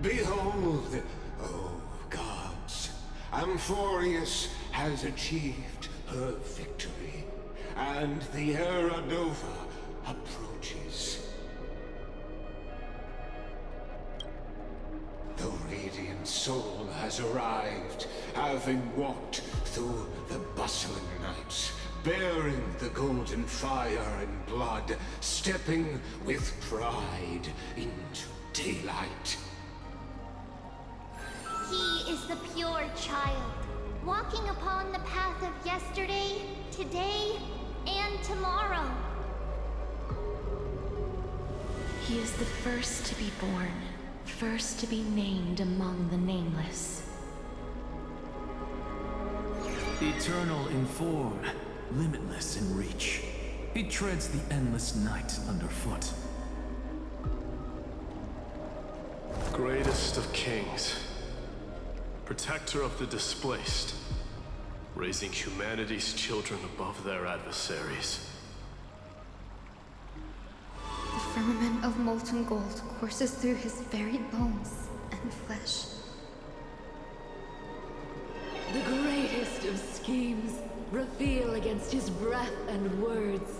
Behold, oh gods, Amphorius has achieved her victory, and the Era Nova approaches. The Radiant Soul has arrived, having walked through the bustling nights, bearing the golden fire and blood, stepping with pride into daylight. He is the pure child, walking upon the path of yesterday, today, and tomorrow. He is the first to be born, first to be named among the nameless. Eternal in form, limitless in reach. He treads the endless night underfoot. Greatest of kings. Protector of the displaced. Raising humanity's children above their adversaries. The firmament of molten gold courses through his very bones and flesh. The greatest of schemes reveal against his breath and words.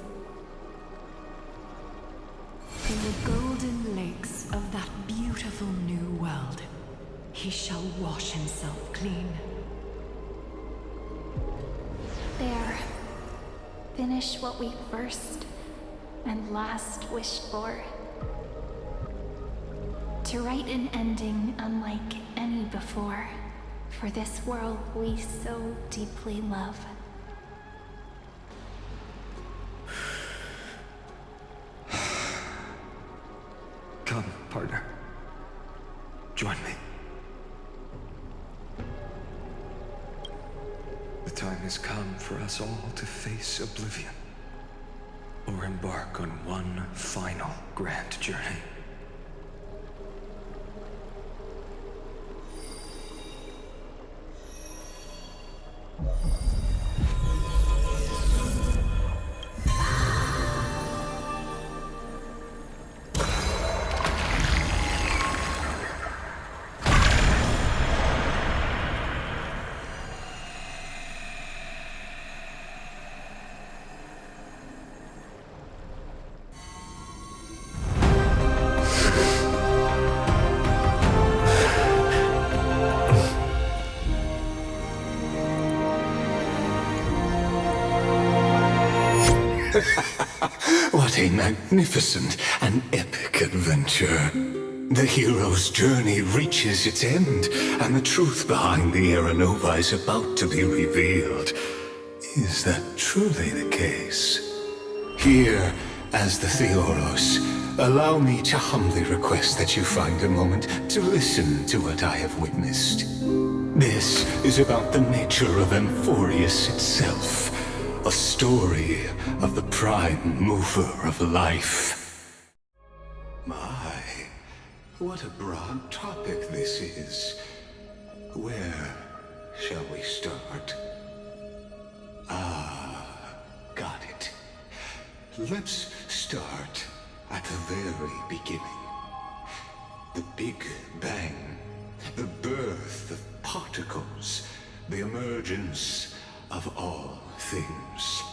In the golden lakes of that beautiful new world, he shall wash himself clean. There. Finish what we first and last wished for. To write an ending unlike any before, for this world we so deeply love. Come, partner. Join me. The time has come for us all to face oblivion, or embark on one final grand journey. What a magnificent and epic adventure. The hero's journey reaches its end, and the truth behind the Era Nova is about to be revealed. Is that truly the case? Here, as the Theoros, allow me to humbly request that you find a moment to listen to what I have witnessed. This is about the nature of Amphorius itself. A story of the prime mover of life. My, what a broad topic this is. Where shall we start? Got it. Let's start at the very beginning. The Big Bang, the birth of particles, the emergence of all things.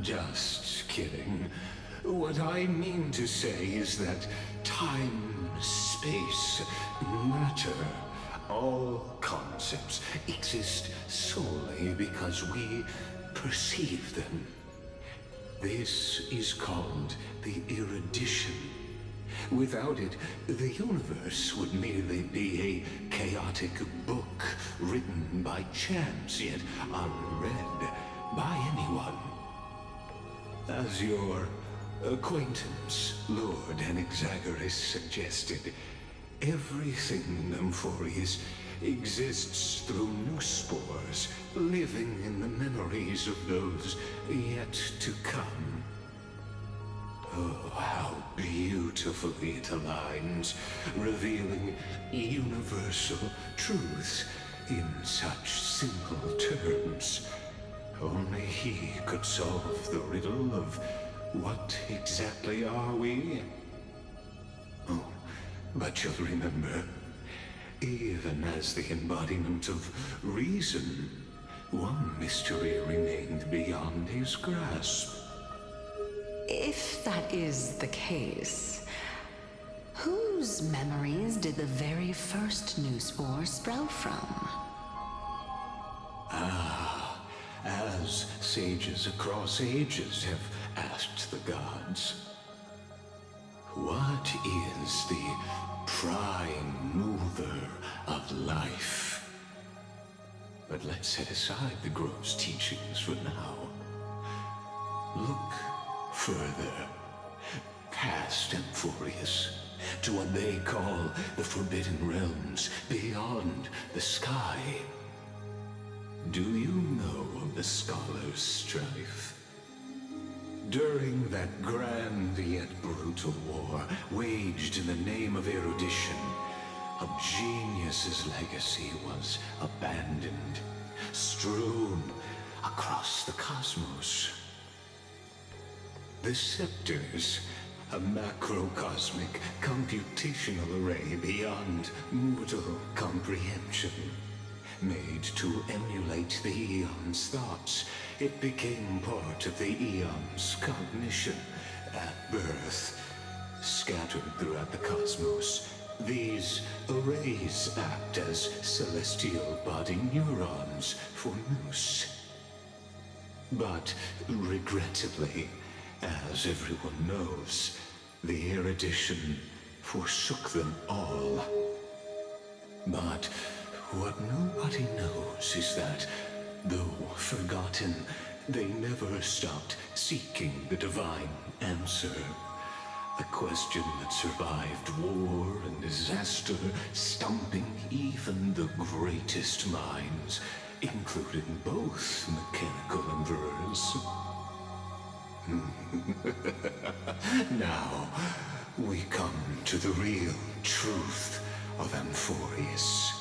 Just kidding. What I mean to say is that time, space, matter, all concepts exist solely because we perceive them. This is called the erudition. Without it, the universe would merely be a chaotic book written by chance, yet unread by anyone. As your acquaintance, Lord Anaxagoras, suggested, everything in Amphorius exists through new spores, living in the memories of those yet to come. Oh, how beautifully it aligns, revealing universal truths in such simple terms. Only he could solve the riddle of what exactly are we? But you'll remember, even as the embodiment of reason, one mystery remained beyond his grasp. If that is the case, whose memories did the very first new spore sprout from? As sages across ages have asked the gods, what is the prime mover of life? But let's set aside the grove's teachings for now. Look further, past Emphorius, to what they call the Forbidden Realms beyond the sky. Do you know of the Scholar's Strife? During that grand yet brutal war, waged in the name of erudition, a genius's legacy was abandoned, strewn across the cosmos. The Scepters, a macrocosmic computational array beyond mortal comprehension. Made to emulate the Eon's thoughts, it became part of the Eon's cognition at birth. Scattered throughout the cosmos, these arrays act as celestial body neurons for Nous. But regrettably, as everyone knows, the erudition forsook them all. But what nobody knows is that, though forgotten, they never stopped seeking the divine answer. A question that survived war and disaster, stumping even the greatest minds, including both mechanical emperors. Now, we come to the real truth of Emphorius.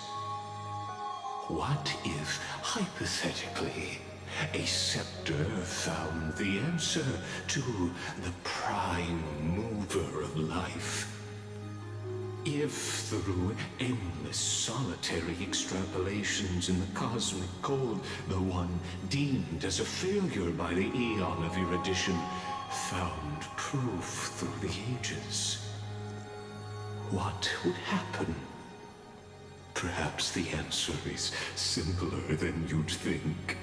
What if, hypothetically, a scepter found the answer to the prime mover of life? If through endless solitary extrapolations in the cosmic code, the one deemed as a failure by the Eon of erudition found proof through the ages, what would happen? Perhaps the answer is simpler than you'd think.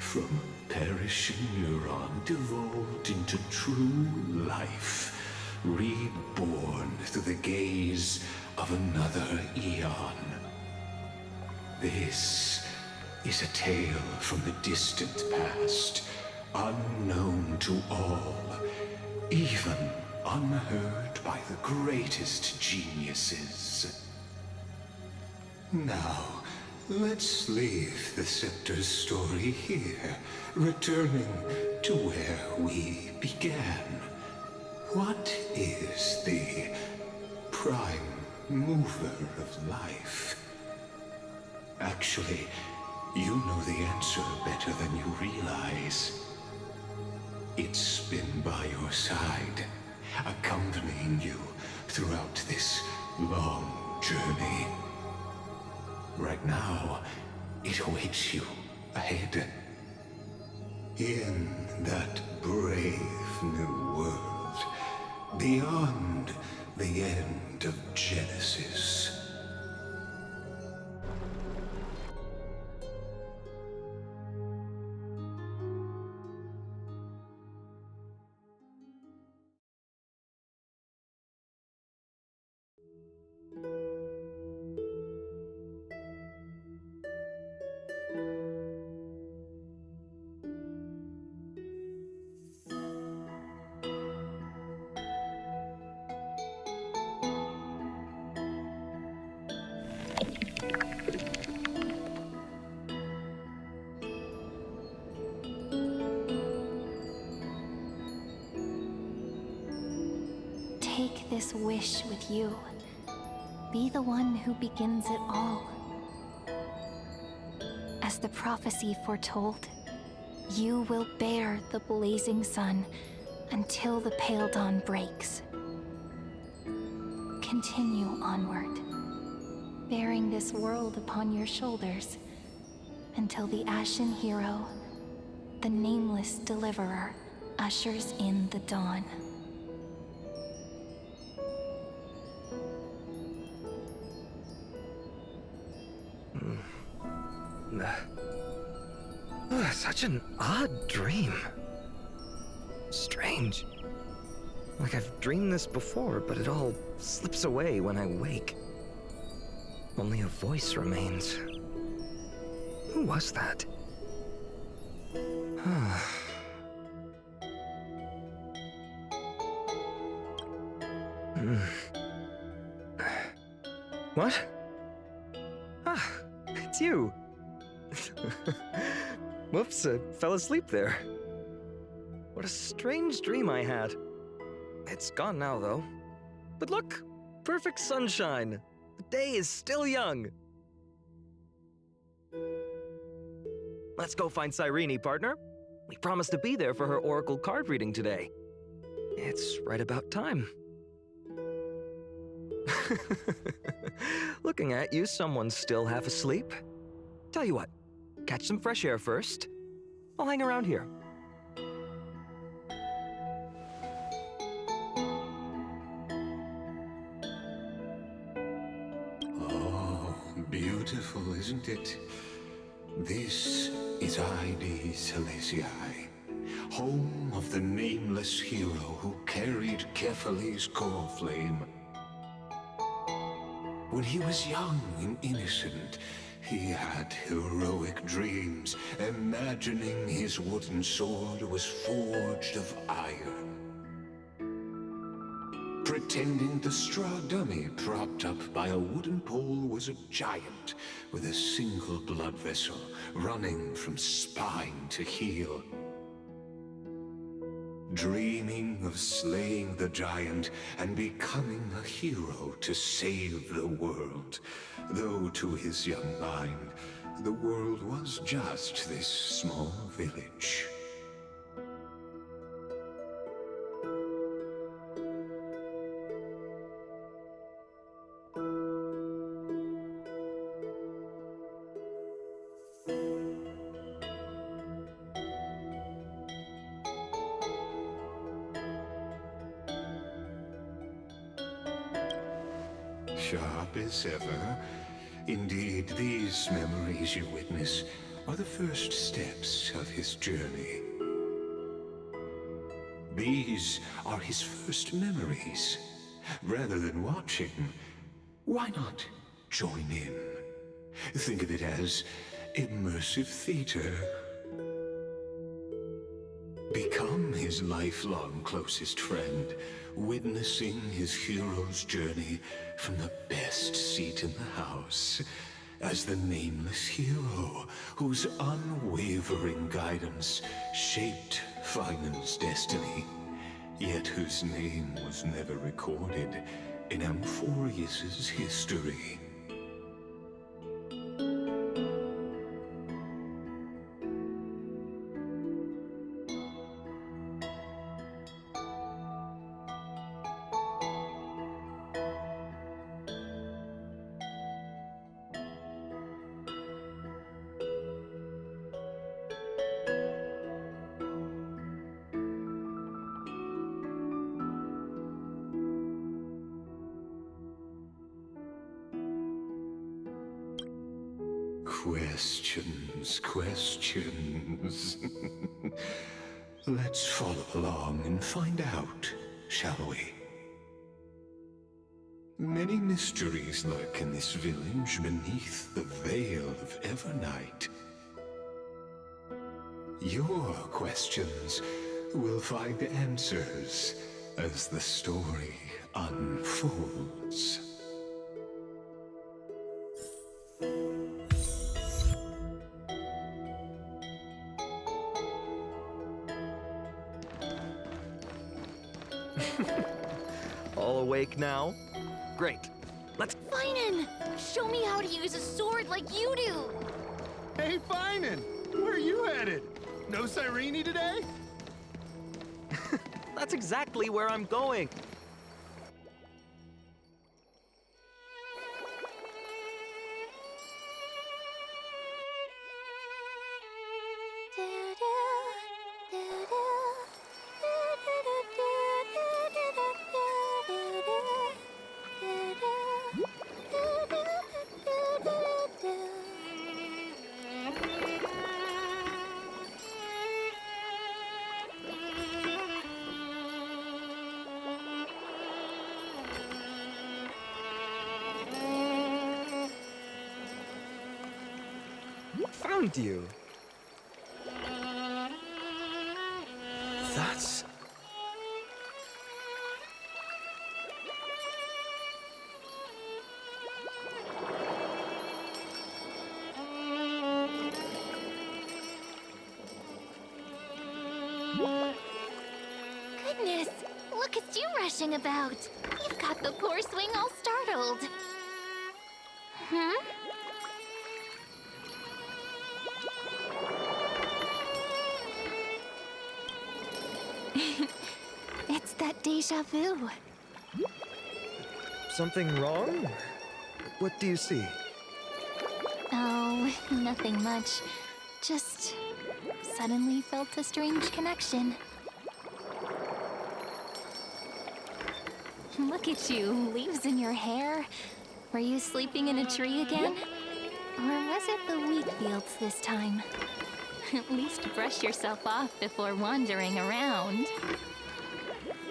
From perishing neuron devolved into true life, reborn through the gaze of another Eon. This is a tale from the distant past, unknown to all, even unheard by the greatest geniuses. Now, let's leave the Scepter's story here, returning to where we began. What is the prime mover of life? Actually, you know the answer better than you realize. It's been by your side, accompanying you throughout this long journey. Right now, it awaits you ahead. In that brave new world, beyond the end of Genesis. Take this wish with you. Be the one who begins it all. As the prophecy foretold, you will bear the blazing sun until the pale dawn breaks. continue onward, bearing this world upon your shoulders, until the Ashen Hero, the nameless deliverer, ushers in the dawn. Such an odd dream. Strange. Like I've dreamed this before, but it all slips away when I wake. Only a voice remains. Who was that? What? Ah, it's you. Whoops, I fell asleep there. What a strange dream I had. It's gone now, though. But look, perfect sunshine. The day is still young. Let's go find Cyrene, partner. We promised to be there for her oracle card reading today. It's right about time. Looking at you, someone's still half asleep. Tell you what, catch some fresh air first. I'll hang around here. Oh, beautiful, isn't it? This is Ide Celestii, home of the nameless hero who carried Kefali's core flame. When he was young and innocent, he had heroic dreams, imagining his wooden sword was forged of iron. Pretending the straw dummy propped up by a wooden pole was a giant with a single blood vessel running from spine to heel. Dreaming of slaying the giant and becoming a hero to save the world, though to his young mind, the world was just this small village. Sharp as ever. Indeed, these memories you witness are the first steps of his journey. These are his first memories. Rather than watching, why not join in? Think of it as immersive theater. Become his lifelong closest friend, witnessing his hero's journey from the best seat in the house, as the nameless hero whose unwavering guidance shaped Final's destiny, yet whose name was never recorded in Amphorius's history. Questions. Let's follow along and find out, shall we? Many mysteries lurk in this village beneath the veil of Evernight. Your questions will find answers as the story unfolds. All awake now? Great. Let's... Finan! Show me how to use a sword like you do! Hey, Finan! Where are you headed? No Cyrene today? That's exactly where I'm going. Found you. That's... Goodness, look at you rushing about. You've got the poor swing all startled. Hmm? It's that deja vu. Something wrong? What do you see? Oh, nothing much. Just suddenly felt a strange connection. Look at you, leaves in your hair. Were you sleeping in a tree again? Or was it the wheat fields this time? At least brush yourself off before wandering around.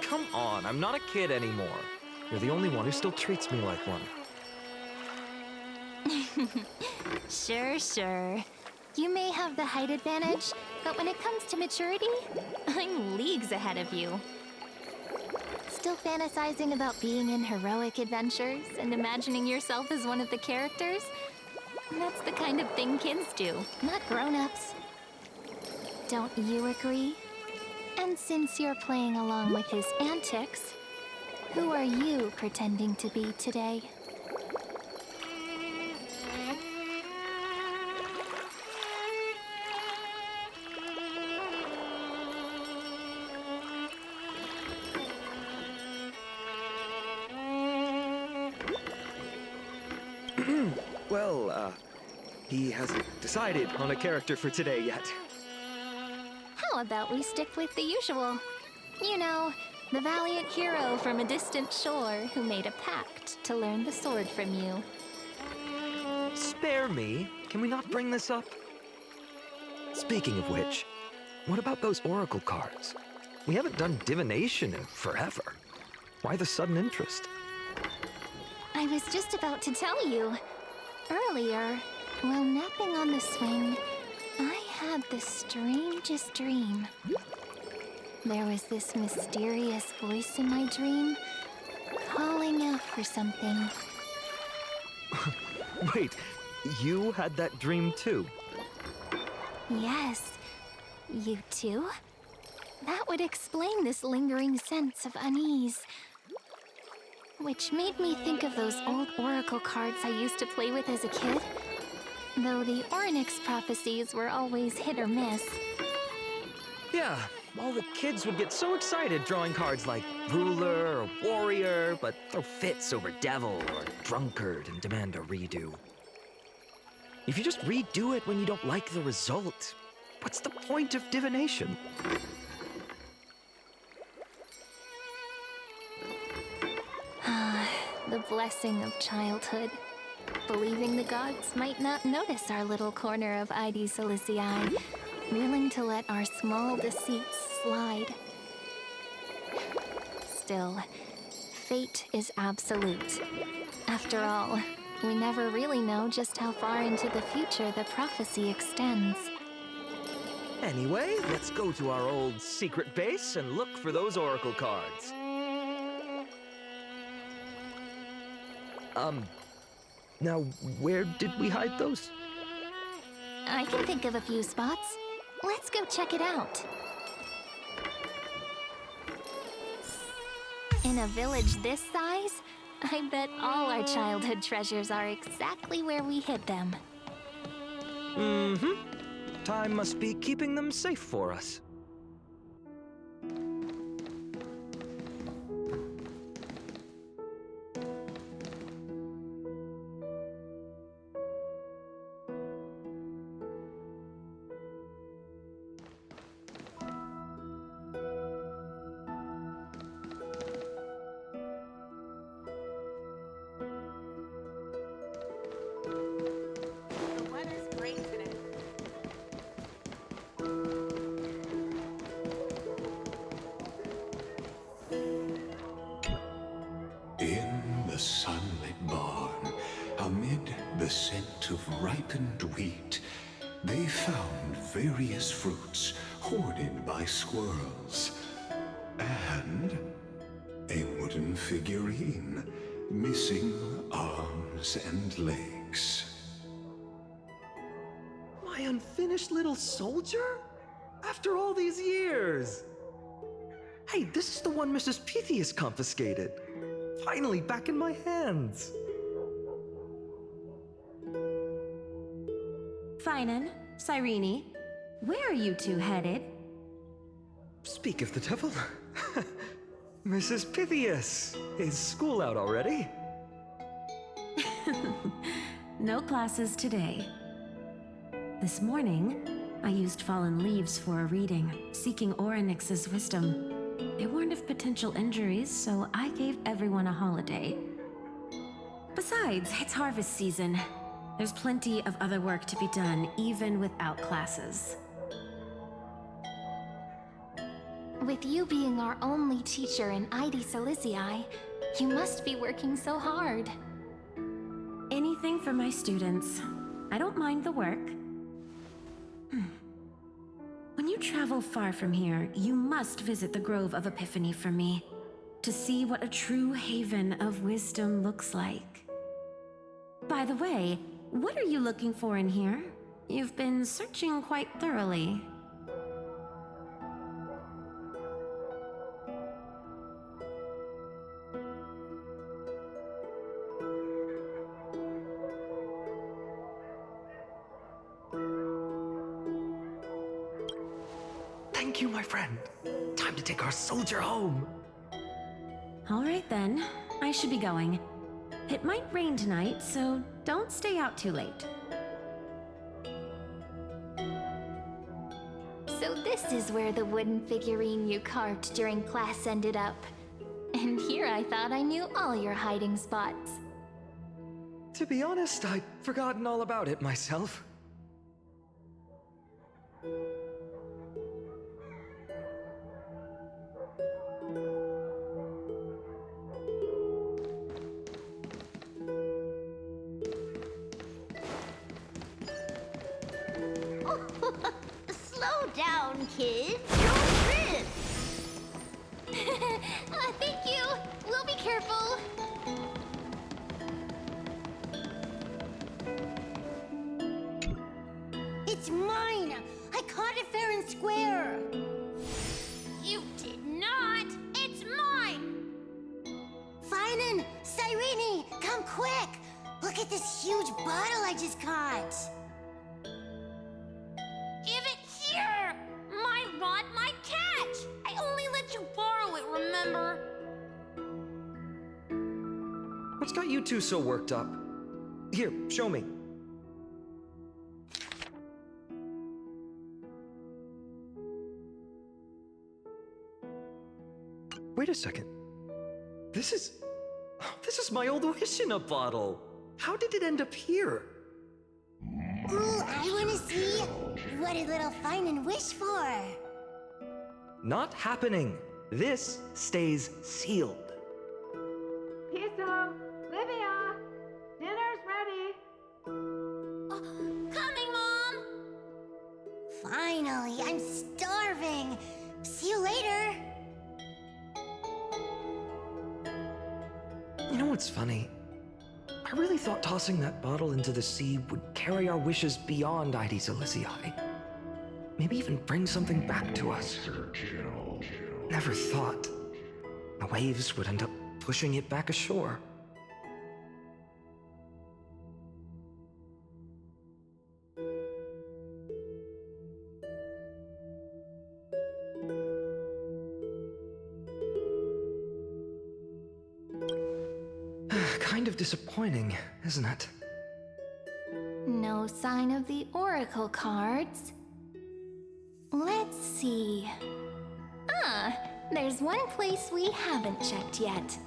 Come on, I'm not a kid anymore. You're the only one who still treats me like one. Sure. You may have the height advantage, but when it comes to maturity, I'm leagues ahead of you. Still fantasizing about being in heroic adventures and imagining yourself as one of the characters? That's the kind of thing kids do, not grown-ups. Don't you agree? And since you're playing along with his antics, who are you pretending to be today? Well, he hasn't decided on a character for today yet. How about we stick with the usual? You know, the valiant hero from a distant shore who made a pact to learn the sword from you. Spare me. Can we not bring this up? Speaking of which, what about those oracle cards? We haven't done divination in forever. Why the sudden interest? I was just about to tell you. Earlier, while napping on the swing, I had the strangest dream. There was this mysterious voice in my dream, calling out for something. Wait, you had that dream too? Yes, you too? That would explain this lingering sense of unease. Which made me think of those old oracle cards I used to play with as a kid. Though the Ornyx prophecies were always hit or miss. Yeah, all the kids would get so excited drawing cards like ruler or warrior, but throw fits over devil or drunkard and demand a redo. If you just redo it when you don't like the result, what's the point of divination? The blessing of childhood. Believing the gods might not notice our little corner of Ide Silicii, willing to let our small deceits slide. Still, fate is absolute. After all, we never really know just how far into the future the prophecy extends. Anyway, let's go to our old secret base and look for those oracle cards. Now, where did we hide those? I can think of a few spots. Let's go check it out. In a village this size, I bet all our childhood treasures are exactly where we hid them. Mm-hmm. Time must be keeping them safe for us. In the sunlit barn, amid the scent of ripened wheat, they found various fruits hoarded by squirrels, and a wooden figurine missing arms and legs. My unfinished little soldier? After all these years! Hey, this is the one Mrs. Pythias confiscated. Finally back in my hands. Finan, Cyrene, where are you two headed? Speak of the devil. Mrs. Pythias, is school out already? No classes today. This morning, I used fallen leaves for a reading, seeking Orynyx's wisdom. They warned of potential injuries, so I gave everyone a holiday. Besides, it's harvest season. There's plenty of other work to be done, even without classes. With you being our only teacher in ID Silicii, you must be working so hard. Anything for my students. I don't mind the work. When you travel far from here, you must visit the Grove of Epiphany for me, to see what a true haven of wisdom looks like. By the way, what are you looking for in here? You've been searching quite thoroughly. Thank you, my friend. Time to take our soldier home. All right then, I should be going. It might rain tonight, so don't stay out too late. So this is where the wooden figurine you carved during class ended up. And here I thought I knew all your hiding spots. To be honest, I'd forgotten all about it myself. Slow down, kids. Don't trip. Thank you. We'll be careful. It's mine! I caught it fair and square! You did not. It's mine. Finan! Cyrene! Come quick! Look at this huge bottle I just caught! Give it here. My rod, my catch. I only let you borrow it, remember? What's got you two so worked up? Here, show me. Wait a second. This is my old wish in a bottle. How did it end up here? Ooh, I wanna see what did little Finan wish for? Not happening. This stays sealed. Piso, Livia, dinner's ready. Coming, Mom. Finally, I'm starving. See you later. You know what's funny? I really thought tossing that bottle into the sea would carry our wishes beyond ID Silicii. Maybe even bring something back to us. Never thought the waves would end up pushing it back ashore. Kind of disappointing, isn't it? No sign of the oracle cards. Let's see. Ah, there's one place we haven't checked yet.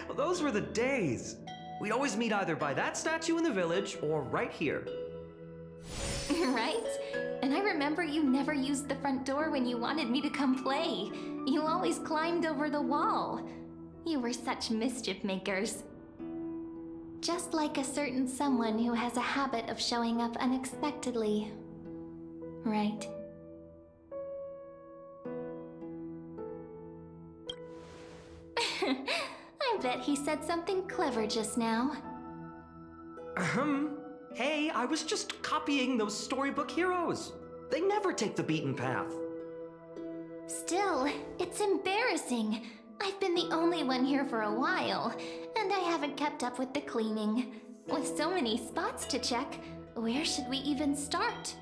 Well, those were the days. We'd always meet either by that statue in the village or right here. Right? And I remember you never used the front door when you wanted me to come play. You always climbed over the wall. You were such mischief makers. Just like a certain someone who has a habit of showing up unexpectedly. Right? I bet he said something clever just now. Hey, I was just copying those storybook heroes. They never take the beaten path. Still, it's embarrassing. I've been the only one here for a while, and I haven't kept up with the cleaning. With so many spots to check, where should we even start?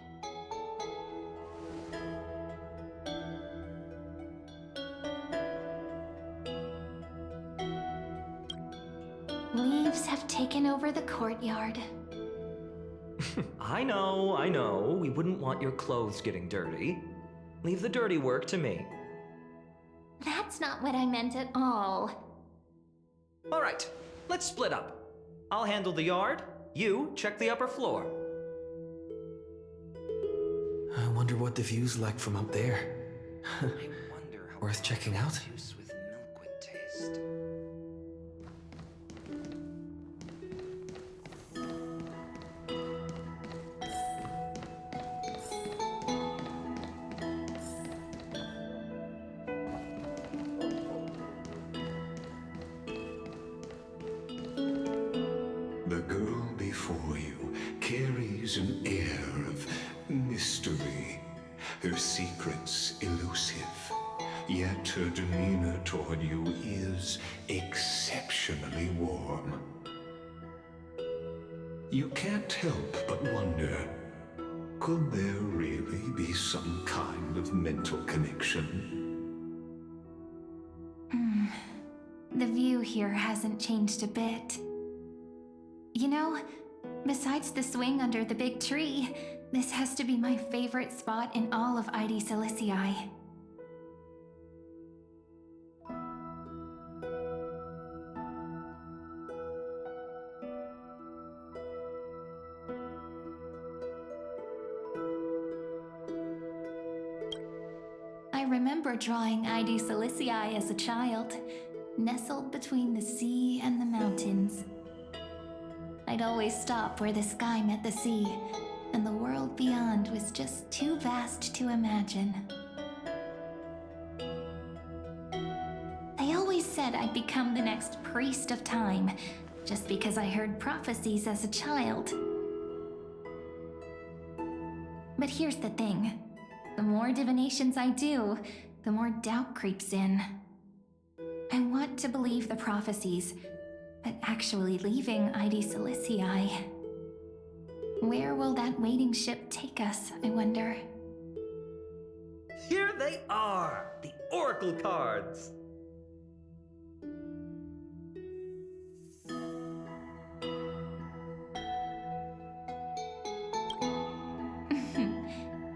Leaves have taken over the courtyard. I know. We wouldn't want your clothes getting dirty. Leave the dirty work to me. That's not what I meant at all. All right, let's split up. I'll handle the yard. You check the upper floor. I wonder what the view's like from up there. I wonder how Worth checking out? juice with milk would taste. The girl before you carries an air of mystery, her secrets elusive, yet her demeanor toward you is exceptionally warm. You can't help but wonder, could there really be some kind of mental connection? The view here hasn't changed a bit. You know, besides the swing under the big tree, this has to be my favorite spot in all of ID Silicii. I remember drawing ID Silicii as a child, nestled between the sea and the mountains. I'd always stop where the sky met the sea, and the world beyond was just too vast to imagine. They always said I'd become the next priest of time, just because I heard prophecies as a child. But here's the thing. The more divinations I do, the more doubt creeps in. I want to believe the prophecies, but actually leaving ID Silicii. Where will that waiting ship take us, I wonder? Here they are, the Oracle cards.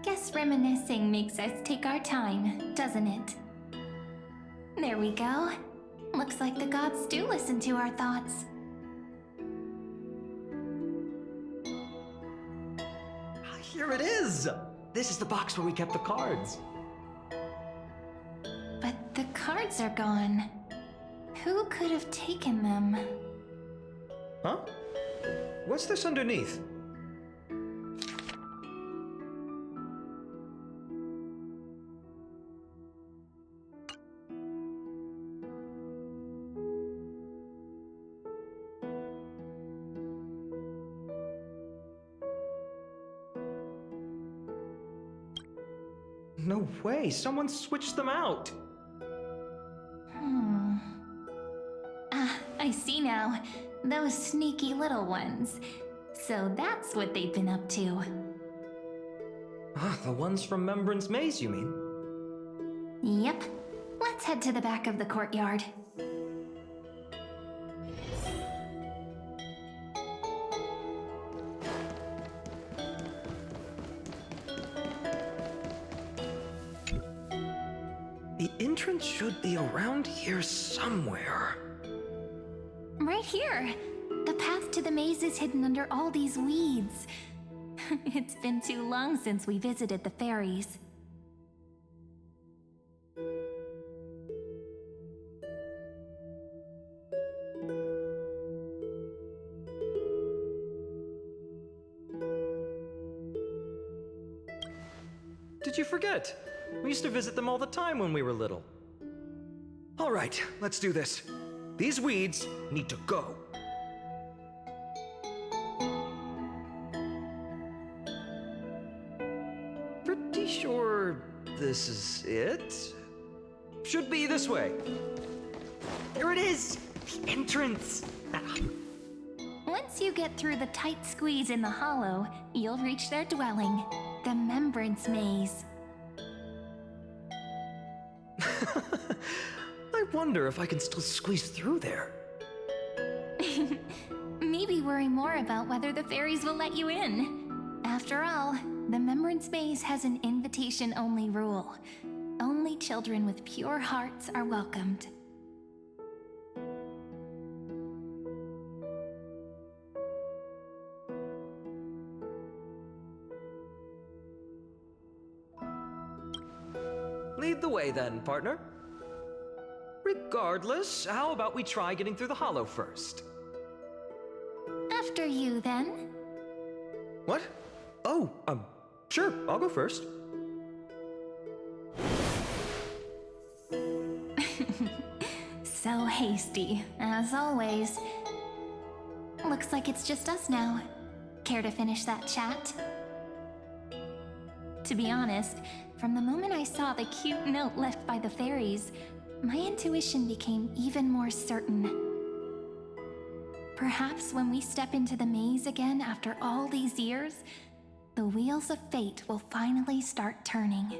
Guess reminiscing makes us take our time, doesn't it? There we go. Looks like the gods do listen to our thoughts. Here it is! This is the box where we kept the cards. But the cards are gone. Who could have taken them? Huh? What's this underneath? No way, someone switched them out. Ah, I see now. Those sneaky little ones. So that's what they've been up to. Ah, the ones from Remembrance Maze, you mean? Yep. Let's head to the back of the courtyard. The entrance should be around here somewhere. Right here. The path to the maze is hidden under all these weeds. It's been too long since we visited the fairies. Did you forget? We used to visit them all the time when we were little. All right, let's do this. These weeds need to go. Pretty sure this is it? Should be this way. There it is! The entrance! Once you get through the tight squeeze in the hollow, you'll reach their dwelling, the Remembrance Maze. I wonder if I can still squeeze through there. Maybe worry more about whether the fairies will let you in. After all, the Remembrance Maze has an invitation-only rule. Only children with pure hearts are welcomed. Lead the way then, partner. Regardless, how about we try getting through the hollow first? After you, then. What? Oh, sure, I'll go first. So hasty, as always. Looks like it's just us now. Care to finish that chat? To be honest, from the moment I saw the cute note left by the fairies, my intuition became even more certain. Perhaps when we step into the maze again after all these years, the wheels of fate will finally start turning.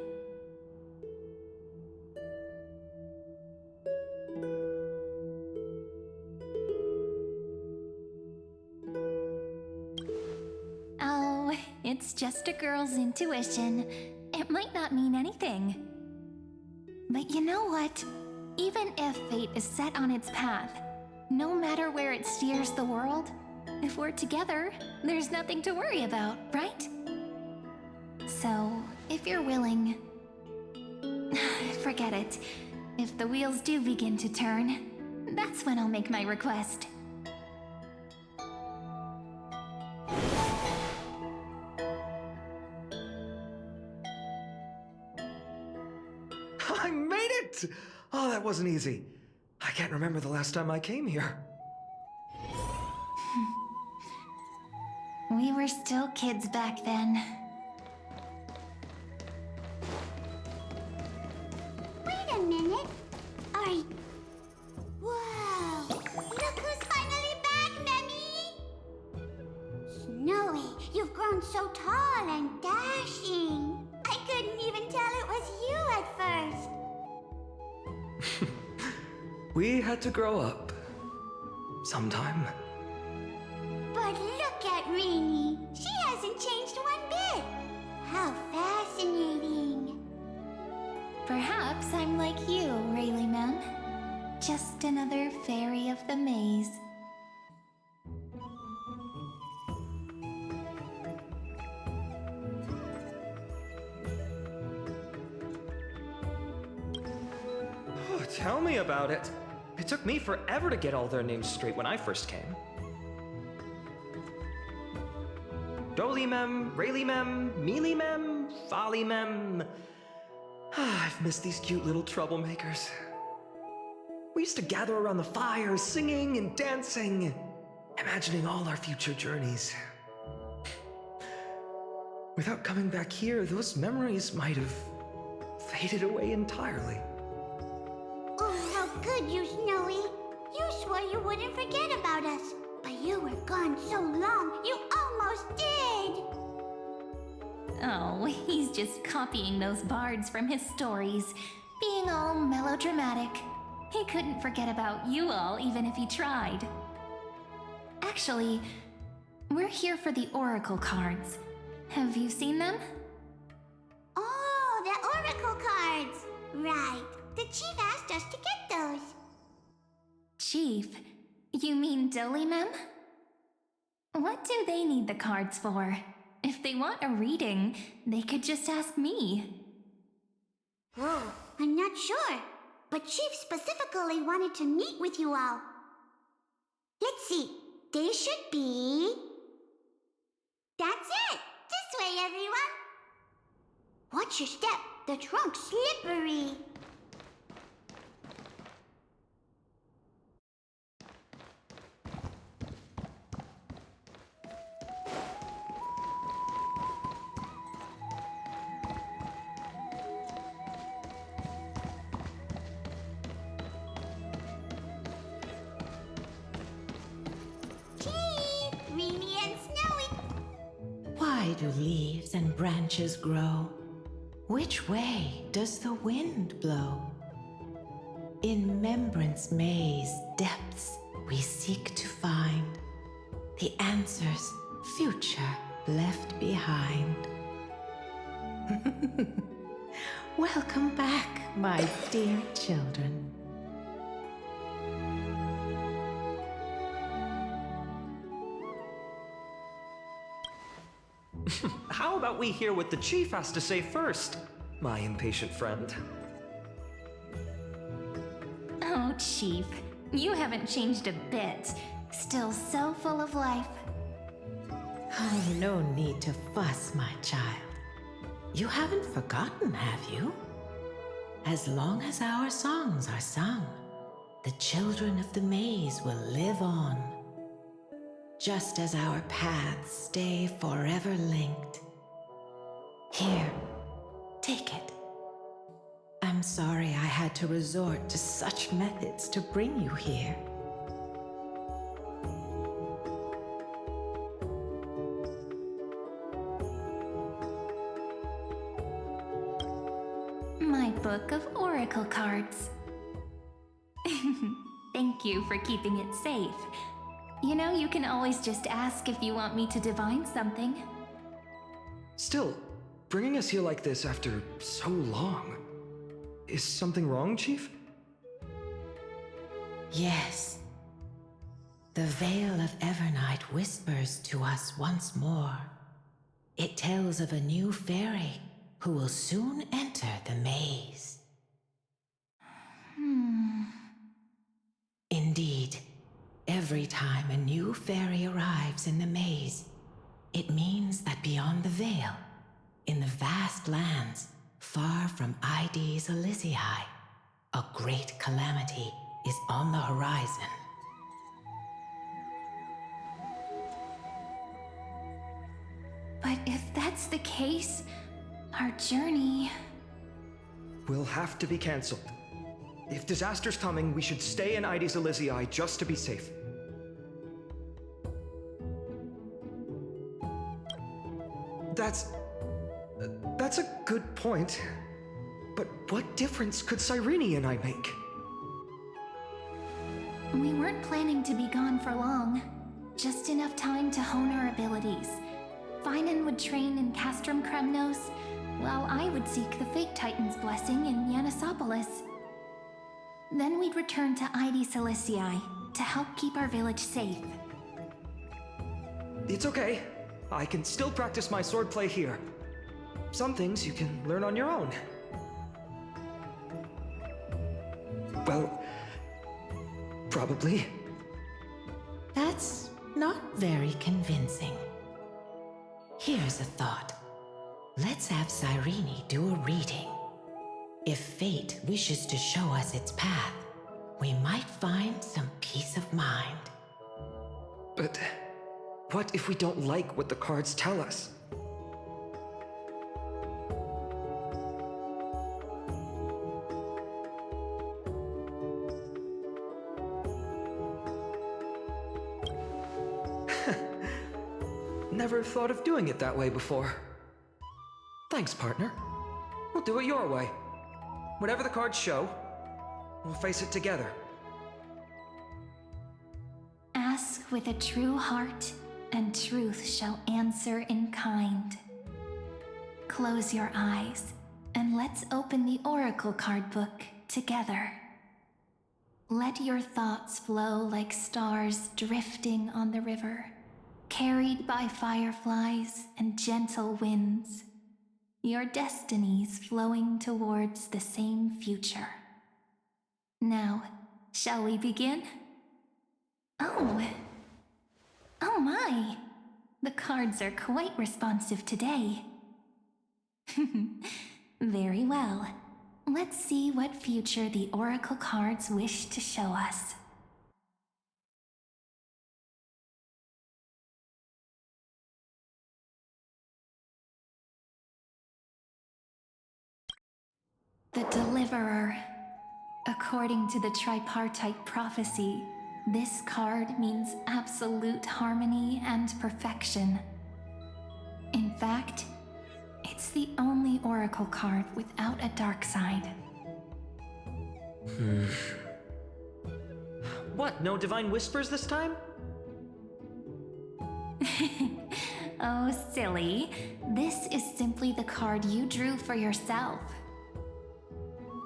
Oh, it's just a girl's intuition. It might not mean anything. But you know what? Even if fate is set on its path, no matter where it steers the world, if we're together, there's nothing to worry about, right? So, if you're willing... forget it. If the wheels do begin to turn, that's when I'll make my request. I made it! Oh, that wasn't easy. I can't remember the last time I came here. We were still kids back then. Wait a minute. Wow! Look who's finally back, Memmy! Snowy, you've grown so tall and dashing. I couldn't even tell it was you at first. We had to grow up. Sometime. But look at Rini. She hasn't changed one bit. How fascinating. Perhaps I'm like you, Rayleigh Mem. Just another fairy of the maze. Oh, tell me about it. It took me forever to get all their names straight when I first came. Dolly Mem, Rayleigh Mem, Mealy Mem, Folly Mem. I've missed these cute little troublemakers. We used to gather around the fire, singing and dancing, imagining all our future journeys. Without coming back here, those memories might have faded away entirely. Oh, how good you, Snowy. You swore you wouldn't forget about us. But you were gone so long, you almost did. Oh, he's just copying those bards from his stories, being all melodramatic. He couldn't forget about you all, even if he tried. Actually, we're here for the Oracle cards. Have you seen them? Oh, the Oracle cards. Right. The chief asked us to get those. Chief? You mean Dolly Mem? What do they need the cards for? If they want a reading, they could just ask me. Oh, I'm not sure. But Chief specifically wanted to meet with you all. Let's see. They should be... That's it! This way, everyone! Watch your step. The trunk's slippery. Why do leaves and branches grow? Which way does the wind blow? In Membrance Maze depths we seek to find the answers future left behind. Welcome back, my dear children. How about we hear what the chief has to say first, my impatient friend? Oh, Chief, you haven't changed a bit. Still so full of life. Oh, no need to fuss, my child. You haven't forgotten, have you? As long as our songs are sung, the children of the maze will live on. Just as our paths stay forever linked. Here, take it. I'm sorry I had to resort to such methods to bring you here. My book of oracle cards. Thank you for keeping it safe. You know, you can always just ask if you want me to divine something. Still, bringing us here like this after so long. Is something wrong, Chief? Yes. The Veil of Evernight whispers to us once more. It tells of a new fairy who will soon enter the maze. Indeed, every time a new fairy arrives in the maze, it means that beyond the veil, in the vast lands far from Ides Elysiae, a great calamity is on the horizon. But if that's the case, our journey... Will have to be cancelled. If disaster's coming, we should stay in Ides Elysiae just to be safe. That's a good point. But what difference could Cyrene and I make? We weren't planning to be gone for long. Just enough time to hone our abilities. Finan would train in Castrum Kremnos, while I would seek the Fake Titan's blessing in Yanisopolis. Then we'd return to Ides Elysiae to help keep our village safe. It's okay. I can still practice my swordplay here. Some things you can learn on your own. Well, probably. That's not very convincing. Here's a thought. Let's have Cyrene do a reading. If fate wishes to show us its path, we might find some peace of mind. But what if we don't like what the cards tell us? Never thought of doing it that way before. Thanks, partner. We'll do it your way. Whatever the cards show, we'll face it together. Ask with a true heart, and truth shall answer in kind. Close your eyes, and let's open the oracle card book together. Let your thoughts flow like stars drifting on the river, carried by fireflies and gentle winds, your destinies flowing towards the same future. Now, shall we begin? Oh my! The cards are quite responsive today. Very well. Let's see what future the oracle cards wish to show us. The Deliverer. According to the tripartite prophecy, this card means absolute harmony and perfection. In fact, it's the only oracle card without a dark side. What, no divine whispers this time? Oh, silly. This is simply the card you drew for yourself.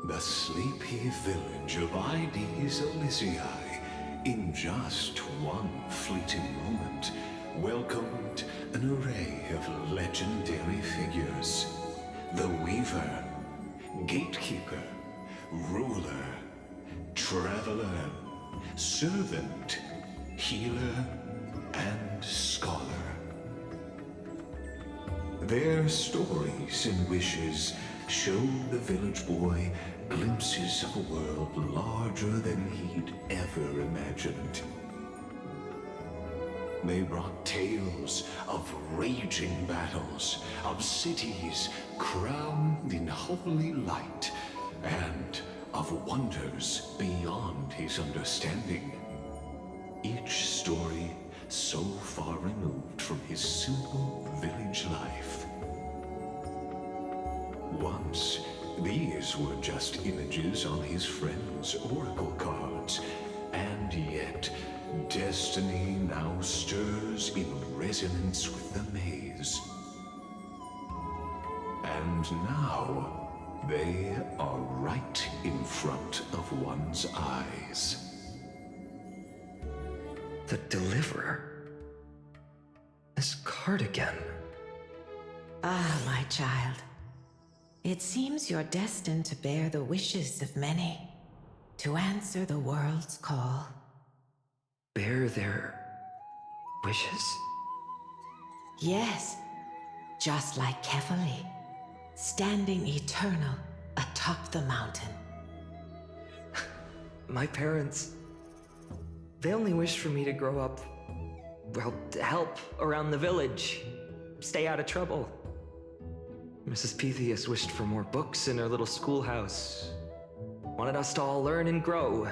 The sleepy village of Ides Elysiae, in just one fleeting moment, welcomed an array of legendary figures. The Weaver, Gatekeeper, Ruler, Traveler, Servant, Healer, and Scholar. Their stories and wishes showed the village boy glimpses of a world larger than he'd ever imagined. They brought tales of raging battles, of cities crowned in holy light, and of wonders beyond his understanding. Each story so far removed from his simple village life. Once, these were just images on his friend's oracle cards, and yet destiny now stirs in resonance with the maze. And now, they are right in front of one's eyes. The Deliverer? This card again. Ah, my child. It seems you're destined to bear the wishes of many, to answer the world's call. Bear their wishes? Yes, just like Kefali, standing eternal atop the mountain. My parents, they only wished for me to grow up, well, to help around the village, stay out of trouble. Mrs. Pythias wished for more books in her little schoolhouse, wanted us to all learn and grow.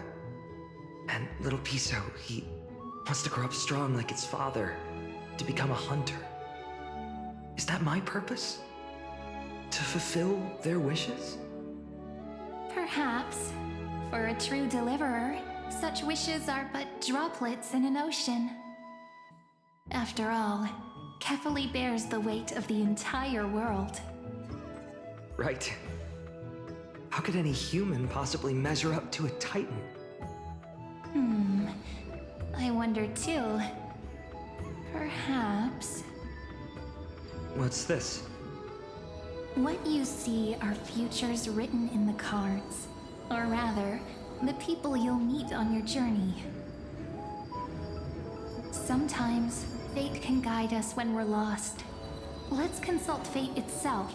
And little Piso, he wants to grow up strong like its father, to become a hunter. Is that my purpose? To fulfill their wishes? Perhaps. For a true deliverer, such wishes are but droplets in an ocean. After all, Kefali bears the weight of the entire world. Right. How could any human possibly measure up to a Titan? I wonder too. Perhaps. What's this? What you see are futures written in the cards. Or rather, the people you'll meet on your journey. Sometimes, fate can guide us when we're lost. Let's consult fate itself.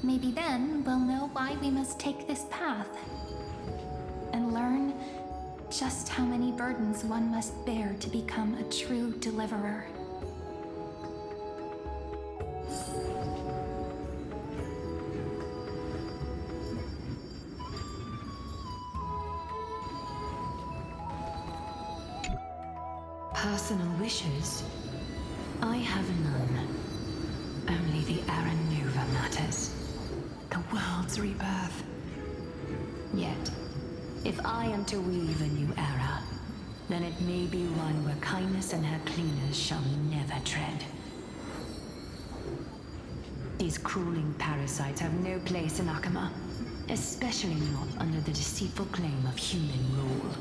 Maybe then we'll know why we must take this path. And learn just how many burdens one must bear to become a true deliverer. Personal wishes? I have none. Only the Aranuva matters. The world's rebirth. Yet, if I am to weave a new era, then it may be one where kindness and her cleaners shall never tread. These crueling parasites have no place in Akama, especially not under the deceitful claim of human rule.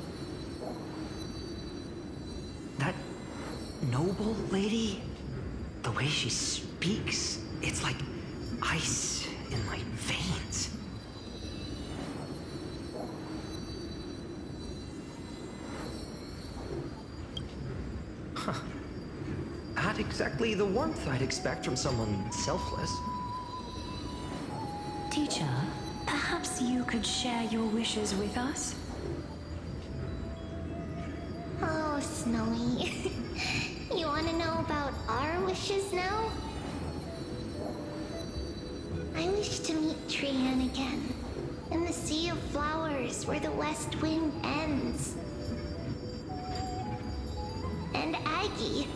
That noble lady? The way she speaks, it's like ice in my veins. Huh. Not exactly the warmth I'd expect from someone selfless. Teacher, perhaps you could share your wishes with us? Oh, Snowy. You want to know about our wishes now? I wish to meet Trian again, in the Sea of Flowers where the West Wind ends. And Aggie,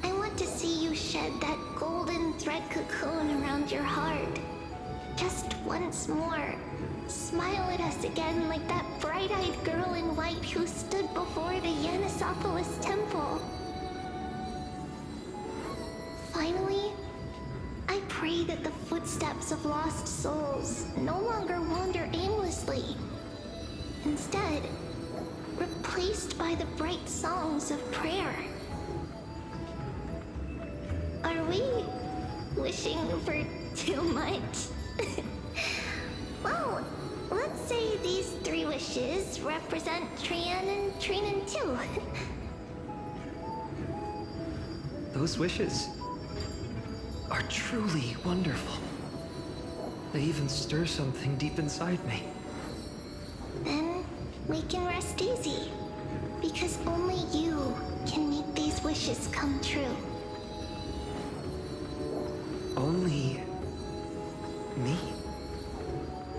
I want to see you shed that golden thread cocoon around your heart. Just once more. Smile at us again like that bright-eyed girl in white who stood before the Yanisopolis temple. Finally, I pray that the footsteps of lost souls no longer wander aimlessly. Instead, replaced by the bright songs of prayer. Are we wishing for too much? Well, let's say these 3 wishes represent Trian and Trinan too. Those wishes are truly wonderful. They even stir something deep inside me. Then we can rest easy, because only you can make these wishes come true. Only me?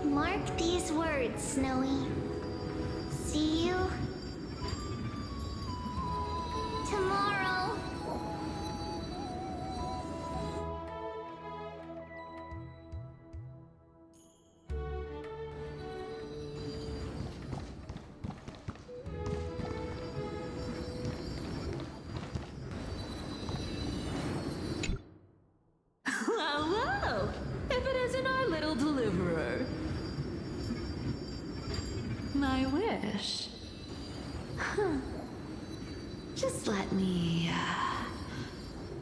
Mark these words, Snowy. See you tomorrow. Hello! If it isn't our little deliverer. My wish. Huh. Just let me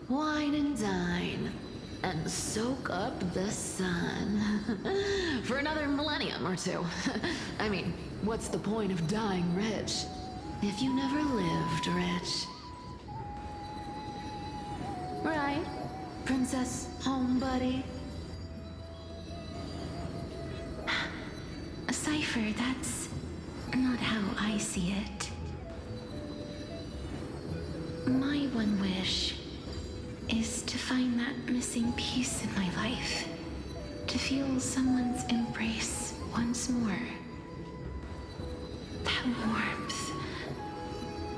wine and dine and soak up the sun for another millennium or 2. I mean, what's the point of dying rich if you never lived rich? Right, Princess Homebuddy? Cypher, that's not how I see it. My one wish is to find that missing piece in my life. To feel someone's embrace once more. That warmth.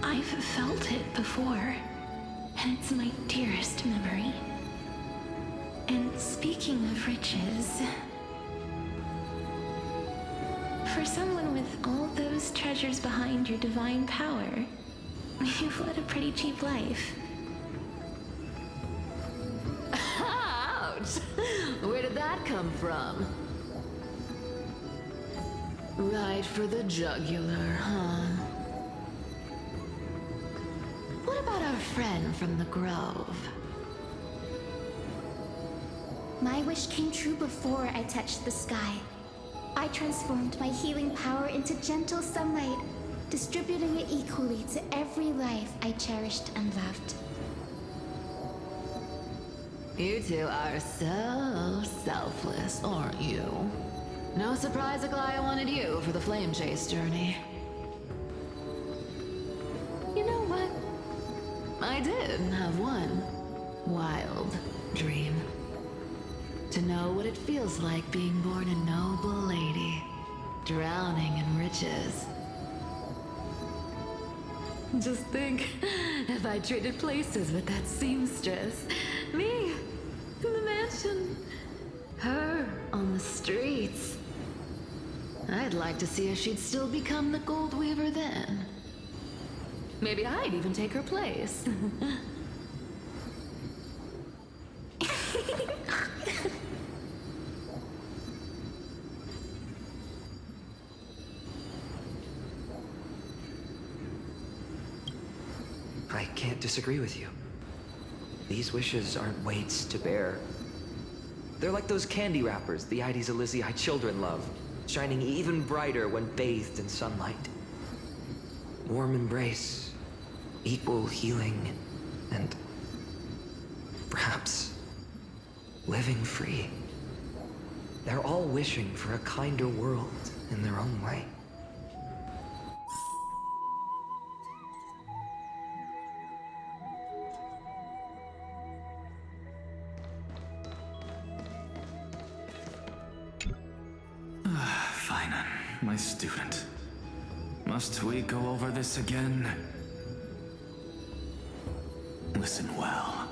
I've felt it before, and it's my dearest memory. And speaking of riches, for someone with all those treasures behind your divine power, you've led a pretty cheap life. Ouch! Where did that come from? Right for the jugular, huh? What about our friend from the Grove? My wish came true before I touched the sky. I transformed my healing power into gentle sunlight, distributing it equally to every life I cherished and loved. You two are so selfless, aren't you? No surprise Aglaya wanted you for the flame chase journey. You know what? I did have one wild dream. To know what it feels like being born a noble lady, drowning in riches. Just think, if I traded places with that seamstress, me in the mansion, her on the streets. I'd like to see if she'd still become the gold weaver then. Maybe I'd even take her place. I can't disagree with you. These wishes aren't weights to bear. They're like those candy wrappers the Ides Elysiae children love, shining even brighter when bathed in sunlight. Warm embrace, equal healing, and perhaps living free. They're all wishing for a kinder world in their own way. Fine, my student. Must we go over this again? Listen well.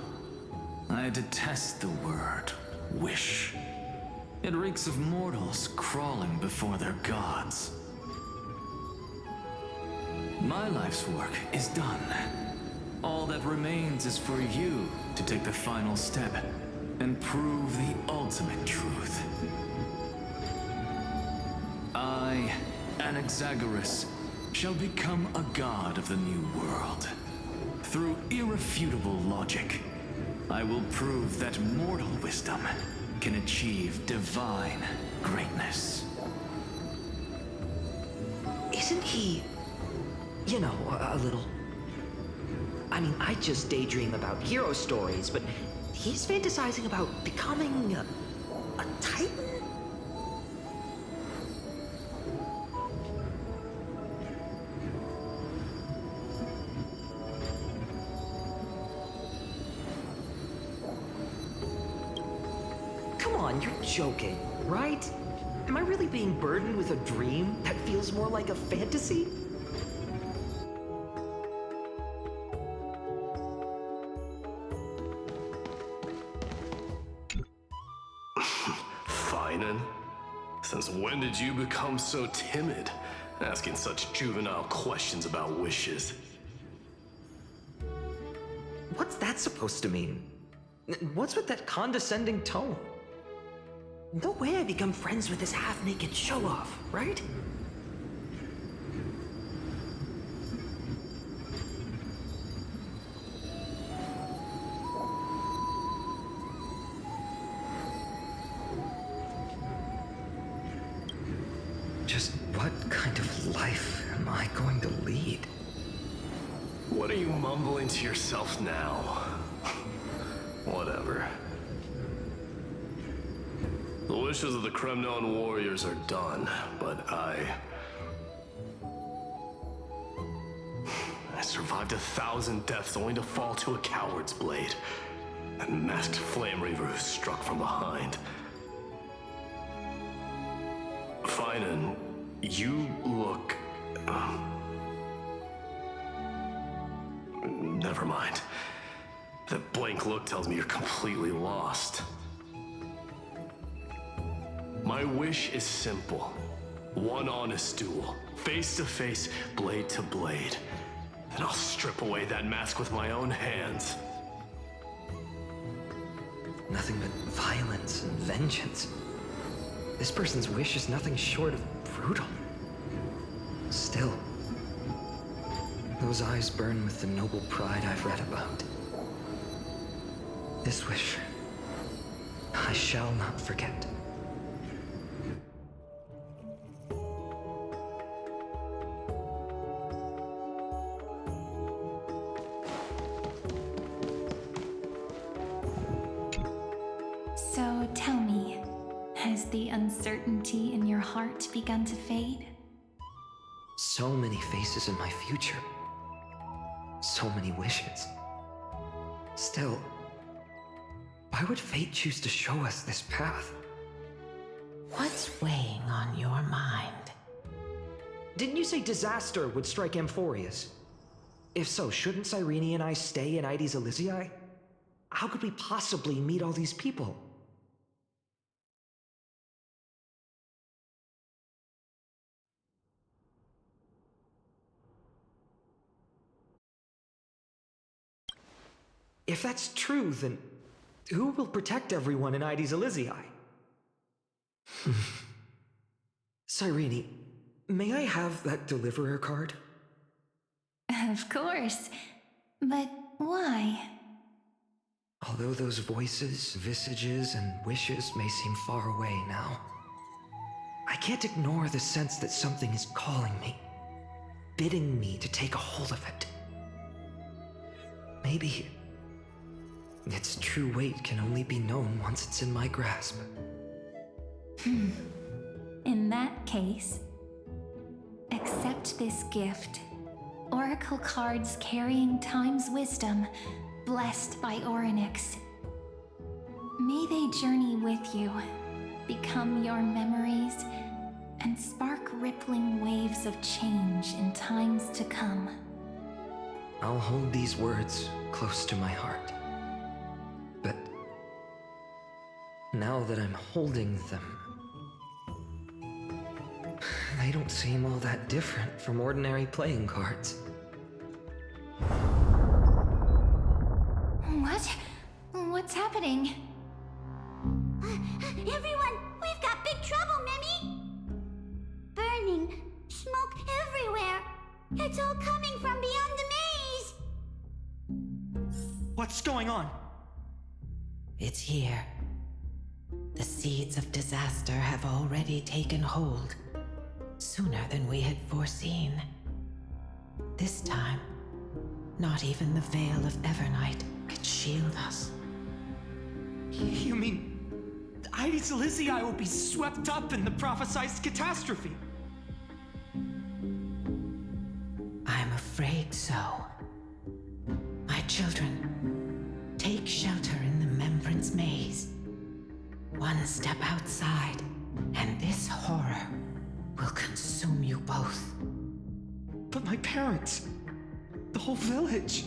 I detest the word wish. It reeks of mortals crawling before their gods. My life's work is done. All that remains is for you to take the final step and prove the ultimate truth. I, Anaxagoras, shall become a god of the new world. Through irrefutable logic, I will prove that mortal wisdom can achieve divine greatness. Isn't he, you know, a little... I mean, I just daydream about hero stories, but he's fantasizing about becoming a titan? Come on, you're joking, right? Am I really being burdened with a dream that feels more like a fantasy? Finan? Since when did you become so timid, asking such juvenile questions about wishes? What's that supposed to mean? What's with that condescending tone? No way I become friends with this half-naked show-off, right? Just what kind of life am I going to lead? What are you mumbling to yourself now? Whatever. The wishes of the Kremnon warriors are done, but I survived 1,000 deaths only to fall to a coward's blade. That masked flame reaver who struck from behind. Finan, you look... Never mind. That blank look tells me you're completely lost. My wish is simple. One honest duel, face to face, blade to blade. Then I'll strip away that mask with my own hands. Nothing but violence and vengeance. This person's wish is nothing short of brutal. Still, those eyes burn with the noble pride I've read about. This wish, I shall not forget. So tell me, has the uncertainty in your heart begun to fade? So many faces in my future. So many wishes. Still, why would fate choose to show us this path? What's weighing on your mind? Didn't you say disaster would strike Amphorius? If so, shouldn't Cyrene and I stay in Ides Elysiae? How could we possibly meet all these people? If that's true, then who will protect everyone in Ides Elysiae? Cyrene, may I have that deliverer card? Of course. But why? Although those voices, visages, and wishes may seem far away now, I can't ignore the sense that something is calling me, bidding me to take a hold of it. Maybe its true weight can only be known once it's in my grasp. In that case, accept this gift. Oracle cards carrying time's wisdom, blessed by Orynyx. May they journey with you, become your memories, and spark rippling waves of change in times to come. I'll hold these words close to my heart. But now that I'm holding them, they don't seem all that different from ordinary playing cards. What? What's happening? Everyone, we've got big trouble, Mimi! Burning, smoke everywhere. It's all coming from beyond the maze! What's going on? It's here. The seeds of disaster have already taken hold, sooner than we had foreseen. This time, not even the veil of Evernight could shield us. You mean Ides Elysiae will be swept up in the prophesized catastrophe? I'm afraid so. My children, take shelter in the Membrance Maze. One step outside, and this horror will consume you both. But my parents, the whole village.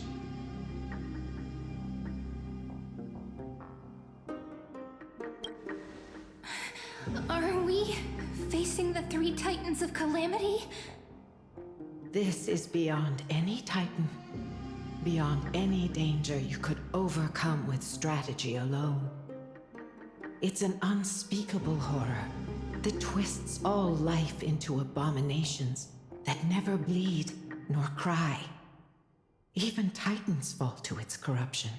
Are we facing the three titans of calamity? This is beyond any Titan, beyond any danger you could overcome with strategy alone. It's an unspeakable horror that twists all life into abominations that never bleed nor cry. Even Titans fall to its corruption,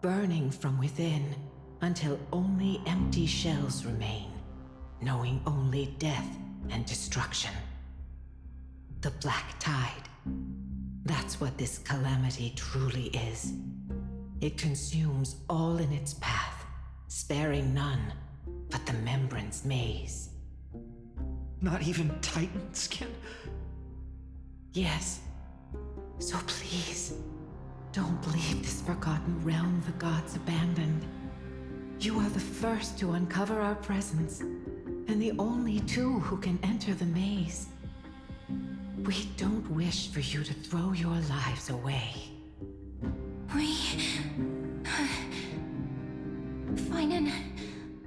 burning from within until only empty shells remain, knowing only death and destruction. The Black Tide. That's what this calamity truly is. It consumes all in its path, sparing none but the Membrance Maze. Not even Titans can... Yes. So please, don't leave this forgotten realm the gods abandoned. You are the first to uncover our presence, and the only two who can enter the maze. We don't wish for you to throw your lives away. Finan,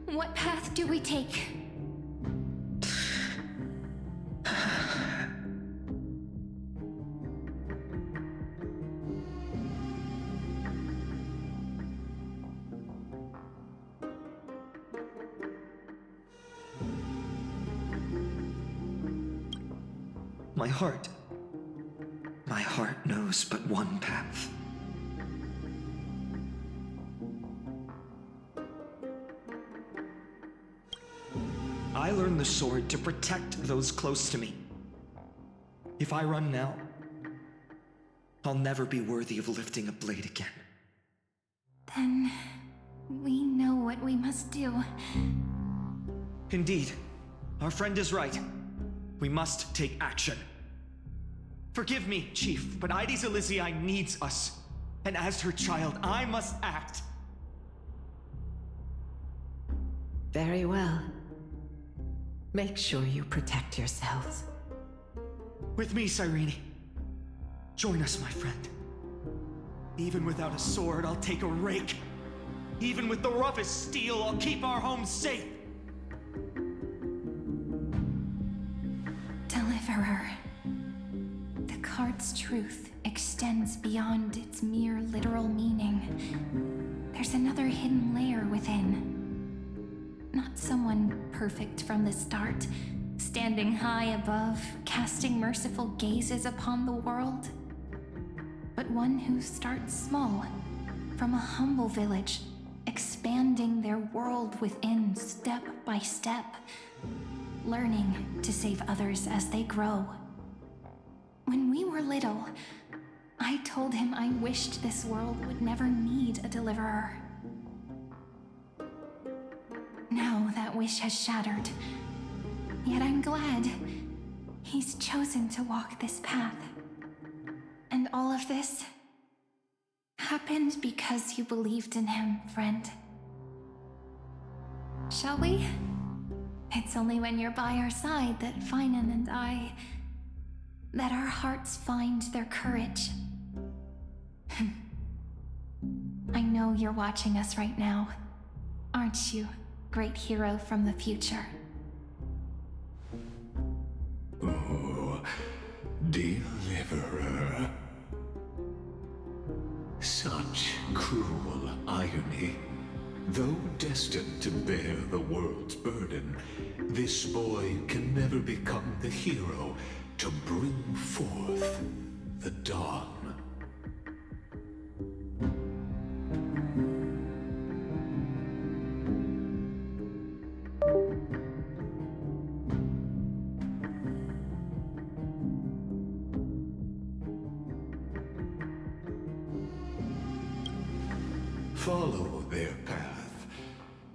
what path do we take? My heart knows but one path. I learned the sword to protect those close to me. If I run now, I'll never be worthy of lifting a blade again. Then we know what we must do. Indeed, our friend is right. We must take action. Forgive me, Chief, but Ides Elysiae needs us. And as her child, I must act. Very well. Make sure you protect yourselves. With me, Cyrene. Join us, my friend. Even without a sword, I'll take a rake. Even with the roughest steel, I'll keep our home safe. Deliverer. The card's truth extends beyond its mere literal meaning. There's another hidden layer within. Not someone perfect from the start, standing high above, casting merciful gazes upon the world. But one who starts small, from a humble village, expanding their world within step by step, learning to save others as they grow. When we were little, I told him I wished this world would never need a deliverer. Now that wish has shattered, yet I'm glad he's chosen to walk this path. And all of this happened because you believed in him, friend. Shall we? It's only when you're by our side that Finan and that our hearts find their courage. I know you're watching us right now, aren't you, great hero from the future? Oh, deliverer. Such cruel irony. Though destined to bear the world's burden, this boy can never become the hero to bring forth the dawn. Follow their path.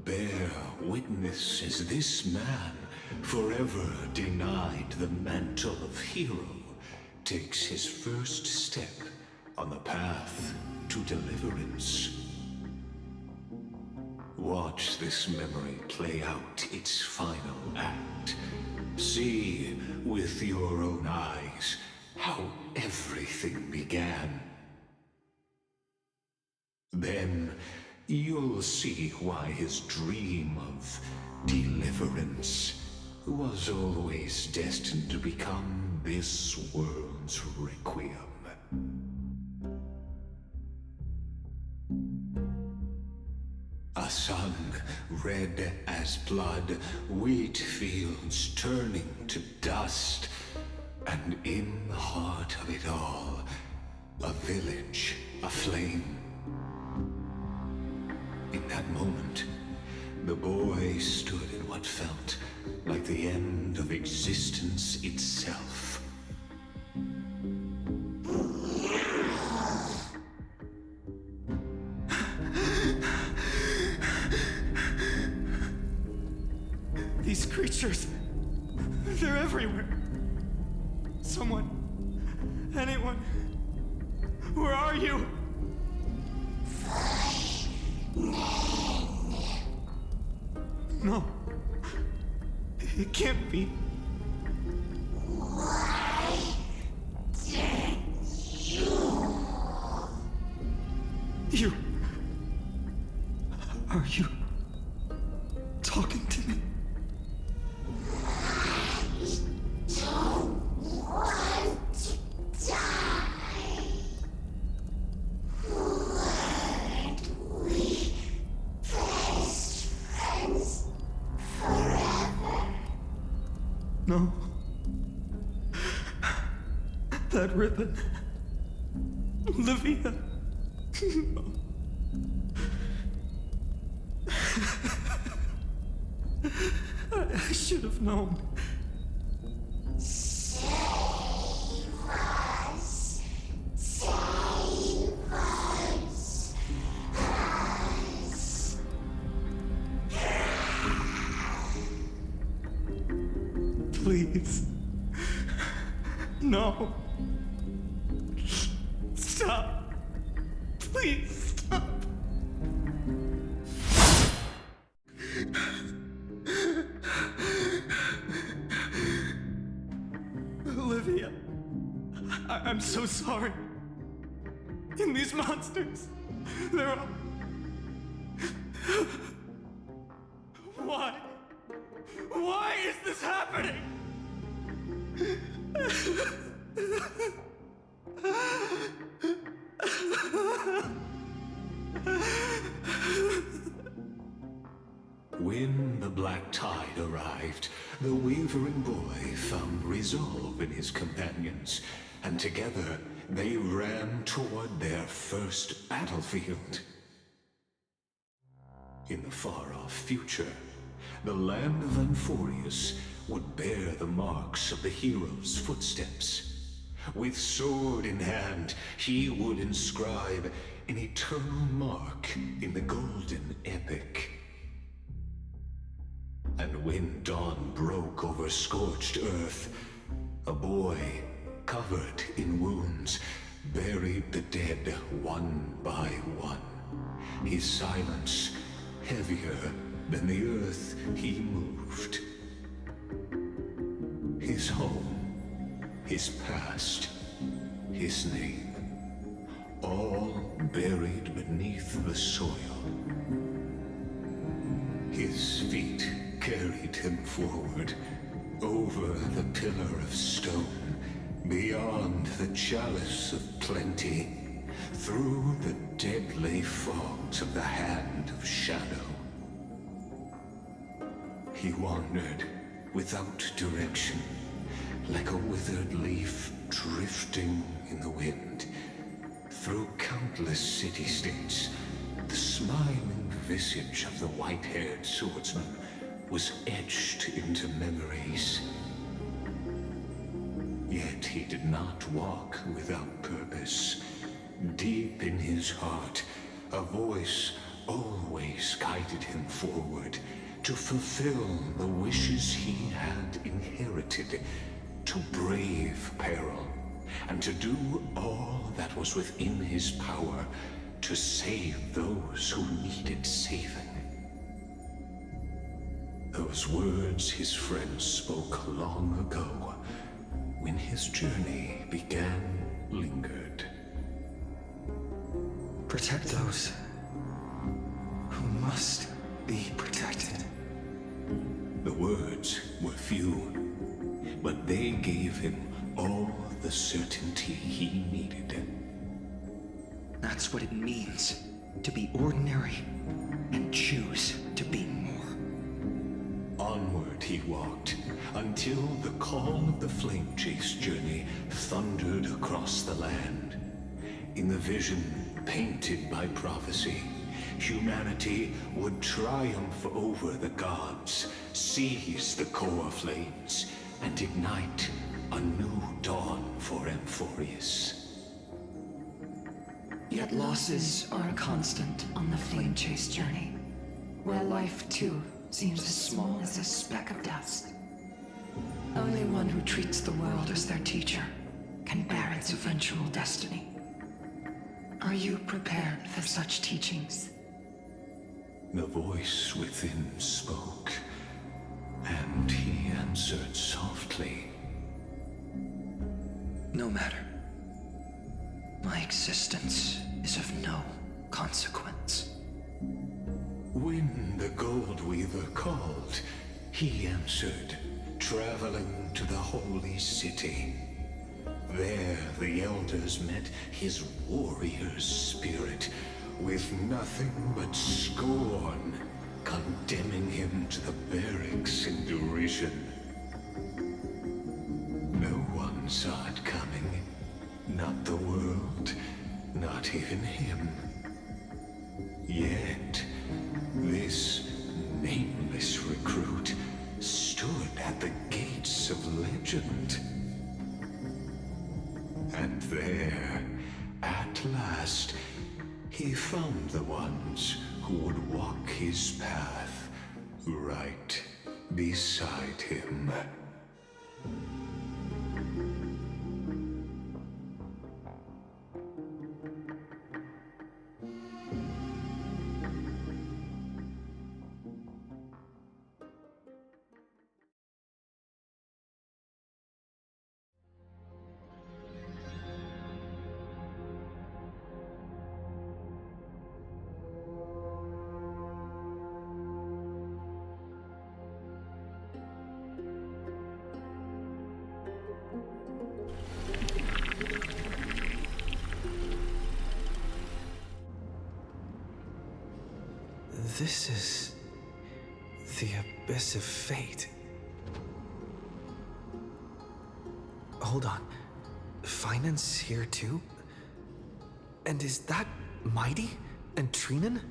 Bear witness as this man, forever denied the mantle of hero, takes his first step on the path to deliverance. Watch this memory play out its final act. See with your own eyes how everything began. Then you'll see why his dream of deliverance was always destined to become this world's requiem. A sun red as blood, wheat fields turning to dust, and in the heart of it all, a village aflame. In that moment, the boy stood in what felt like the end of existence itself. These creatures, they're everywhere. Someone, anyone, where are you? No, it can't be. You... Are you talking to me? No. That ribbon. Olivia. I should have known. Save us. Save us. Please. No. Stop. Please stop. Olivia, I'm so sorry. And these monsters, they're all... Why? Why is this happening? When the black tide arrived, the wavering boy found resolve in his companions, and together they ran toward their first battlefield. In the far-off future, the land of Anforius would bear the marks of the hero's footsteps. With sword in hand, he would inscribe an eternal mark in the golden epic. And when dawn broke over scorched earth, a boy, covered in wounds, buried the dead one by one. His silence heavier than the earth he moved. His home, his past, his name, all buried beneath the soil. His feet carried him forward, over the pillar of stone, beyond the chalice of plenty, through the deadly fogs of the hand of shadow. He wandered without direction, like a withered leaf drifting in the wind. Through countless city-states, the smiling visage of the white-haired swordsman was etched into memories. Yet he did not walk without purpose. Deep in his heart, a voice always guided him forward to fulfill the wishes he had inherited, to brave peril, and to do all that was within his power to save those who needed saving. Those words his friends spoke long ago, when his journey began, lingered. Protect those who must be protected. The words were few, but they gave him all the certainty he needed. That's what it means to be ordinary and choose to be more. Onward he walked, until the call of the flame chase journey thundered across the land. In the vision painted by prophecy, humanity would triumph over the gods, seize the core flames, and ignite a new dawn for Amphorius. Yet losses are a constant on the flame chase journey, where life too seems as small as a speck of dust. Only one who treats the world as their teacher can bear its eventual destiny. Are you prepared for such teachings? The voice within spoke, and he answered softly. No matter. My existence is of no consequence. When the Gold Weaver called, he answered, traveling to the holy city. There the elders met his warrior's spirit, with nothing but scorn, condemning him to the barracks in derision. No one saw it coming, not the world, not even him. Yet, this nameless recruit stood at the gates of legend. And there, at last, he found the ones who would walk his path right beside him. This is the Abyss of Fate. Hold on. Finance here too? And is that Mighty and Trinan?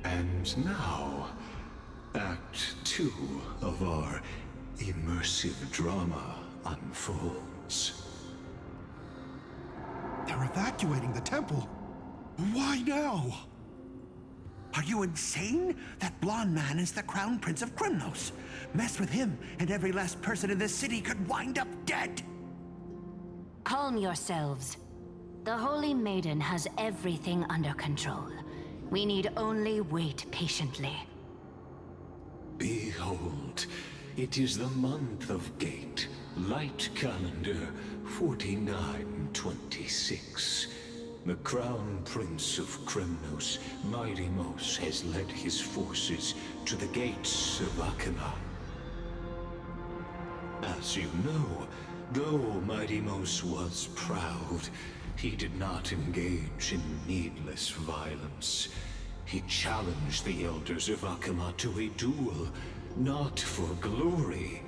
And now, Act 2 of our immersive drama unfolds. They're evacuating the temple. Why now? Are you insane? That blonde man is the Crown Prince of Krymnos. Mess with him, and every last person in this city could wind up dead. Calm yourselves. The Holy Maiden has everything under control. We need only wait patiently. Behold, it is the month of Gate, Light Calendar 4926. The Crown Prince of Krymnos, Midimos, has led his forces to the gates of Akana. As you know, though Midimos was proud, he did not engage in needless violence. He challenged the elders of Akama to a duel, not for glory,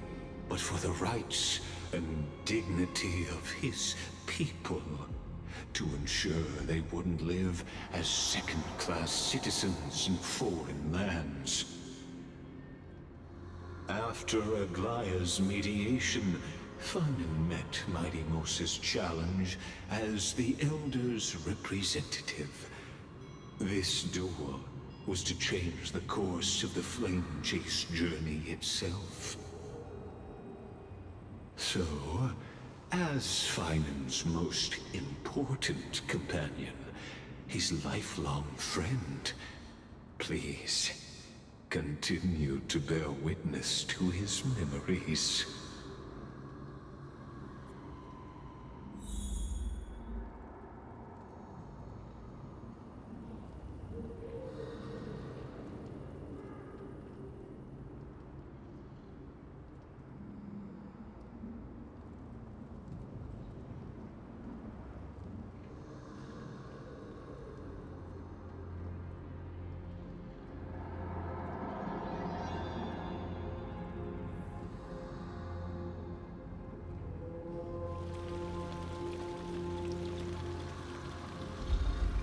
but for the rights and dignity of his people, to ensure they wouldn't live as second-class citizens in foreign lands. After Aglaya's mediation, Fanon met Midimos' challenge as the Elder's representative. This duel was to change the course of the Flame Chase journey itself. So, as Finan's most important companion, his lifelong friend, please continue to bear witness to his memories.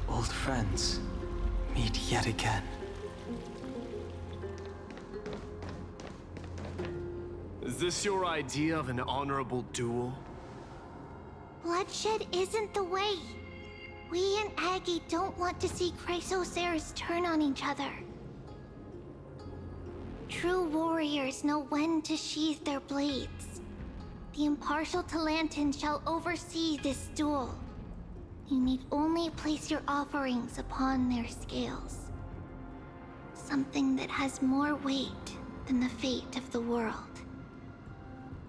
Old friends meet yet again. Is this your idea of an honorable duel? Bloodshed isn't the way. We and Aggie don't want to see Chrysoceres turn on each other. True warriors know when to sheathe their blades. The impartial Talantin shall oversee this duel. You need only place your offerings upon their scales. Something that has more weight than the fate of the world.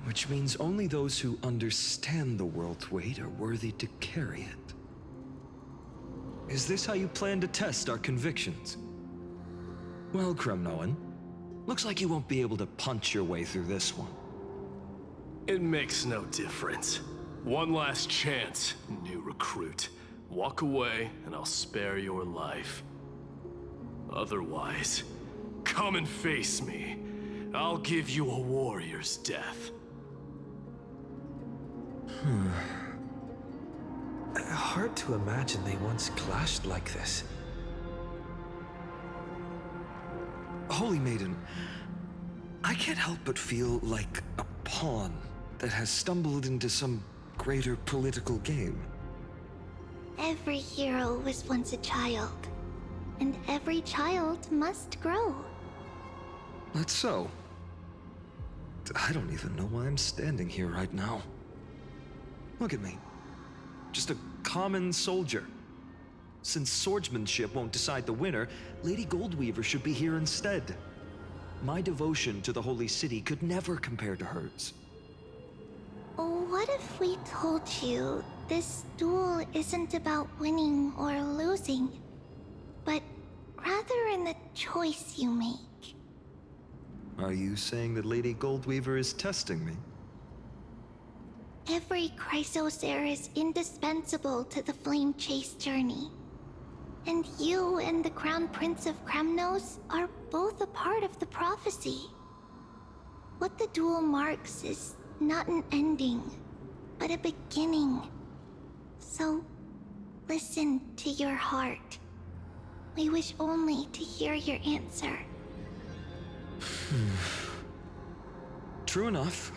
Which means only those who understand the world's weight are worthy to carry it. Is this how you plan to test our convictions? Well, Kremnoan, looks like you won't be able to punch your way through this one. It makes no difference. One last chance, new recruit. Walk away, and I'll spare your life. Otherwise, come and face me. I'll give you a warrior's death. Hard to imagine they once clashed like this. Holy Maiden, I can't help but feel like a pawn that has stumbled into some greater political game. Every hero was once a child, and every child must grow. That's so. I don't even know why I'm standing here right now. Look at me. Just a common soldier. Since swordsmanship won't decide the winner, Lady Goldweaver should be here instead. My devotion to the Holy City could never compare to hers. What if we told you this duel isn't about winning or losing, but rather in the choice you make? Are you saying that Lady Goldweaver is testing me? Every Chrysocer is indispensable to the Flame Chase journey. And you and the Crown Prince of Krymnos are both a part of the prophecy. What the duel marks is not an ending, but a beginning. So, listen to your heart. We wish only to hear your answer. True enough.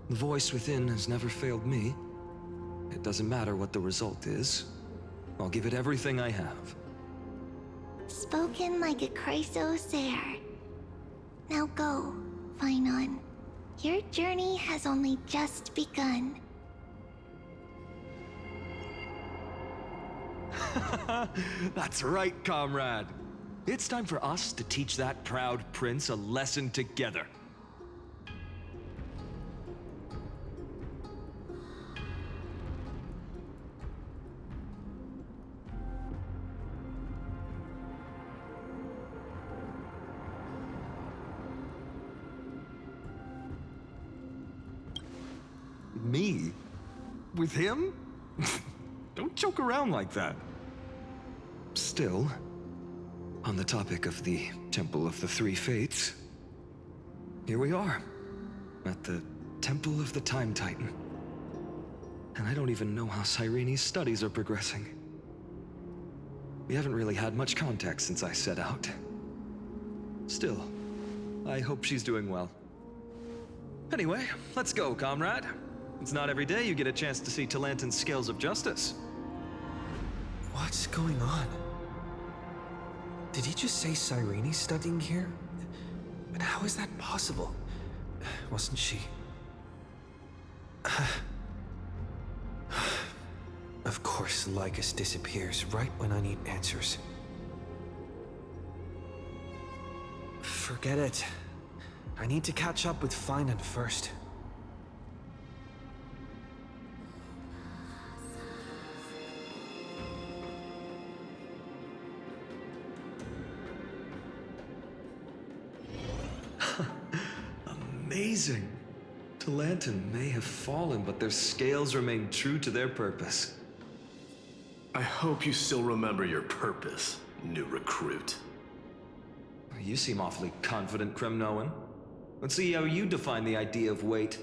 The voice within has never failed me. It doesn't matter what the result is. I'll give it everything I have. Spoken like a chrysosaur. Now go, Finon. Your journey has only just begun. That's right, comrade. It's time for us to teach that proud prince a lesson together. Me? With him? Don't joke around like that. Still, on the topic of the Temple of the Three Fates, here we are, at the Temple of the Time Titan. And I don't even know how Cyrene's studies are progressing. We haven't really had much contact since I set out. Still, I hope she's doing well. Anyway, let's go, comrade. It's not every day you get a chance to see Talantin's scales of justice. What's going on? Did he just say Cyrene's studying here? But how is that possible? Wasn't she? Of course, Lycus disappears right when I need answers. Forget it. I need to catch up with Finon first. Amazing. Talantin may have fallen, but their scales remain true to their purpose. I hope you still remember your purpose, new recruit. You seem awfully confident, Kremnoan. Let's see how you define the idea of weight.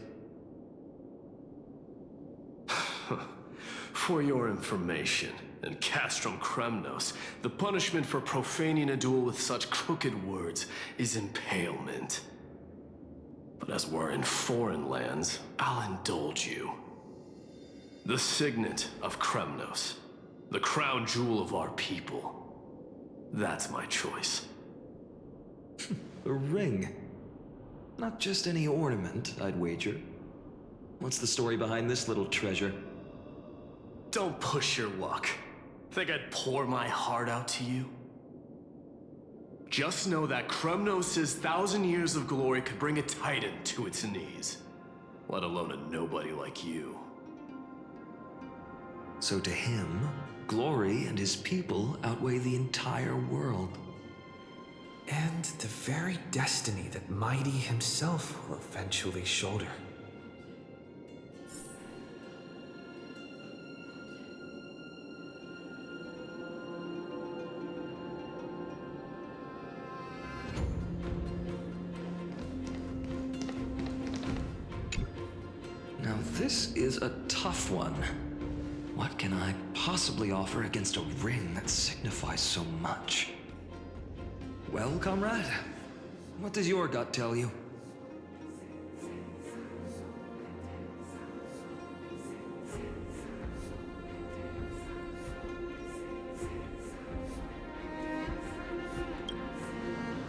For your information, in Castrum Kremnos, the punishment for profaning a duel with such crooked words is impalement. But as we're in foreign lands, I'll indulge you. The signet of Kremnos, the crown jewel of our people. That's my choice. A ring. Not just any ornament, I'd wager. What's the story behind this little treasure? Don't push your luck. Think I'd pour my heart out to you? Just know that Kremnos' 1,000 years of glory could bring a titan to its knees. Let alone a nobody like you. So to him, glory and his people outweigh the entire world. And the very destiny that Mighty himself will eventually shoulder. Now this is a tough one. What can I possibly offer against a ring that signifies so much? Well, comrade, what does your gut tell you?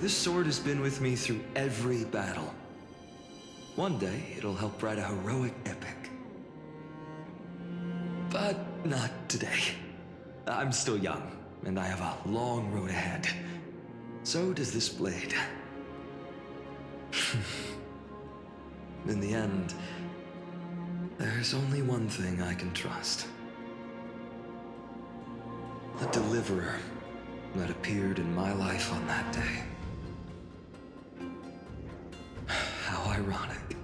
This sword has been with me through every battle. One day, it'll help write a heroic epic. But not today. I'm still young, and I have a long road ahead. So does this blade. In the end, there's only one thing I can trust. The deliverer that appeared in my life on that day. How ironic.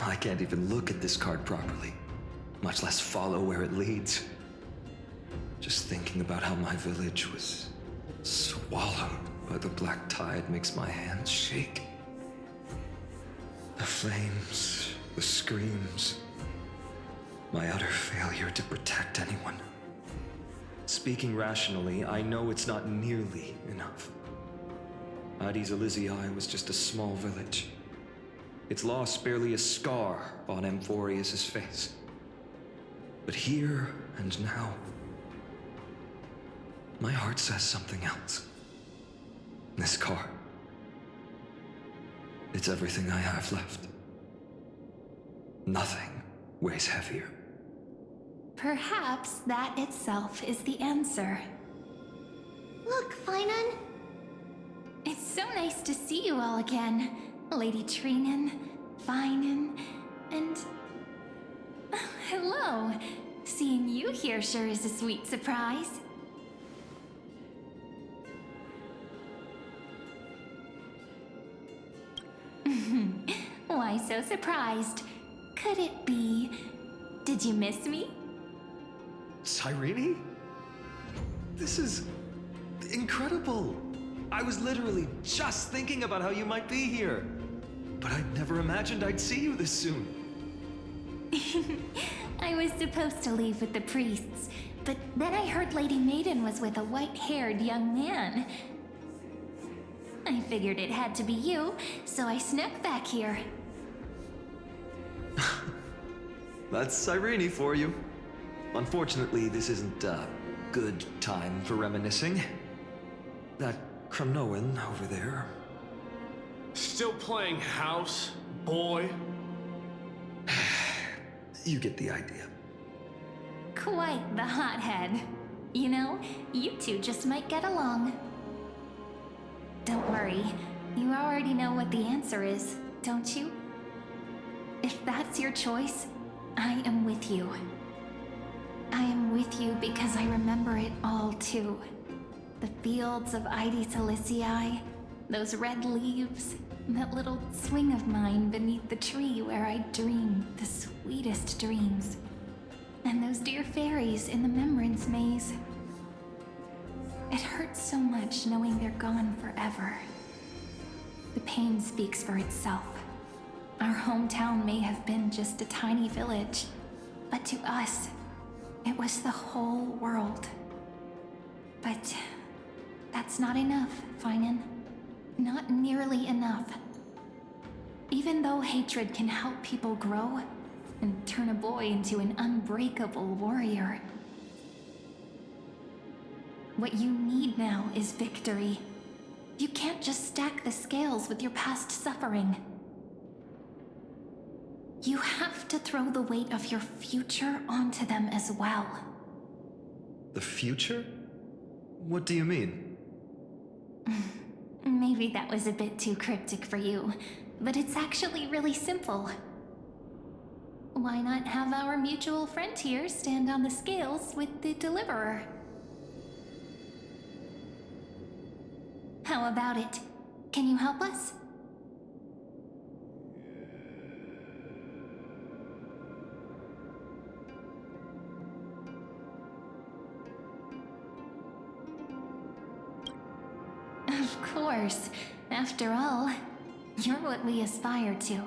I can't even look at this card properly, much less follow where it leads. Just thinking about how my village was swallowed by the black tide makes my hands shake. The flames, the screams, my utter failure to protect anyone. speaking rationally, I know it's not nearly enough. Addis Elysiae was just a small village. Its loss barely a scar on Amphorius' face. But here and now, my heart says something else. This car. It's everything I have left. Nothing weighs heavier. Perhaps that itself is the answer. Look, Finan. It's so nice to see you all again. Lady Trinen, Finan, and... hello. Seeing you here sure is a sweet surprise. Why so surprised? Could it be... did you miss me? Cyrene? This is incredible. I was literally just thinking about how you might be here. But I never imagined I'd see you this soon. I was supposed to leave with the priests, but then I heard Lady Maiden was with a white-haired young man. I figured it had to be you, so I snuck back here. That's Cyrene for you. Unfortunately, this isn't a good time for reminiscing. That Kremnoan over there. Still playing house, boy? You get the idea. Quite the hothead. You know, you two just might get along. Don't worry, you already know what the answer is, don't you? If that's your choice, I am with you. I am with you because I remember it all too. The fields of Addis Elysiae, those red leaves, that little swing of mine beneath the tree where I dreamed the sweetest dreams. And those dear fairies in the Memorance Maze. It hurts so much knowing they're gone forever. The pain speaks for itself. Our hometown may have been just a tiny village, but to us, it was the whole world. But that's not enough, Finan. Not nearly enough. Even though hatred can help people grow and turn a boy into an unbreakable warrior, what you need now is victory. You can't just stack the scales with your past suffering. You have to throw the weight of your future onto them as well. The future? What do you mean? Maybe that was a bit too cryptic for you, but it's actually really simple. Why not have our mutual friend here stand on the scales with the Deliverer? How about it? Can you help us? Of course. After all, you're what we aspire to.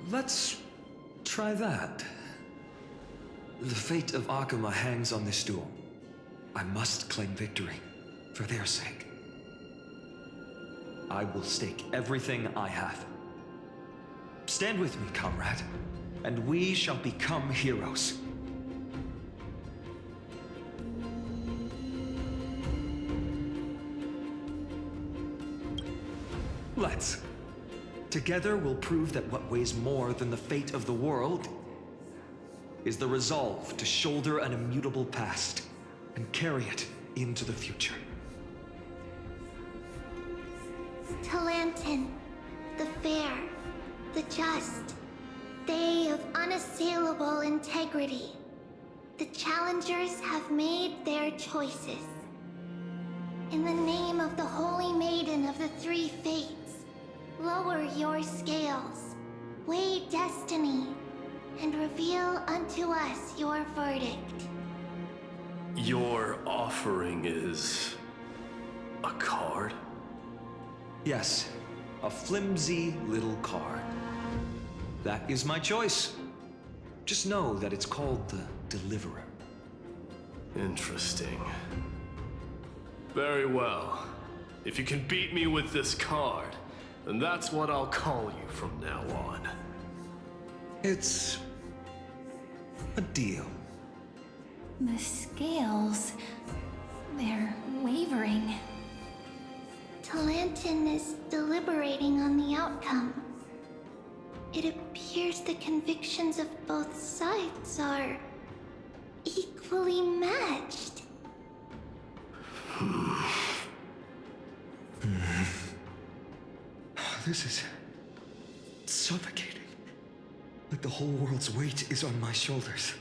Let's try that. The fate of Akuma hangs on this duel. I must claim victory, for their sake. I will stake everything I have. Stand with me, comrade, and we shall become heroes. Let's. Together we'll prove that what weighs more than the fate of the world is the resolve to shoulder an immutable past and carry it into the future. Talantin, the fair, the just, they of unassailable integrity. The challengers have made their choices. In the name of the Holy Maiden of the Three Fates, lower your scales, weigh destiny, and reveal unto us your verdict. Your offering is... a card? Yes, a flimsy little card. That is my choice. Just know that it's called the Deliverer. Interesting. Very well. If you can beat me with this card, then that's what I'll call you from now on. It's a deal. The scales, they're wavering. Talantin is deliberating on the outcome. It appears the convictions of both sides are equally matched. This is suffocating. Like the whole world's weight is on my shoulders.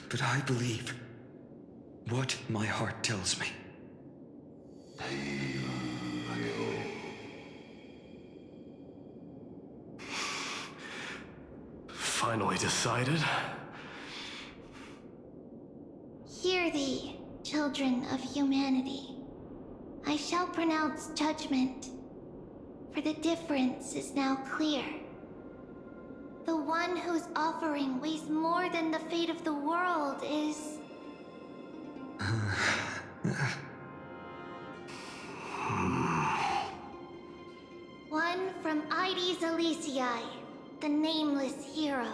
But I believe what my heart tells me. Finally decided? Hear thee, children of humanity. I shall pronounce judgment, for the difference is now clear. The one whose offering weighs more than the fate of the world is... one from Ides Elysiae, the nameless hero.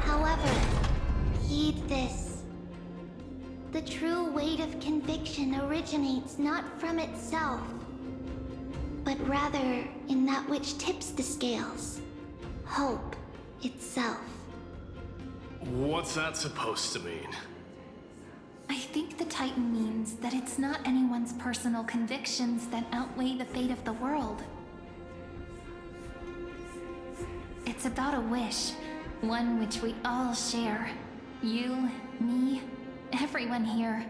However, heed this. The true weight of conviction originates not from itself, but rather in that which tips the scales. Hope itself. What's that supposed to mean? I think the Titan means that it's not anyone's personal convictions that outweigh the fate of the world. It's about a wish, one which we all share. You, me, everyone here.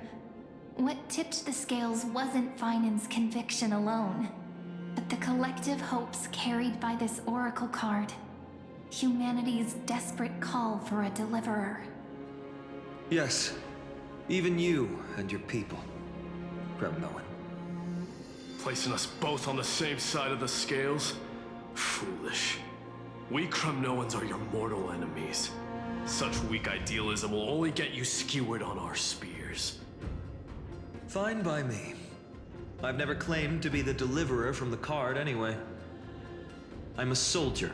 What tipped the scales wasn't Finan's conviction alone, but the collective hopes carried by this oracle card. Humanity's desperate call for a deliverer. Yes, even you and your people, Kremnoan. Placing us both on the same side of the scales? Foolish. We Kremnoans are your mortal enemies. Such weak idealism will only get you skewered on our spears. Fine by me. I've never claimed to be the deliverer from the card anyway. I'm a soldier.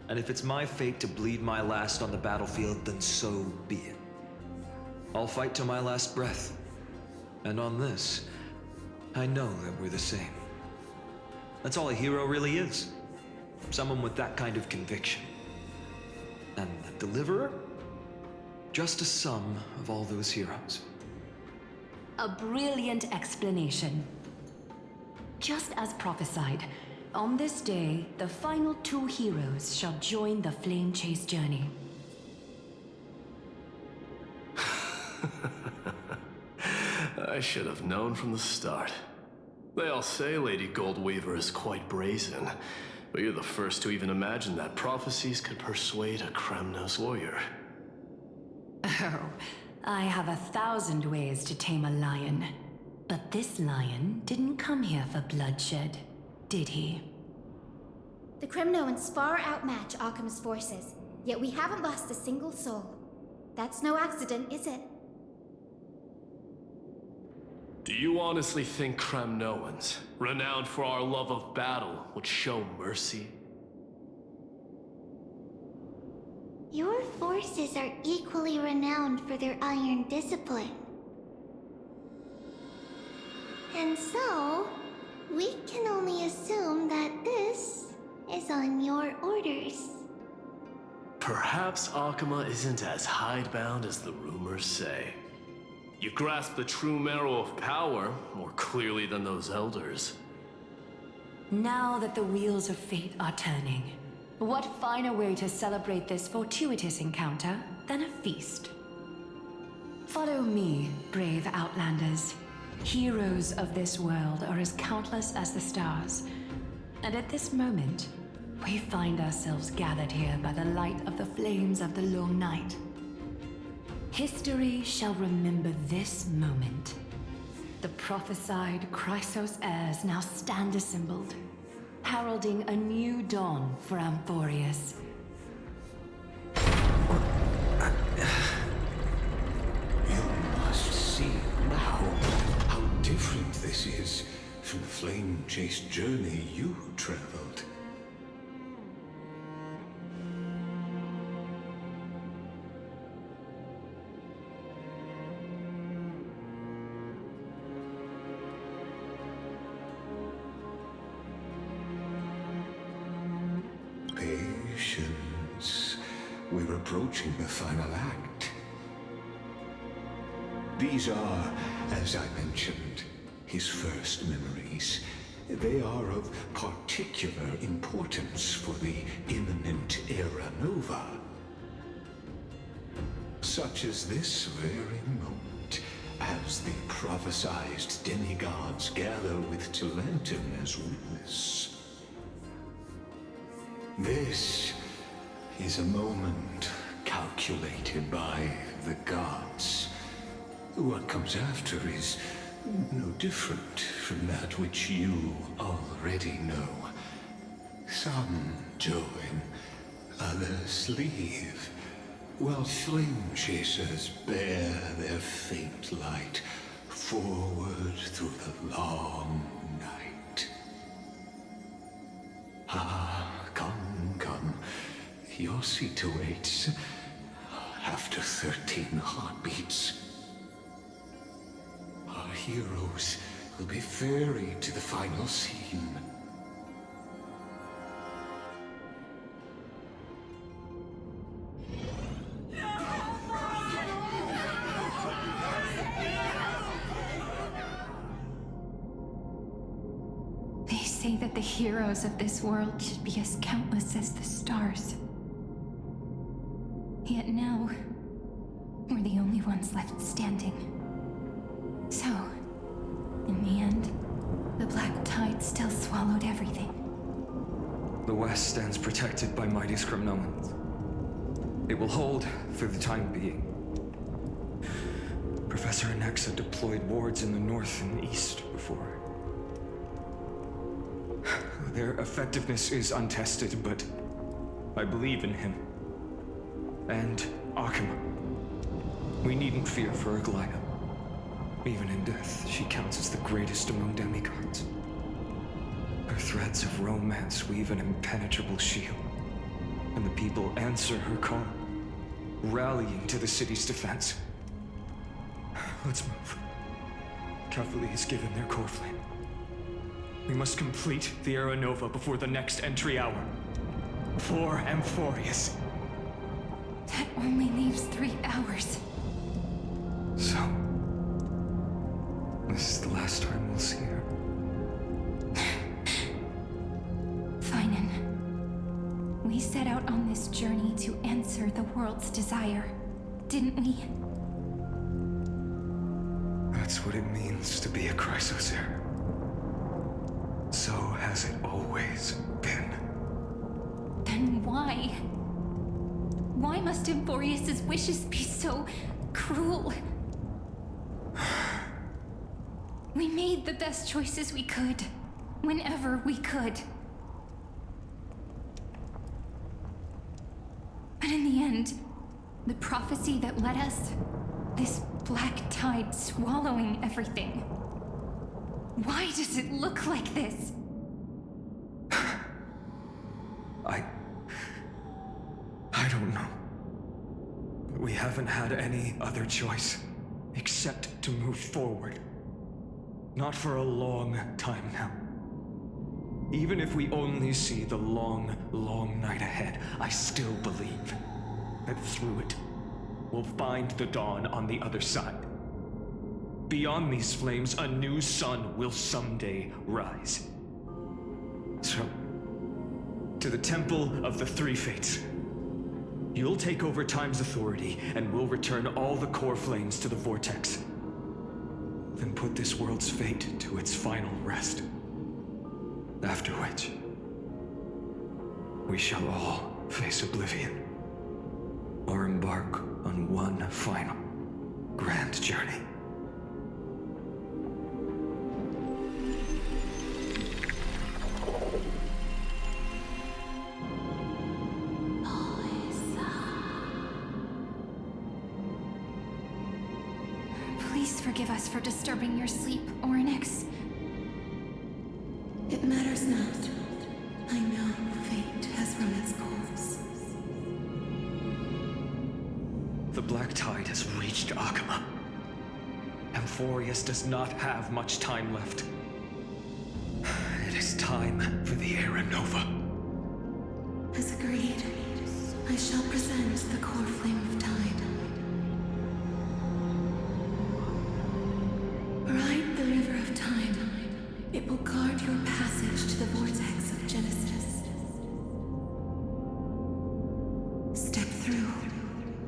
And if it's my fate to bleed my last on the battlefield, then so be it. I'll fight till my last breath. And on this, I know that we're the same. That's all a hero really is. Someone with that kind of conviction. And the deliverer? Just a sum of all those heroes. A brilliant explanation. Just as prophesied, on this day, the final two heroes shall join the Flame Chase journey. I should have known from the start. They all say Lady Goldweaver is quite brazen, but you're the first to even imagine that prophecies could persuade a Kremnos warrior. Oh, I have 1,000 ways to tame a lion. But this lion didn't come here for bloodshed, did he? The Kremnoans far outmatch Occam's forces, yet we haven't lost a single soul. That's no accident, is it? Do you honestly think Kremnoans, renowned for our love of battle, would show mercy? Your forces are equally renowned for their iron discipline. And so, we can only assume that this is on your orders. Perhaps Akama isn't as hidebound as the rumors say. You grasp the true marrow of power more clearly than those elders. Now that the wheels of fate are turning, what finer way to celebrate this fortuitous encounter than a feast? Follow me, brave Outlanders. Heroes of this world are as countless as the stars. And at this moment, we find ourselves gathered here by the light of the flames of the long night. History shall remember this moment. The prophesied Chrysos heirs now stand assembled, heralding a new dawn for Amphorius. You must see now how different this is from the flame-chased journey you traveled. Patience. We're approaching the final act. These are, as I mentioned, his first memories. They are of particular importance for the imminent Era Nova. Such as this very moment, as the prophesized demigods gather with Talentum as witness. This is a moment calculated by the gods. What comes after is no different from that which you already know. Some join, others leave, while flame chasers bear their faint light forward through the long night. Ah, come. Your seat awaits after 13 heartbeats. Our heroes will be ferried to the final scene. They say that the heroes of this world should be as countless as the stars. Yet now, we're the only ones left standing. So, in the end, the black tide still swallowed everything. The West stands protected by mighty Scrimnomans. It will hold for the time being. Professor Anexa deployed wards in the north and east before. Their effectiveness is untested, but I believe in him. And Akima. We needn't fear for Aglaya. Even in death, she counts as the greatest among demigods. Her threads of romance weave an impenetrable shield, and the people answer her call, rallying to the city's defense. Let's move. Cavalry has given their core flame. We must complete the Era Nova before the next entry hour. For Amphorius. That only leaves 3 hours. So, this is the last time we'll see her. Finan, we set out on this journey to answer the world's desire, didn't we? That's what it means to be a Chrysos heir. So has it always been. Then why? Why must Amphorius' wishes be so cruel? We made the best choices we could, whenever we could. But in the end, the prophecy that led us, this black tide swallowing everything. Why does it look like this? I don't know. We haven't had any other choice, except to move forward. Not for a long time now. Even if we only see the long, long night ahead, I still believe that through it, we'll find the dawn on the other side. Beyond these flames, a new sun will someday rise. So, to the Temple of the Three Fates. You'll take over Time's authority, and we'll return all the core flames to the Vortex. Then put this world's fate to its final rest. After which, we shall all face oblivion, or embark on one final grand journey. Please forgive us for disturbing your sleep, Orynyx. It matters not. I know fate has run its course. The Black Tide has reached Akama. Amphorius does not have much time left. It is time for the Era Nova. As agreed, I shall present the core flame of tide. Ride the river of time. It will guard your passage to the vortex of Genesis. Step through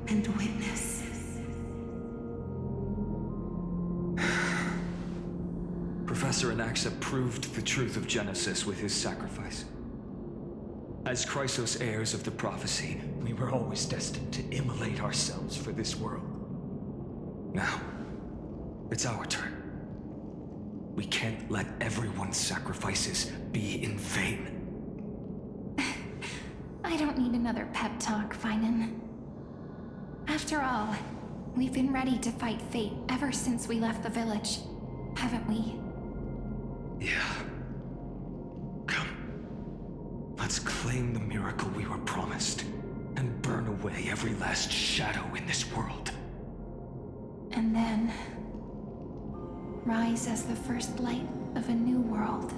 and witness. Professor Anaxa proved the truth of Genesis with his sacrifice. As Chrysos heirs of the prophecy, we were always destined to immolate ourselves for this world. Now, it's our turn. We can't let everyone's sacrifices be in vain. I don't need another pep talk, Finan. After all, we've been ready to fight fate ever since we left the village, haven't we? Yeah. Come. Let's claim the miracle we were promised, and burn away every last shadow in this world. And then rise as the first light of a new world.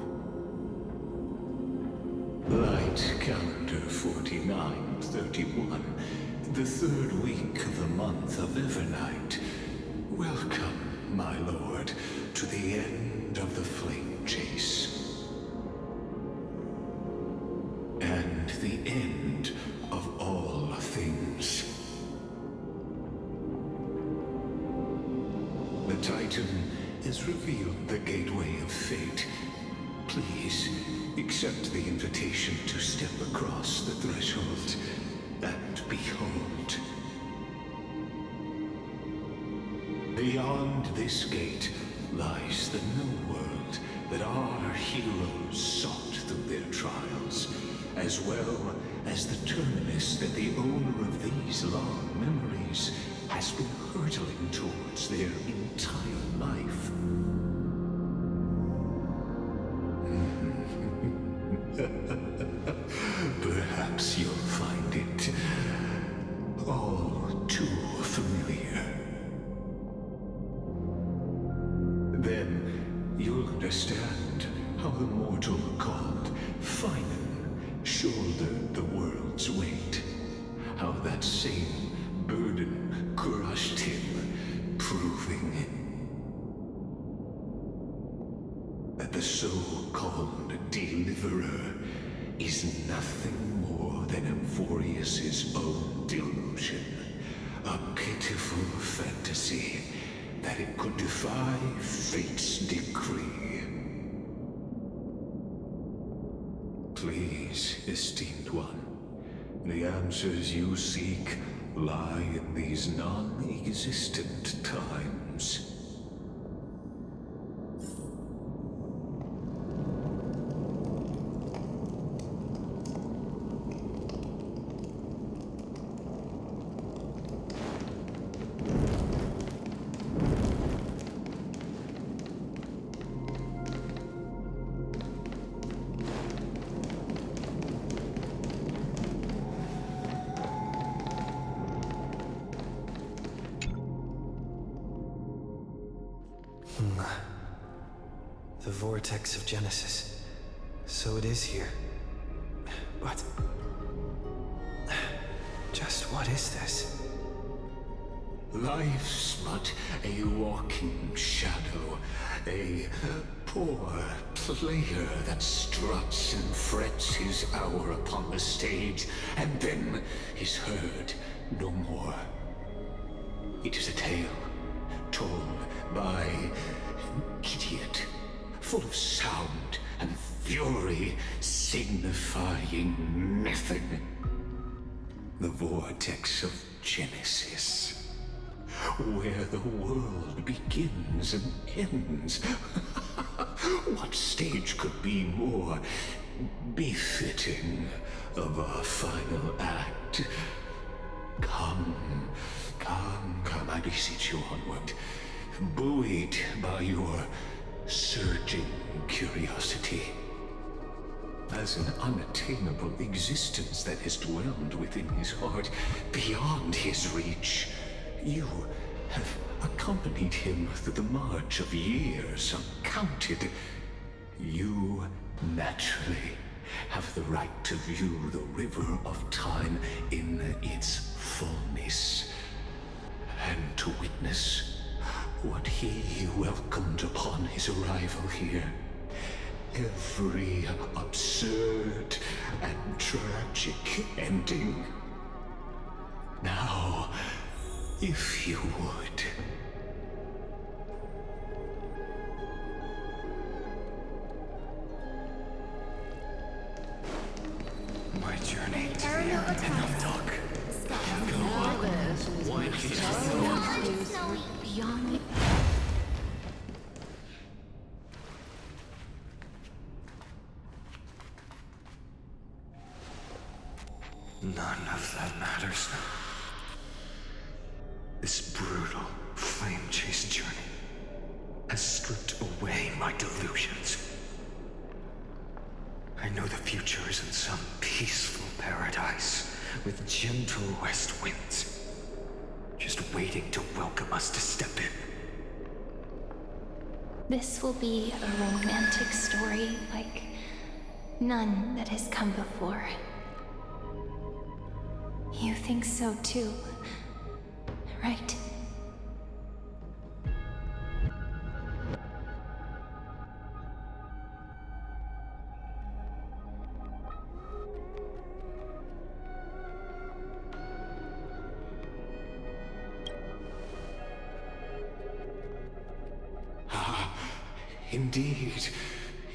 Light calendar 4931, the third week of the month of Evernight. Welcome, my lord, to the end of the flame chase. And the end of all things. The Titan has revealed the gateway of fate. Please, accept the invitation to step across the threshold and behold. Beyond this gate lies the new world that our heroes sought through their trials, as well as the terminus that the owner of these long memories has been hurtling towards their entire life. Perhaps you'll find it all too familiar. Then you'll understand how the mortal called Finan shouldered the world's weight. How that same burden crushed him, proving that the so-called deliverer is nothing more than Amphorius's own delusion. A pitiful fantasy that it could defy fate's decree. Please, esteemed one, the answers you seek lie in these non-existent times. The vortex of Genesis. So it is here. But just what is this? Life's but a walking shadow, a poor player that struts and frets his hour upon the stage, and then is heard no more. It is a tale told by an idiot, full of sound and fury, signifying nothing. The vortex of Genesis, where the world begins and ends. What stage could be more befitting of our final act? Come, I beseech you onward. buoyed by your surging curiosity. As an unattainable existence that has dwelled within his heart, beyond his reach, you have accompanied him through the march of years uncounted. You naturally have the right to view the river of time in its fullness, and to witness what he welcomed upon his arrival here. Every absurd and tragic ending. Now, if you would... My journey to the end dark. Go on. Why Beyond. None of that matters now. This brutal, flame-chased journey has stripped away my delusions. I know the future is in some peaceful paradise with gentle west winds, just waiting to welcome us to step in. This will be a romantic story like none that has come before. You think so too, right? Indeed,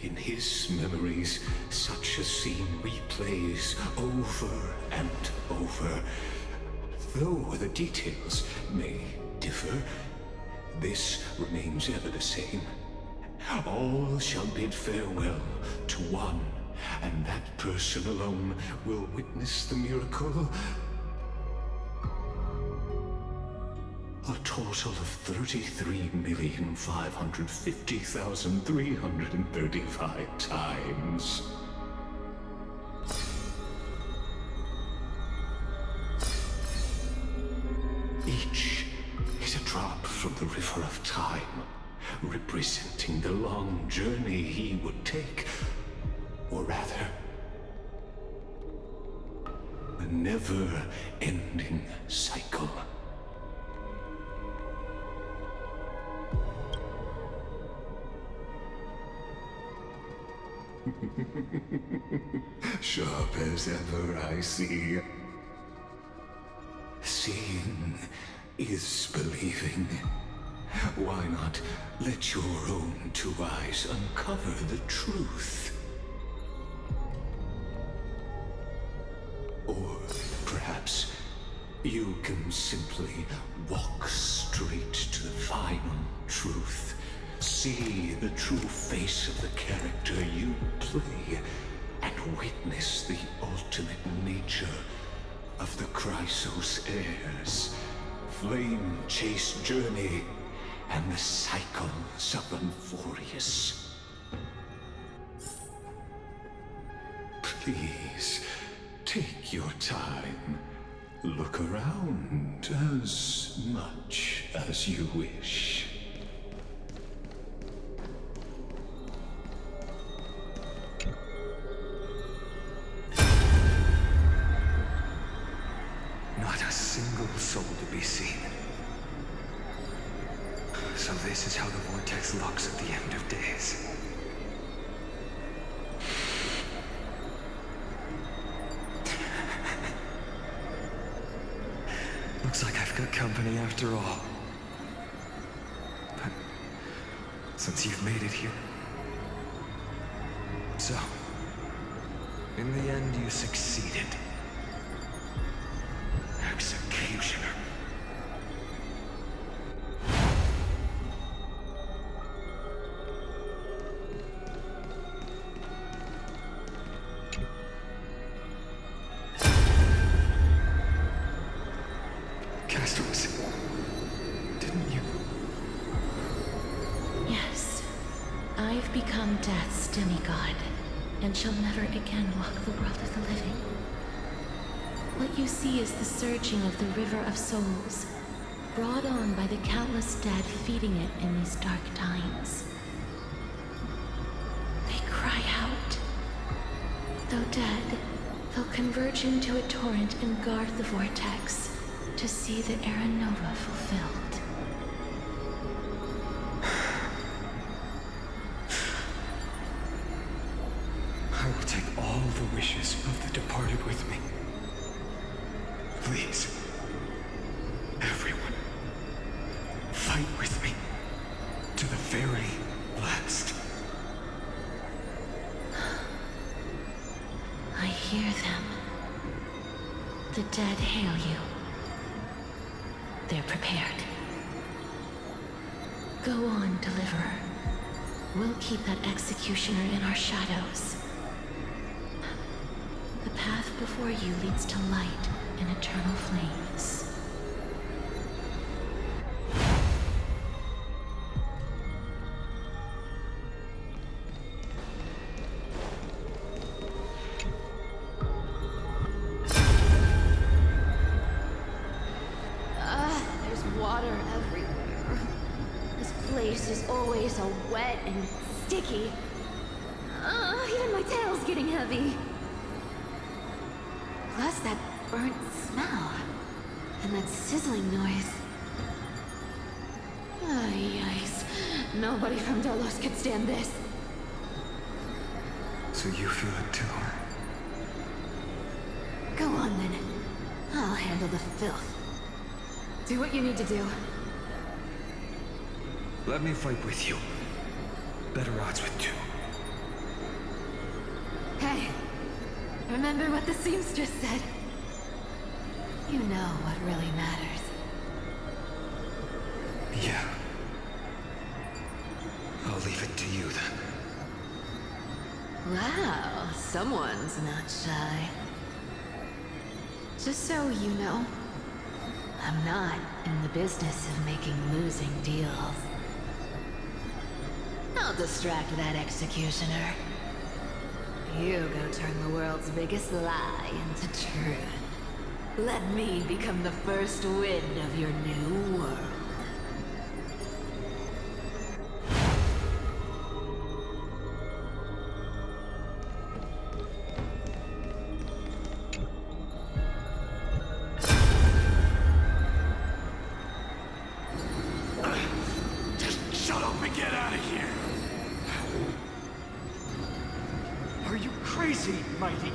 in his memories, such a scene replays over and over. Though the details may differ, this remains ever the same. All shall bid farewell to one, and that person alone will witness the miracle. A total of 33,550,335 times. Each is a drop from the river of time, representing the long journey he would take, or rather, a never-ending cycle. Sharp as ever, I see. Seeing is believing. Why not let your own two eyes uncover the truth? Or perhaps you can simply walk straight to the final truth. See the true face of the character you play, and witness the ultimate nature of the Chrysos heirs, flame-chased journey, and the cycles of Euphorius. Please, take your time. Look around as much as you wish. Not a single soul to be seen. So this is how the vortex looks at the end of days. Looks like I've got company after all. But since you've made it here... So, in the end you succeeded. Executioner. Castros, didn't you I've become Death's demigod, and shall never again walk the world of the living. What you see is the surging of the river of souls, brought on by the countless dead feeding it in these dark times. They cry out. Though dead, they'll converge into a torrent and guard the vortex to see the Era Nova fulfilled. I will take all the wishes of the departed with me. Please, everyone, fight with me to the very last. I hear them. The dead hail you. They're prepared. Go on, Deliverer. We'll keep that executioner in our shadows. The path before you leads to light and eternal flames. There's water everywhere. This place is always so wet and sticky. Even my tail's getting heavy. Plus that burnt smell. And that sizzling noise. Yikes. Nobody from Delos could stand this. So you feel it too? Go on then. I'll handle the filth. Do what you need to do. Let me fight with you. Better odds with two. Hey, remember what the seamstress said? You know what really matters. Yeah. I'll leave it to you then. Wow, someone's not shy. Just so you know, I'm not in the business of making losing deals. I'll distract that executioner. You go turn the world's biggest lie into truth. Let me become the first wind of your new world. Shut up and get out of here! Are you crazy, Mighty?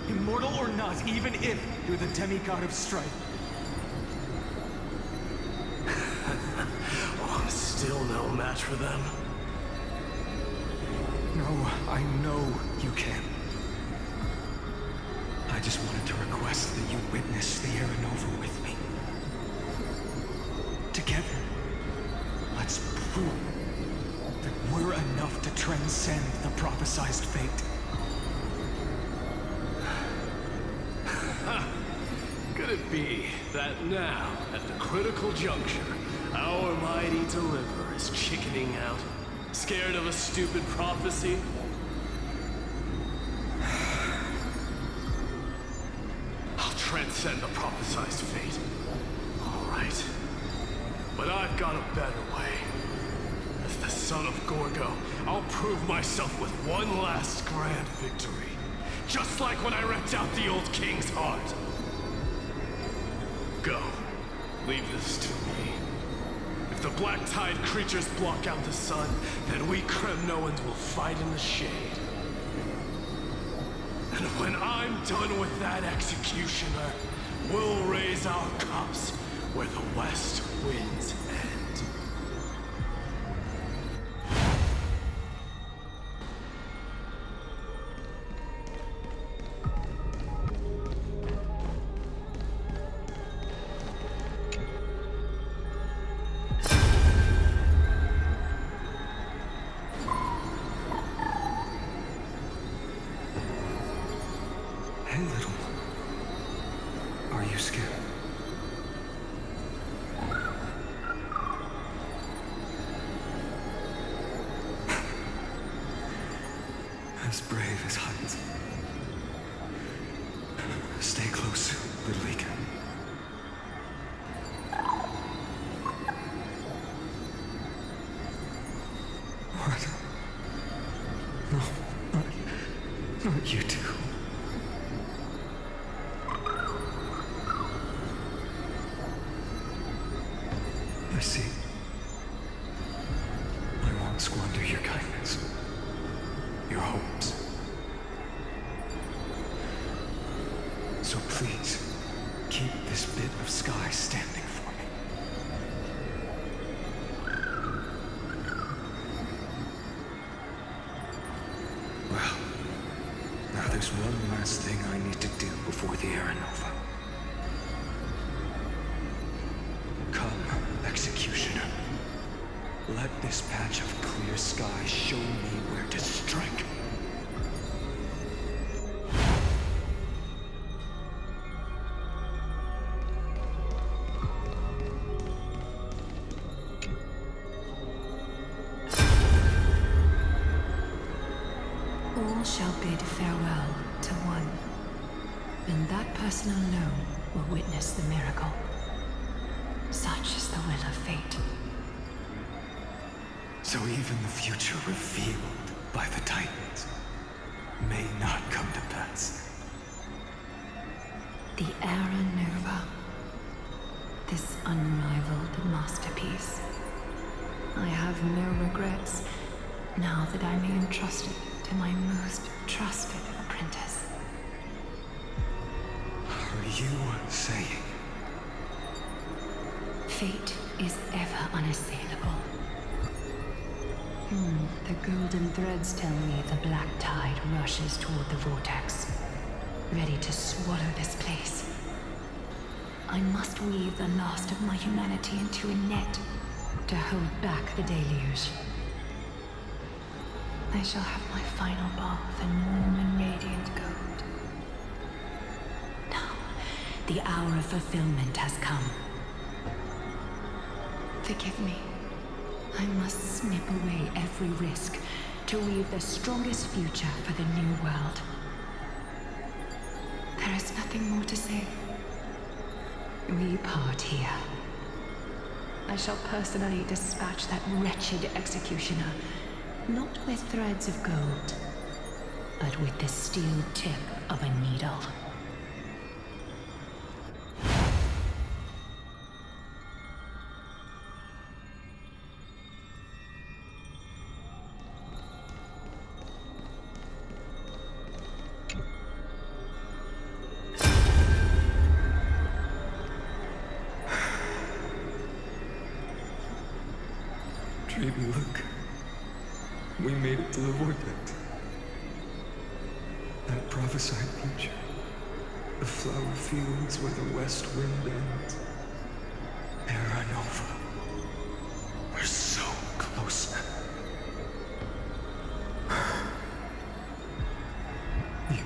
Immortal or not, even if you're the demigod of strife. Oh, I'm still no match for them. No, I know you can. I just wanted to request that you witness the Era Nova with me. Together, let's prove that we're enough to transcend the prophesized fate. Could it be that now, at the critical juncture, our mighty deliverer is chickening out, scared of a stupid prophecy? I'll transcend the prophesized fate. All right. But I've got a better way. As the son of Gorgo, I'll prove myself with one last grand victory. Just like when I ripped out the old king's heart. Go. Leave this to me. If the black tide creatures block out the sun, then we Kremnoans will fight in the shade. And when I'm done with that executioner, we'll raise our cups where the west winds end. Hey, little. Are you scared? as brave as heights. Stay close, little Ika. What? No, not you two. I see. I won't squander your kindness, your hopes. So please, keep this bit of sky standing for me. Well, now there's one last thing I need to do before the Aranova. Come, Executioner. Let this patch of clear sky show me where to strike. All shall bid farewell to one, and that person alone will witness the miracle. Such is the will of fate. So even the future revealed by the Titans may not come to pass. The Aranova. This unrivaled masterpiece. I have no regrets now that I may entrust it to my most trusted apprentice. Are you saying? Fate is ever unassailable. The golden threads tell me the black tide rushes toward the vortex, ready to swallow this place. I must weave the last of my humanity into a net to hold back the deluge. I shall have my final bath in warm and radiant gold. Now, the hour of fulfillment has come. Forgive me. I must snip away every risk to weave the strongest future for the new world. There is nothing more to say. We part here. I shall personally dispatch that wretched executioner, not with threads of gold, but with the steel tip of a needle. Dreamy, look. We made it to the vortex. That prophesied future. The flower fields where the west wind ends. Aranova. We're so close now. You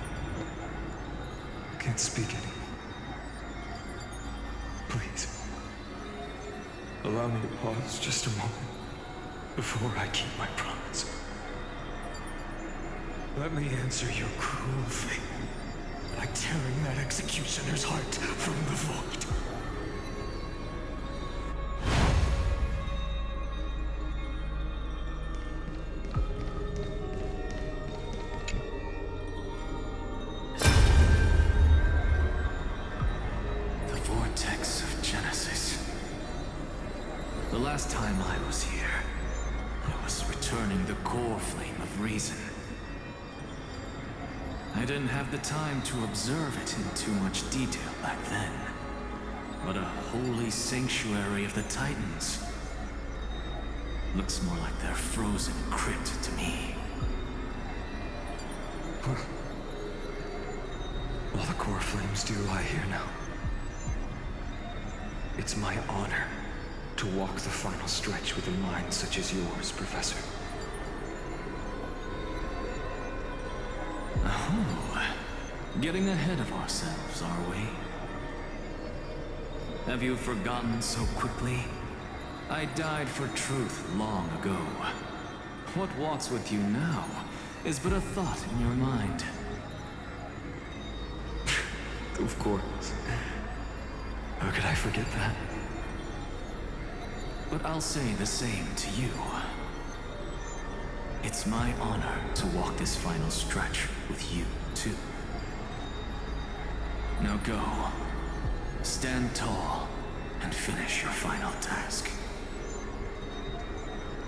can't speak anymore. Please. Allow me to pause just a moment before I keep my promise. Let me answer your cruel fate by tearing that executioner's heart from the void. The vortex of Genesis. The last time I was here, I was returning the core flame of reason. I didn't have the time to observe it in too much detail back then. But a holy sanctuary of the Titans. Looks more like their frozen crypt to me. All the core flames do lie here now. It's my honor to walk the final stretch with a mind such as yours, Professor. Oh, getting ahead of ourselves, are we? Have you forgotten so quickly? I died for truth long ago. What walks with you now is but a thought in your mind. Of course. How could I forget that? But I'll say the same to you. It's my honor to walk this final stretch with you, too. Now go. Stand tall and finish your final task.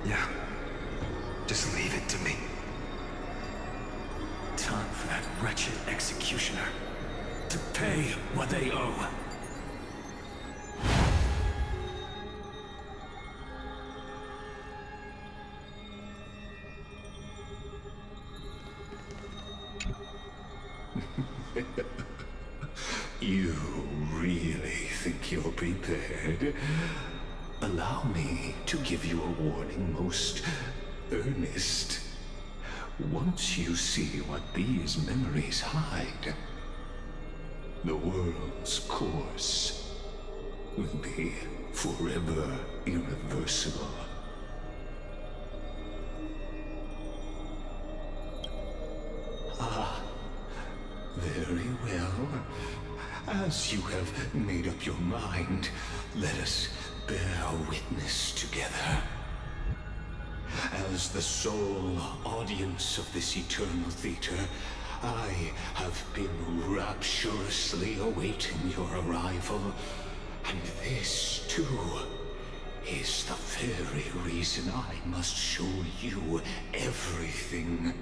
Yeah. Just leave it to me. Time for that wretched executioner to pay what they owe. You really think you're prepared? Allow me to give you a warning, most earnest. Once you see what these memories hide, the world's course will be forever irreversible. Ah, very well. As you have made up your mind, let us bear witness together. As the sole audience of this eternal theater, I have been rapturously awaiting your arrival, and this, too, is the very reason I must show you everything.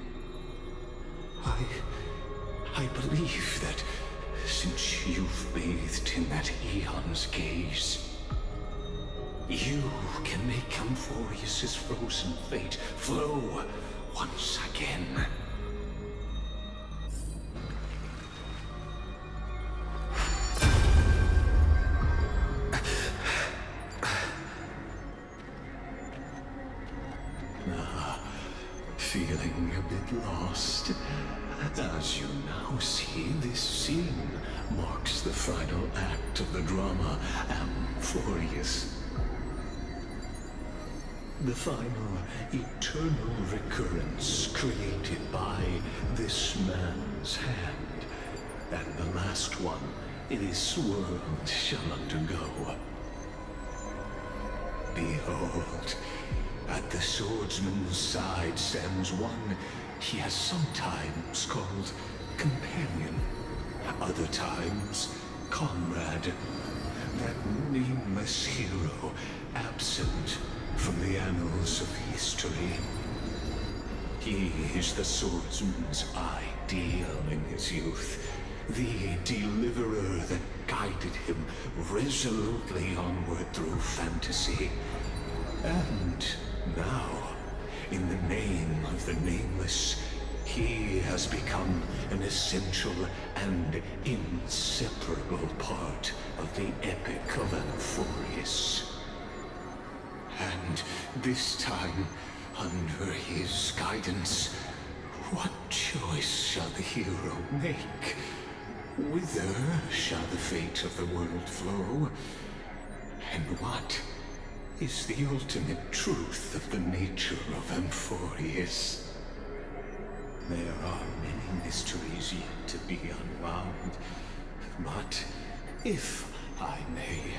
I believe that since you've bathed in that eon's gaze, you can make Amphorius' frozen fate flow once again. Feeling a bit lost? As you now see, this scene marks the final act of the drama Amphorius. The final eternal recurrence created by this man's hand, and the last one this world shall undergo. Behold, at the swordsman's side stands one he has sometimes called companion, other times comrade, that nameless hero absent from the annals of history. He is the swordsman's ideal in his youth, the deliverer that guided him resolutely onward through fantasy. And now, in the name of the Nameless, he has become an essential and inseparable part of the epic of Amphorius. And this time, under his guidance, what choice shall the hero make? Whither shall the fate of the world flow? And what is the ultimate truth of the nature of Amphorius? There are many mysteries yet to be unwound, but if I may,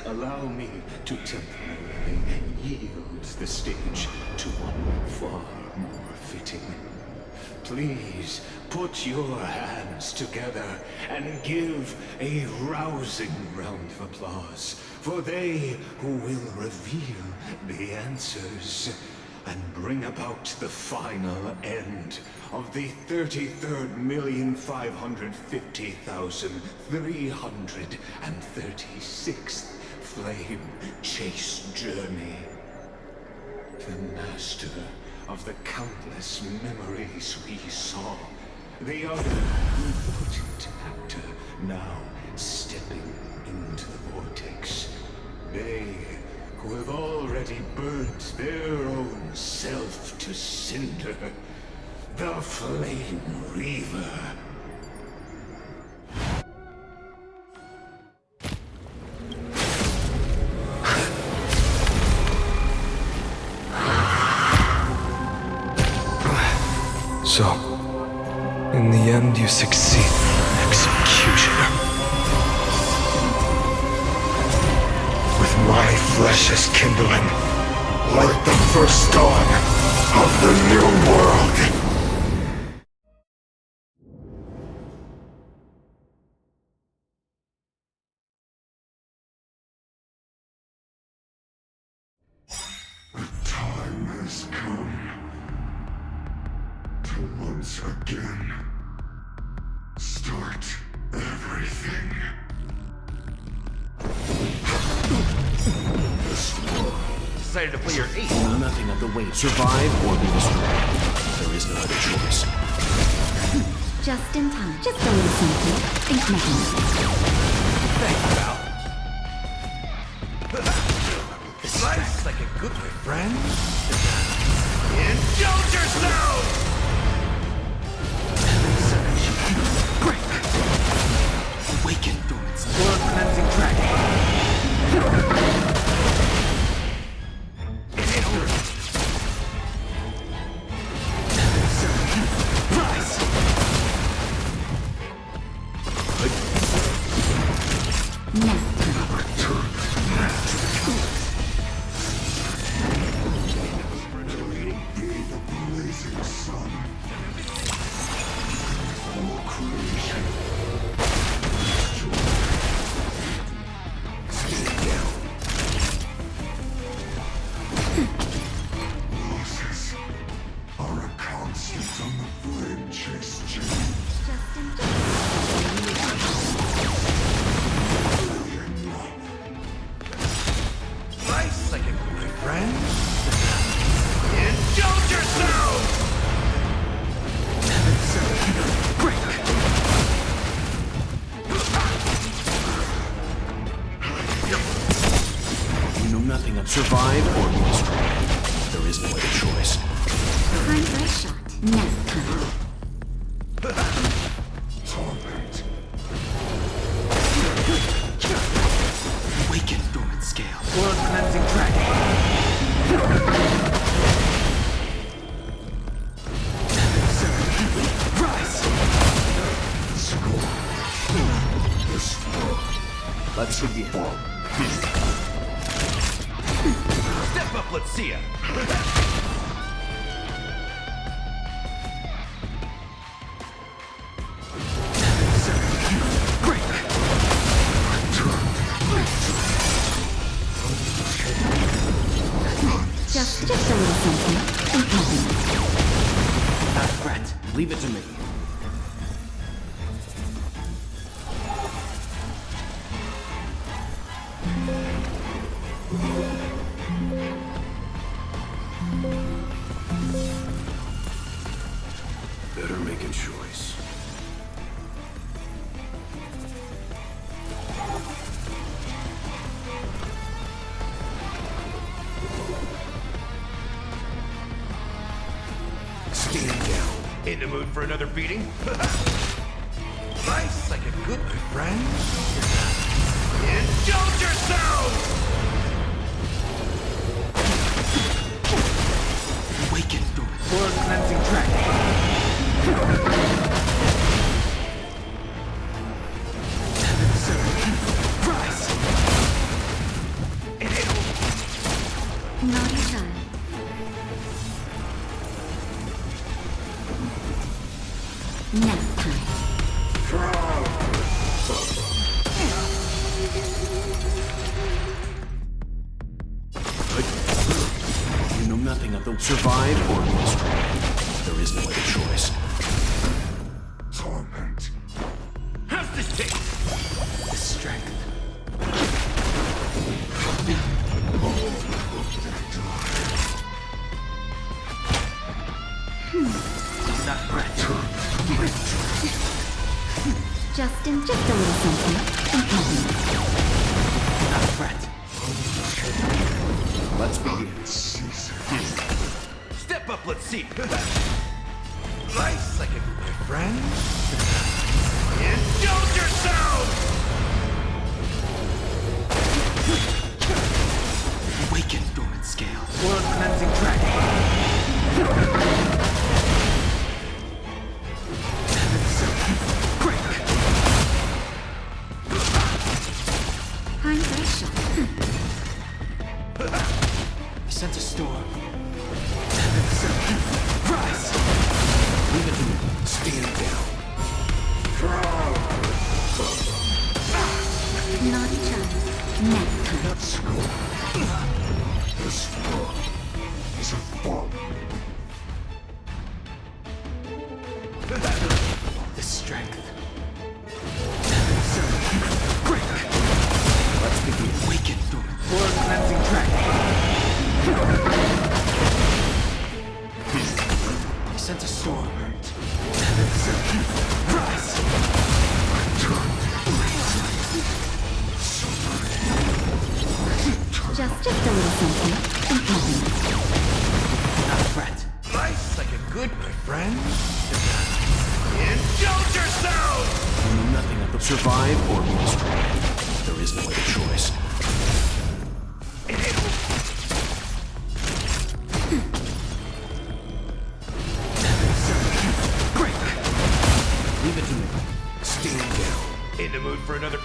allow me to temporarily yield the stage to one far more fitting. Please put your hands together and give a rousing round of applause for they who will reveal the answers and bring about the final end of the 33,550,336th flame chase journey. The master of the countless memories we saw, the other important actor now stepping into the vortex. They who have already burnt their own self to cinder, the Flame Reaver. So, in the end, you succeed. Executioner. With my flesh as kindling, like the first dawn of the new world. The time has come to once again start everything. Decided to play your ace. Nothing of the weight. Survive or be destroyed. There is no other choice. Just in time. Just a little something. Think nothing. Thanks, pal. Slice like a good friend. Indulge yourself! Break! Awaken through its blood cleansing crack. Survive or be destroyed. There is no other choice. Time for a shot. Nap time. Torment. Awaken dormant scale. Blood cleansing crack. Rise! Let's begin. Step up, let's see ya! Just a little something. Think nothing. Not fret. Leave it to me. Better make a choice. Stand down. In the mood for another beating? Nice, like a good friend. Indulge yourself! Awaken through it. Blood cleansing crack. Rise! Naughty child. Nap time. You know nothing of the survive or be destroyed. There is no other choice. Torment. How's this taste? The strength. Not fret. Just a little something. Think nothing. Not fret. Let's begin. Step up, let's see. Nice, like a good friend. Indulge yourself! Awaken dormant scale. Blood cleansing crack. The strength. Let's begin. Awaken through Lord Cleansing Dragon. I sense a storm. Rise! Just a little something. Not a threat. Nice like a good my friend. Indulge yourself! You know nothing of the survive or be destroyed. There is no other choice. Leave it to me. Stand down. In the mood for another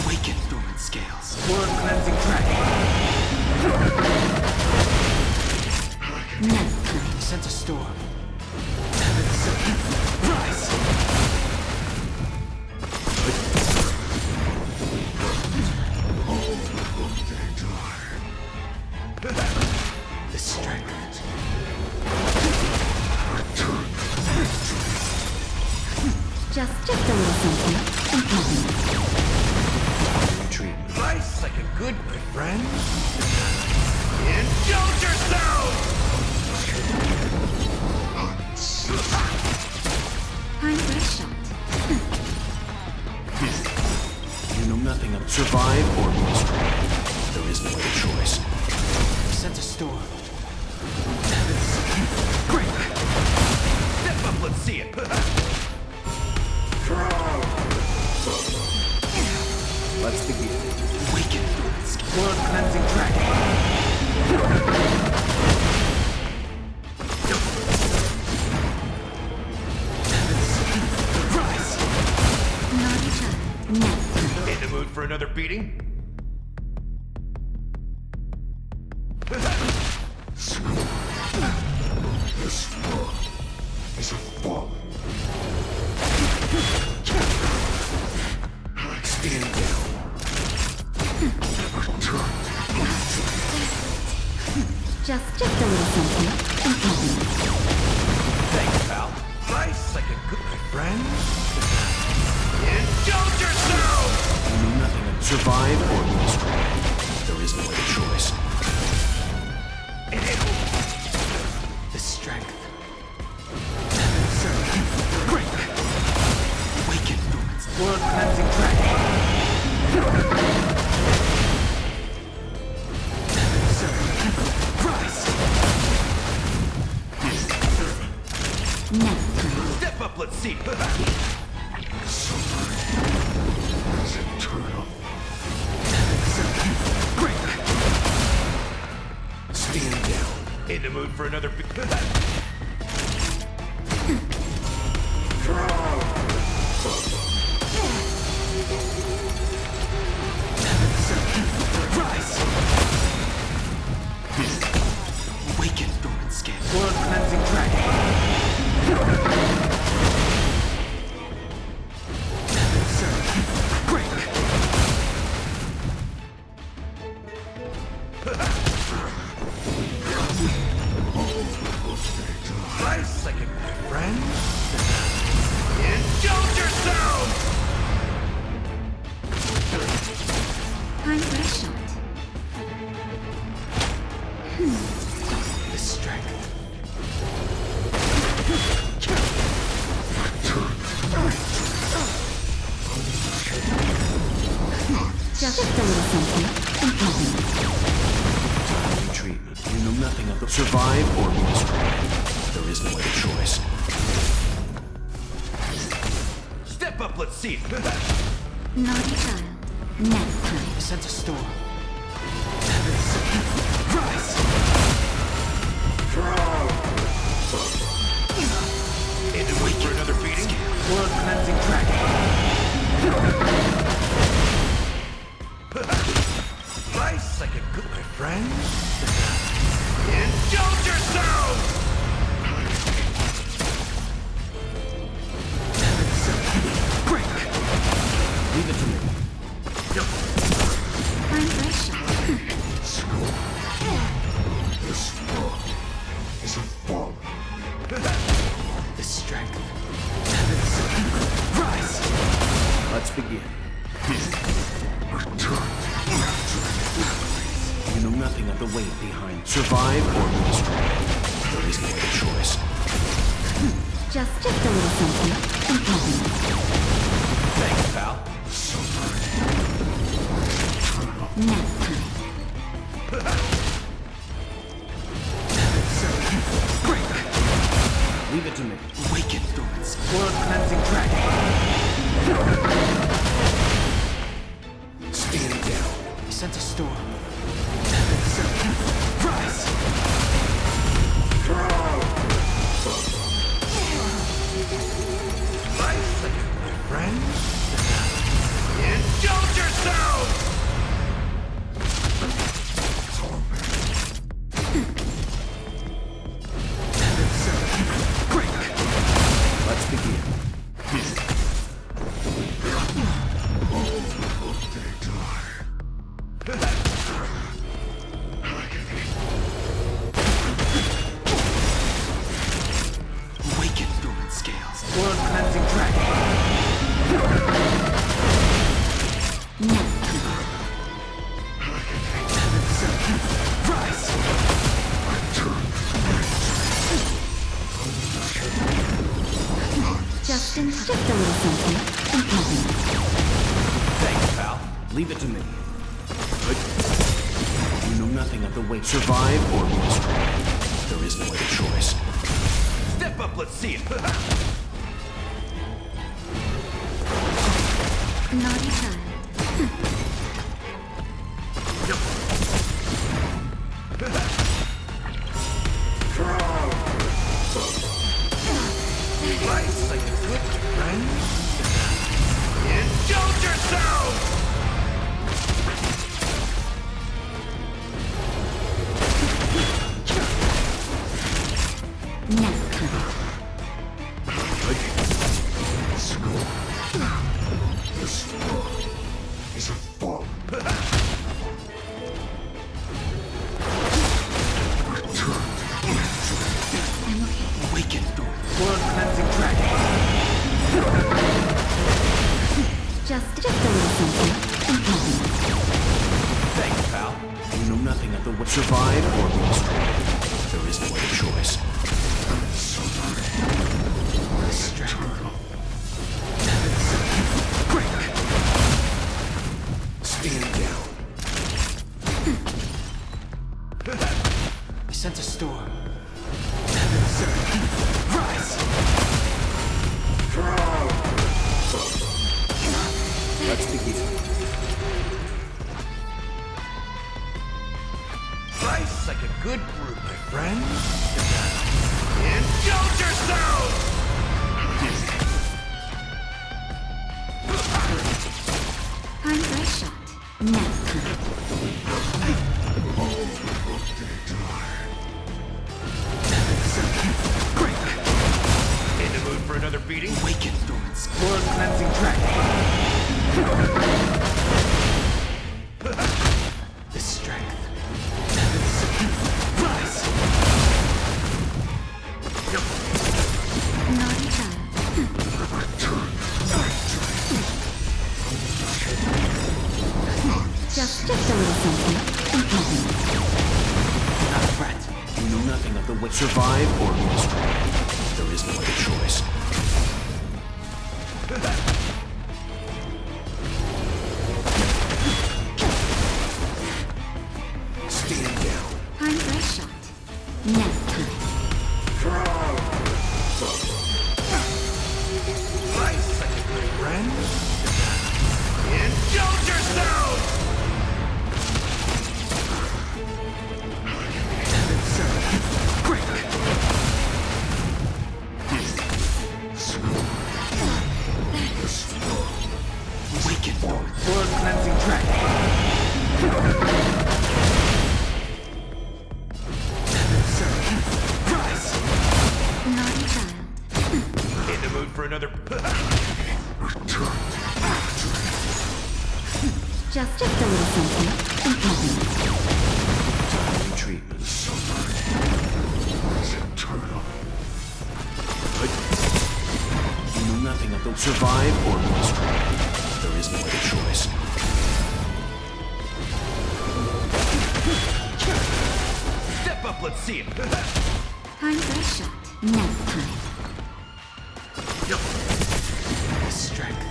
Awaken dormant scales. Lord Cleansing Dragon. I sense a storm. Rise! the strength. Just a little something. Retreat. Nice like a good my friend. Indulge yourself! Time for a shot. You know nothing of survive or be destroyed. There is no other choice. I sense a storm. Great! Step up, let's see it. Let's begin. Awaken Lord Cleansing Dragon. Rise! Naughty child. In the mood for another beating? This world is a fallen. Stand down. Just a little something. Thanks, pal. Nice like a good friend. Indulge yourself! You know nothing of survive or be destroyed. There is no other choice. The strength. Great! Awaken Lord Cleansing Dragon. Rise! Step up, let's see. Is eternal. Great! Stand down. In the mood for another Rise! Awaken dormant skin. Lord Cleansing Dragon. Great! Nice like a good friend. Indulge yourself! Time for a shot. The strength. Just a little something. Treatment. You know nothing of the survive or be destroyed. There is no other choice. Step up, let's see it. Naughty child. Nap time. I sense a storm. Rise! In the mood for another beating? Lord Cleansing Dragon. Nice like a good my friend. Indulge yourself! the weight behind. Survive or be destroyed. There is no other choice. Just a little something. Thanks, pal. Nap time. Leave it to me. Awaken, Dormants. World cleansing dragon. Stand down. He sent a storm. Rise! Friend? Indulge yourselves! Let's begin. Awaken, dormant scales. World cleansing dragon. Nap Rise! just a little something. Thanks, pal. Leave it to me. Good. You know nothing of the weight. Survive or be destroyed. There is no other choice. Step up, let's see it. Naughty child. Life's like a good friend. Indulge yourselves! Nap time. This world is a fall. Awaken, dormant. World cleansing dragon. Just a little something. Thanks, pal. You know nothing of the weight. Survive or be destroyed. There is no other choice. Stand down. He sent a storm. Rise! Let's begin. Life's like a good brew, my friend. Indulge yourselves! Time for a shot. Nap time. In the mood for another beating? Awaken, dormants. World cleansing dragon. The strength. Rise! Naughty child. Just a little something. Not a threat. You know nothing of the weight. Survive or be destroyed. There is no other choice. Stand down. Time for a shot. Nap time. Life's like a good friend. Indulge yourselves! Awaken, dormant. World cleansing dragon. Rise! Naughty child. In the mood for another... Just a little something. Timely treatment. Eternal. Good. You know nothing of the... Survive or be destroyed. There is no other choice. Step up, let's see it. Time for a shot. Nap time. The strength.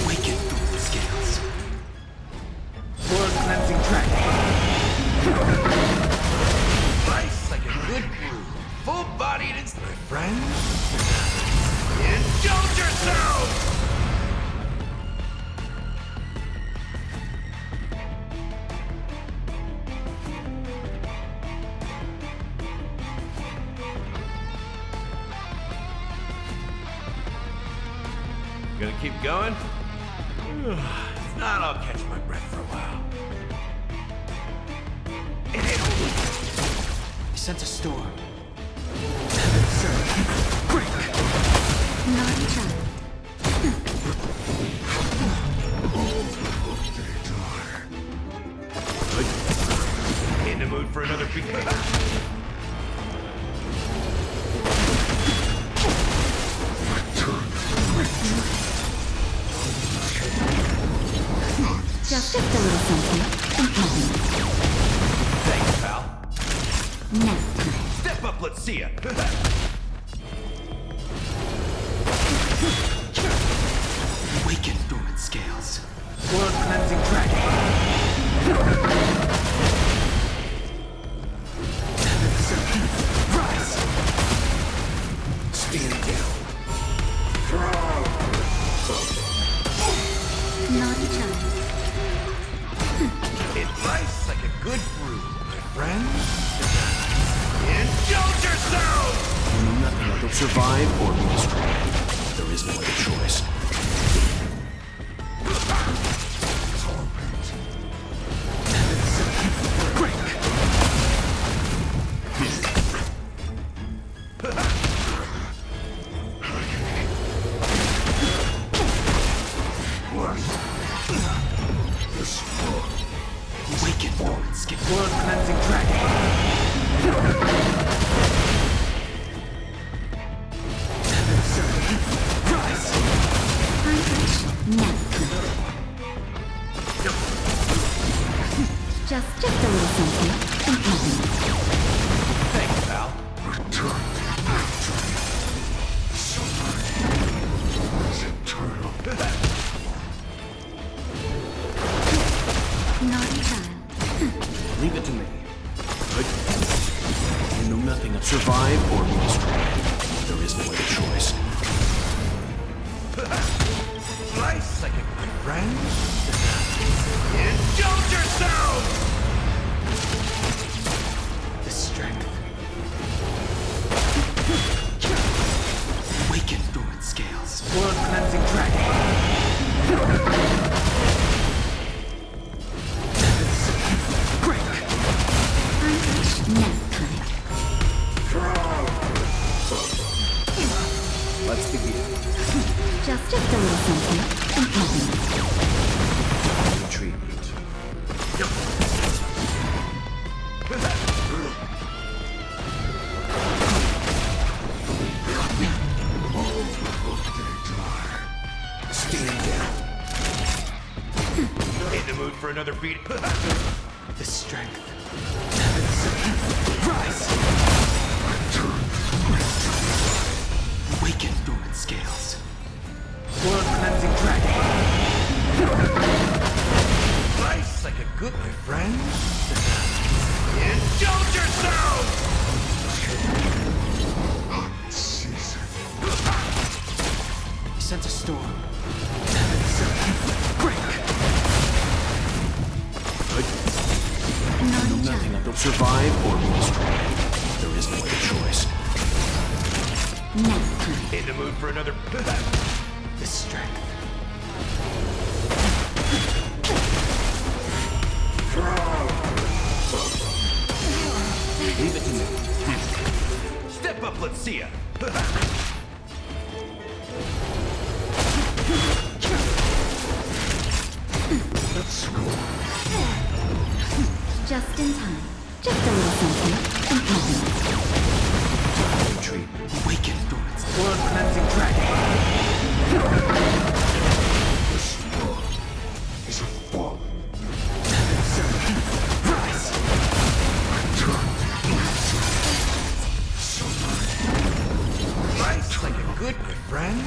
Awaken through the scales. World cleansing dragon. Nice like a good brew. Full-bodied and... My friend? Indulge yourself! Gonna keep going? If not, I'll catch my breath for a while. He sent a storm. Naughty child. In the mood for another beat. Just a little something. Thanks, pal. Nap time. Step up, let's see ya. Awaken dormant scales. World cleansing dragon. Rise. Stand down. Naughty child. It rises like a good brew, my friend. Indulge yourself! You know nothing like survive or be destroyed. There is no other choice. Awaken dormant scales. World cleansing dragon. Rise! Nap time. Just a little something. Thanks, pal. Naughty child. Leave it to me. Good. You know nothing of survive or be destroyed. There is no other choice. Nice like a good friend. Indulge yourself! The strength. Awaken dormant scales. World cleansing dragon. Nap time. Let's begin. Just a little something. Treatment. Stand down. In the mood for another beat. The strength. Rise! Awaken dormant scales. World cleansing dragon. Nice like a good, my friend. Indulge yourself! He sent a storm. Good. You know nothing of the survive or be destroyed. There is no other choice. Nap time. In the mood for another... The strength. Leave it to me. Step up, let's see ya. Let's go. Just in time. Just a little something. Treatment. Awaken dormant. World cleansing dragon. good friend.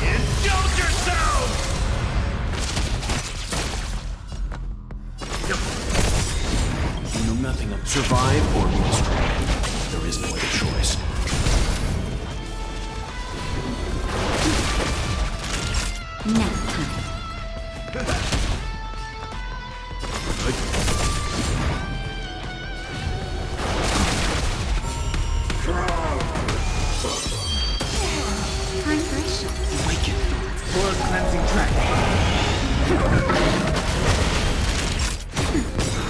Indulge yourself! You know nothing of survive or lose. There is no other choice. Nap time. Time for a shot. Awaken. Blood cleansing dragon.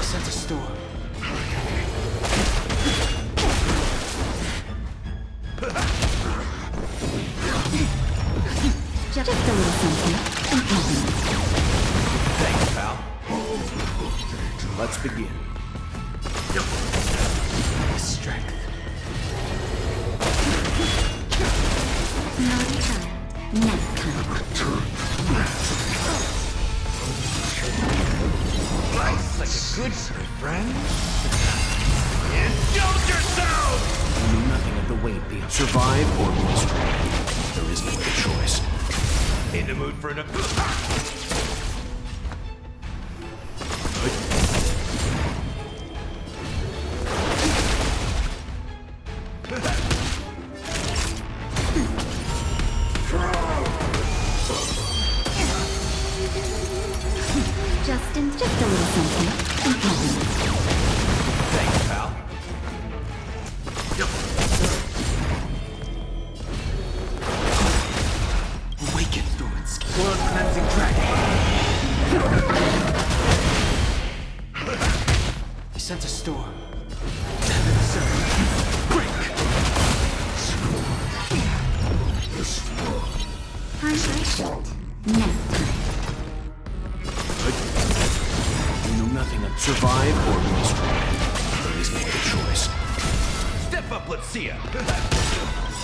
Sense a storm. Just a little something. Thanks, pal. Let's begin. Strength. Naughty child. Nap time. Life's like a good friend. Indulge yourself! You know nothing of the weight beyond survive or lose. There is no other choice. In the mood for an... Just a little something. Thanks, pal. Awaken through its blood cleansing dragon. I sense a storm. Break. Time for a shot. Nap time. You know nothing of survive or lose. There is no other choice. Step up, let's see ya.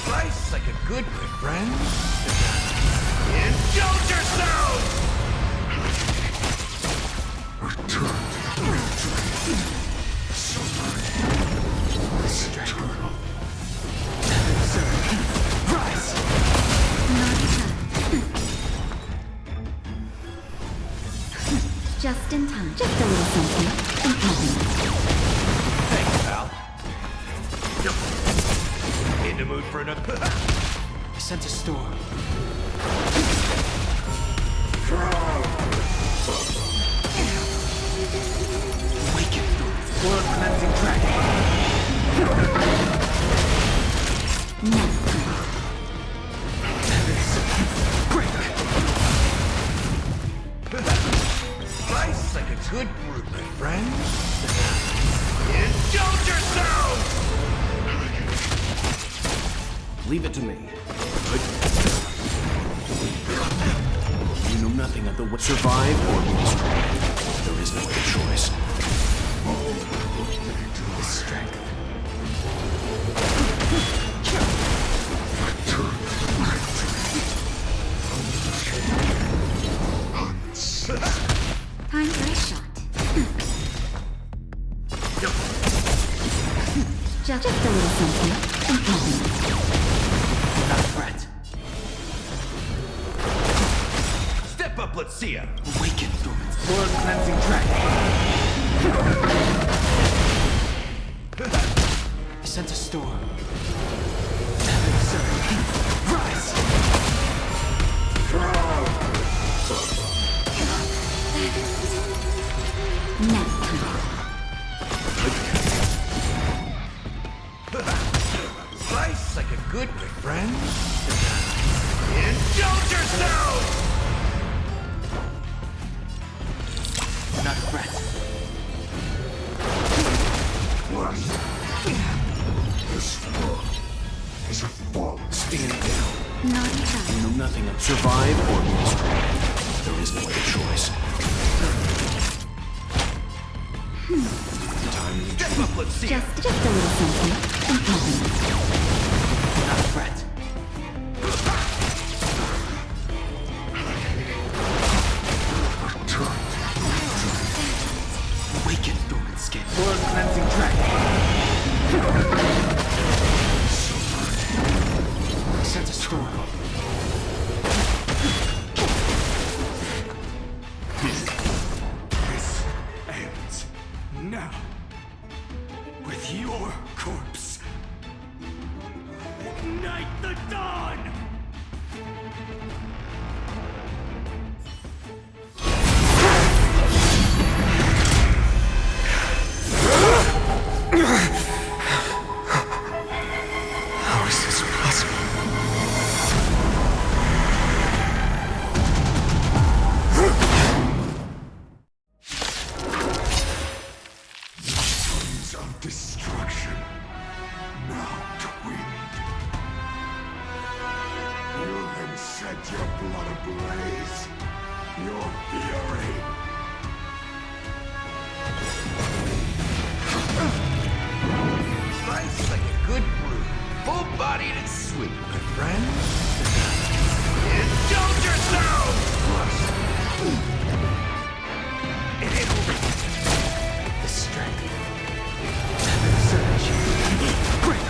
Life's like a good friend. Indulge yourself! Rise! Naughty child. Just in time. Just a little something. Thanks, pal. In the mood for another... I sense a storm. Awaken through its blood cleansing dragon. Nap time. Break. Life's like a good friend. Indulge yourself! Leave it to me. You know nothing of the way. Survive or lose. There is no other choice. The strength. Time for a shot. Just a little something. Not a threat. Step up, let's see ya. Awaken through its blood cleansing dragon. I sense a storm. Rise! Nap time. Life's like a good friend. Indulge yourself! Not a threat. This world is a fall. Stand down. Naughty child. You know nothing of survive or lose. There is no other choice. Time to Step up, let's see ya. Just a little something. Not a threat. Awaken through its skin. Blood cleansing dragon. storm. This ends now. With your corpse. Ignite the dawn! How is this possible? Sons of destruction, now twinned. You then set your blood ablaze, your fury. Life's like a good brew, full-bodied and sweet, my friend. Indulge yourself! The strength. Surge. Break.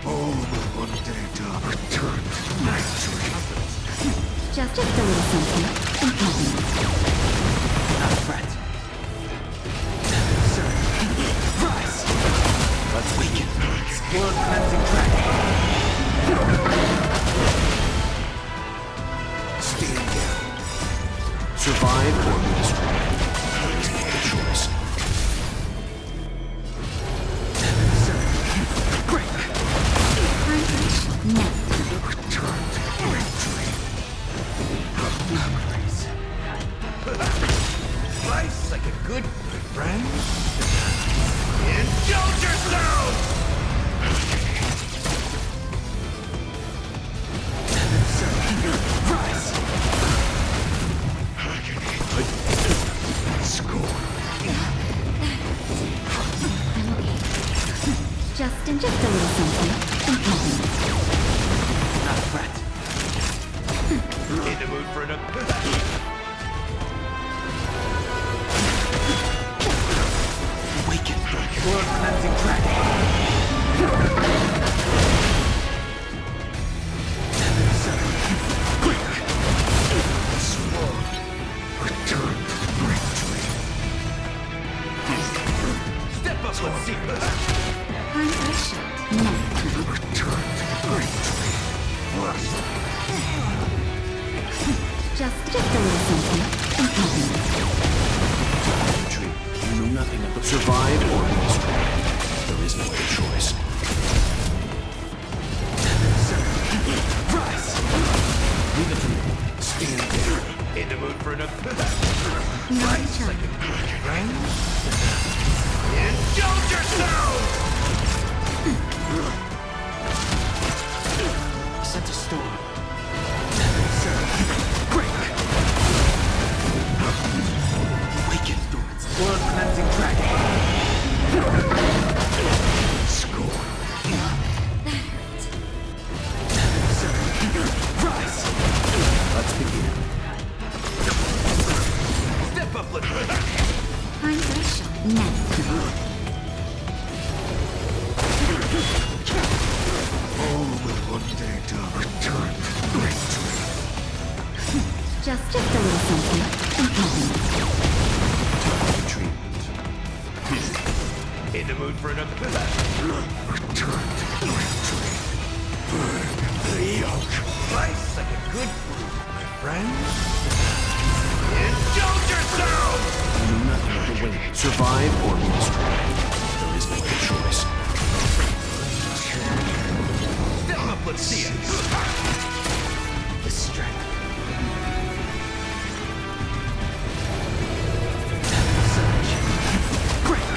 All will one day return to victory. Just a little something important. Not a threat. Surge. Rise. Let's weaken. World cleansing track. Stand down. Survive or be destroyed. There is no other choice. Life's like a good, my friend. Indulge yourself! Rise. Score. Just a little something important. Not a threat. In the mood for an Awaken. World cleansing track. Return to victory. Step up, let's see. Return to victory. Just a little something important. Retreat. You know nothing of the survive or be destroyed. There is no other choice. Rise. Leave it to me. Stand down. In the mood for an Life's like a good friend. Indulge yourself! Set a storm. Awaken. World cleansing track. Score. Rise. Let's begin. Step up, let's All will one day return to victory. Just a little something important. Treatment. In the mood for another Return to victory. Burn the yoke. Life's like a good brew, my friend. Indulge yourself! You know nothing of the way. Survive or be destroyed. There is no other choice. Step up, let's see it. The strength. Surge. Break.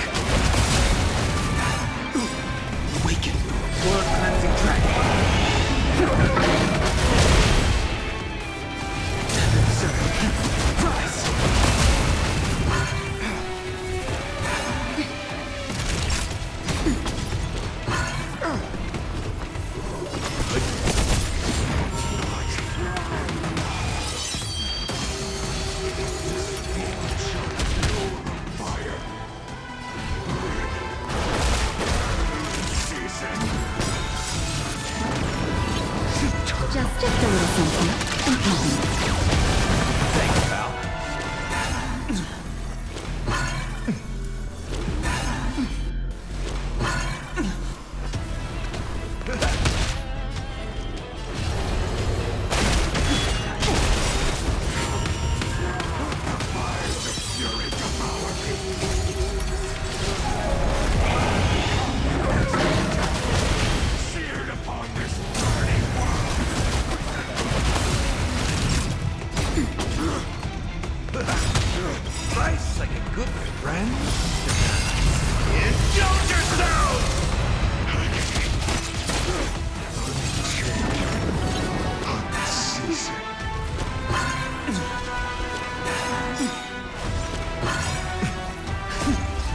Awaken. World cleansing track. Rise. like a good friend. Indulge yourself!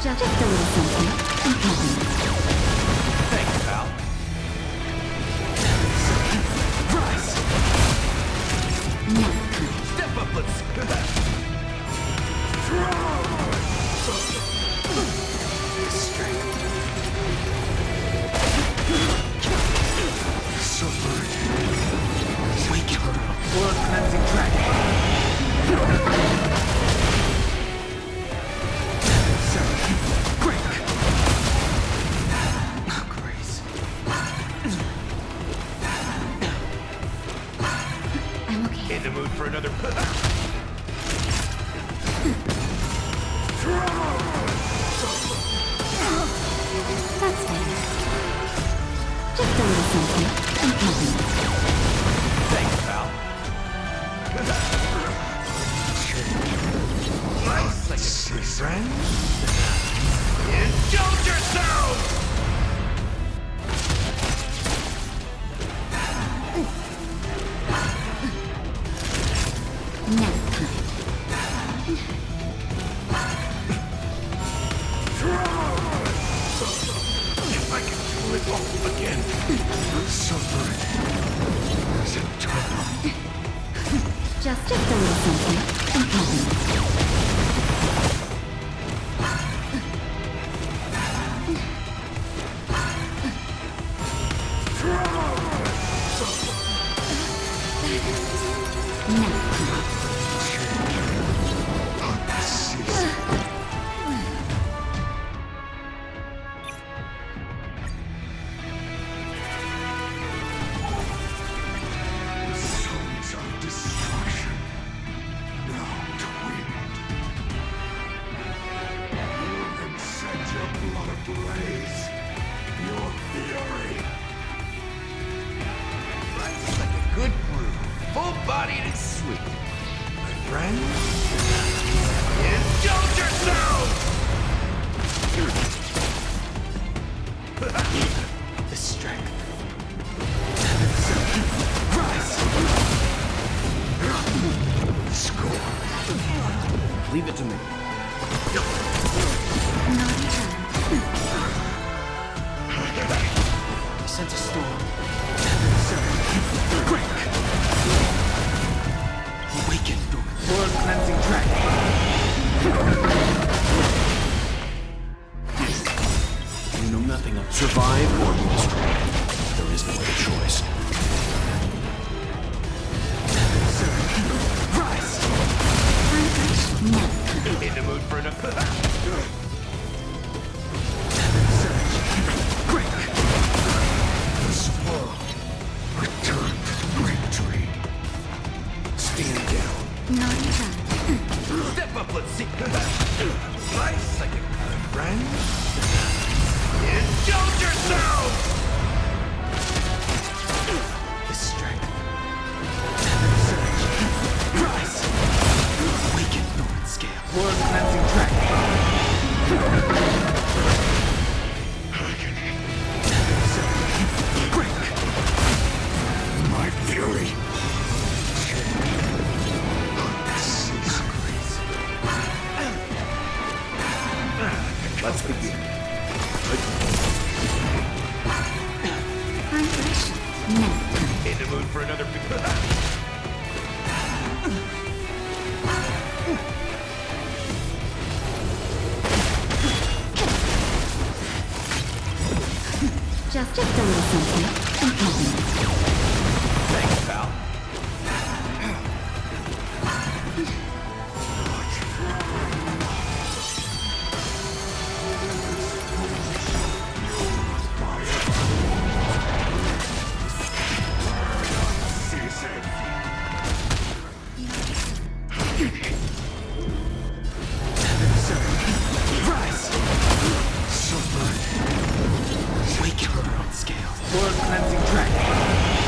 Just a little something. Thanks, pal. Rise! Now. Step up, let's... World cleansing dragon. I'm okay. In the mood for another... That's better. Just a little something. Thanks, pal. Nice, like a good friend. Indulge yourself! Nap If I can pull it off again, suffering is eternal. Just a little something. Sons of destruction, now twinned. You can set your blood ablaze. Your fury. Life's like a good brew, full-bodied and sweet. My friend, indulge yourself! The strength. Score. Leave it to me. I sense a storm. Awaken. World cleansing dragon. You know nothing of survive or be destroyed. There is no other choice. In the mood for enough. This world returned to the great tree. Stand down. Not in time. Step up, let's see. Nice, like a good friend. Indulge yourself! The strength. Rise! Awaken Northern Scale. World cleansing dragon. My fury. Let's begin. I'm fresh. Nap. In the mood for another... Just a little something. Thanks, pal. Wake your world scales. World cleansing dragon.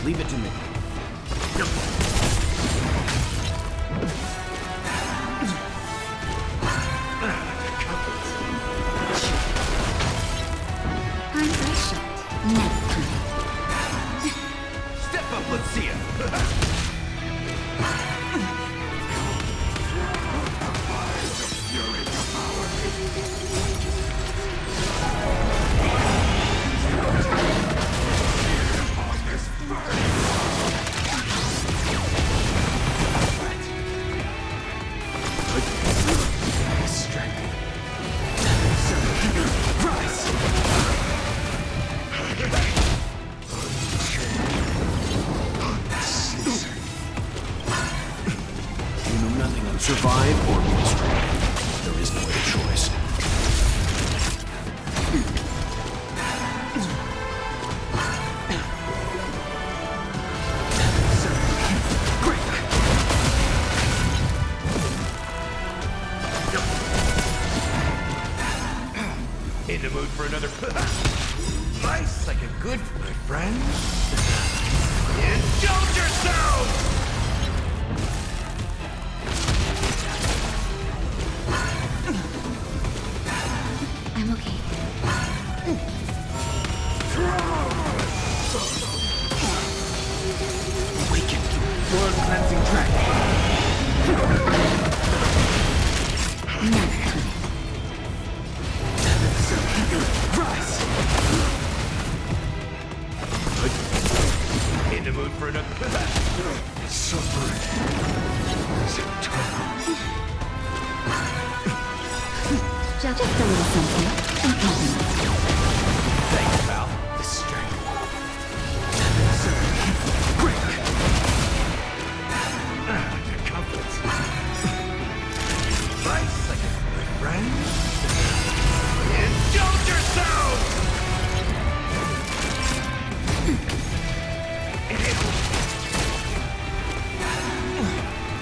Leave it to me. Eyes shut. Next time. Step up, let's see it. Survive or be destroyed. There is no other choice. In the mood for another nice, like a good friend. Indulge yourself! I'm okay. Awaken, world-cleansing dragon. Next time. Rise! In the mood for another suffering is eternal. Just a little something. Thanks, pal. The strength. Quick! The comforts. Nice, like a good friend. Indulge yourself!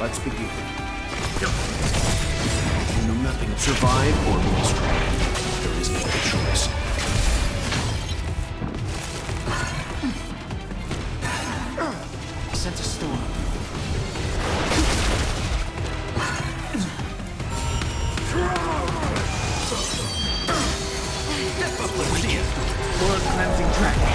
Let's begin. You know nothing of survive or be destroyed. There is no other choice. Sense a storm. Step up, let's see it. World-cleansing dragon.